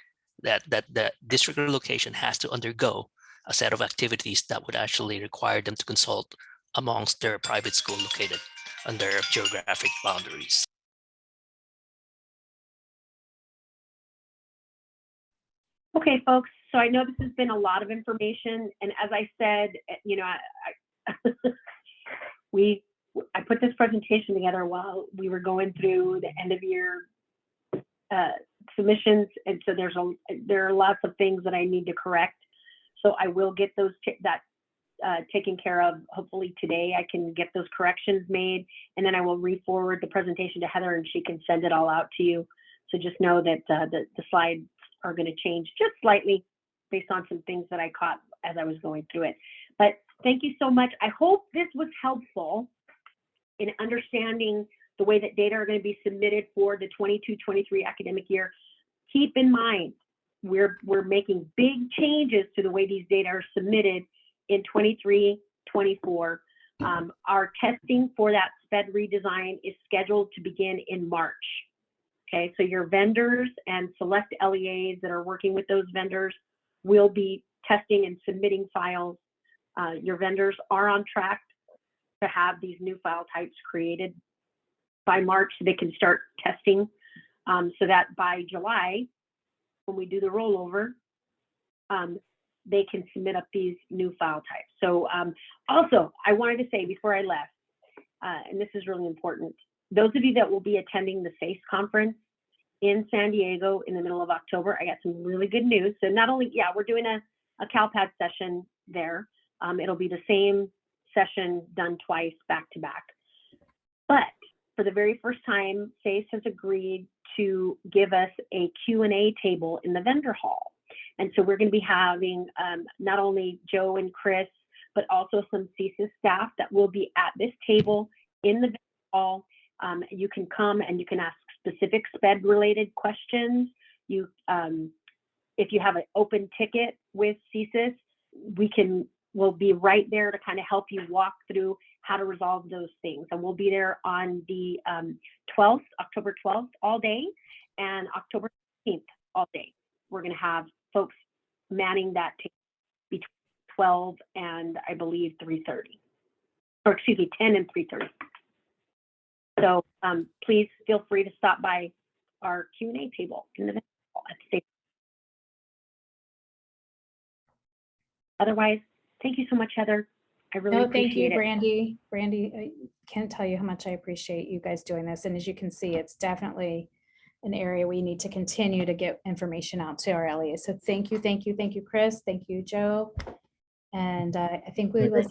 [SPEAKER 3] that the district or location has to undergo a set of activities that would actually require them to consult amongst their private school located on their geographic boundaries.
[SPEAKER 2] Okay, folks, so I know this has been a lot of information, and as I said, you know, I put this presentation together while we were going through the end of year submissions, and so there are lots of things that I need to correct. So I will get those taken care of. Hopefully today I can get those corrections made, and then I will re-forward the presentation to Heather, and she can send it all out to you. So just know that the slides are going to change just slightly based on some things that I caught as I was going through it. But thank you so much. I hope this was helpful in understanding the way that data are going to be submitted for the 22-23 academic year. Keep in mind, we're making big changes to the way these data are submitted in 23-24. Our testing for that SPED redesign is scheduled to begin in March. Okay, so your vendors and select LEAs that are working with those vendors will be testing and submitting files. Your vendors are on track to have these new file types created by March so they can start testing, so that by July, when we do the rollover, they can submit up these new file types. So also, I wanted to say before I left, and this is really important, those of you that will be attending the SACE conference in San Diego in the middle of October, I got some really good news. So not only, yeah, we're doing a CALPADS session there. It'll be the same session done twice back to back. But for the very first time, SACE has agreed to give us a Q&A table in the vendor hall. And so we're going to be having not only Joe and Chris, but also some CSIS staff that will be at this table in the vendor hall. You can come and you can ask specific SPED related questions. You, if you have an open ticket with CSIS, we'll be right there to kind of help you walk through how to resolve those things. And we'll be there on the 12th, October 12th all day, and October 15th all day. We're going to have folks manning that table between 12 and I believe 3:30, or excuse me, 10 and 3:30. So please feel free to stop by our Q&A table in the at the state. Otherwise, thank you so much, Heather. I really appreciate it.
[SPEAKER 1] Thank you, Brandy. I can't tell you how much I appreciate you guys doing this. And as you can see, it's definitely an area we need to continue to get information out to our LEAs. So thank you, Chris. Thank you, Joe. And I think we will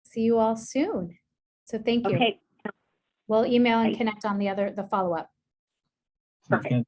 [SPEAKER 1] see you all soon. So thank you.
[SPEAKER 2] Okay.
[SPEAKER 1] We'll email and connect on the follow-up.
[SPEAKER 2] Perfect.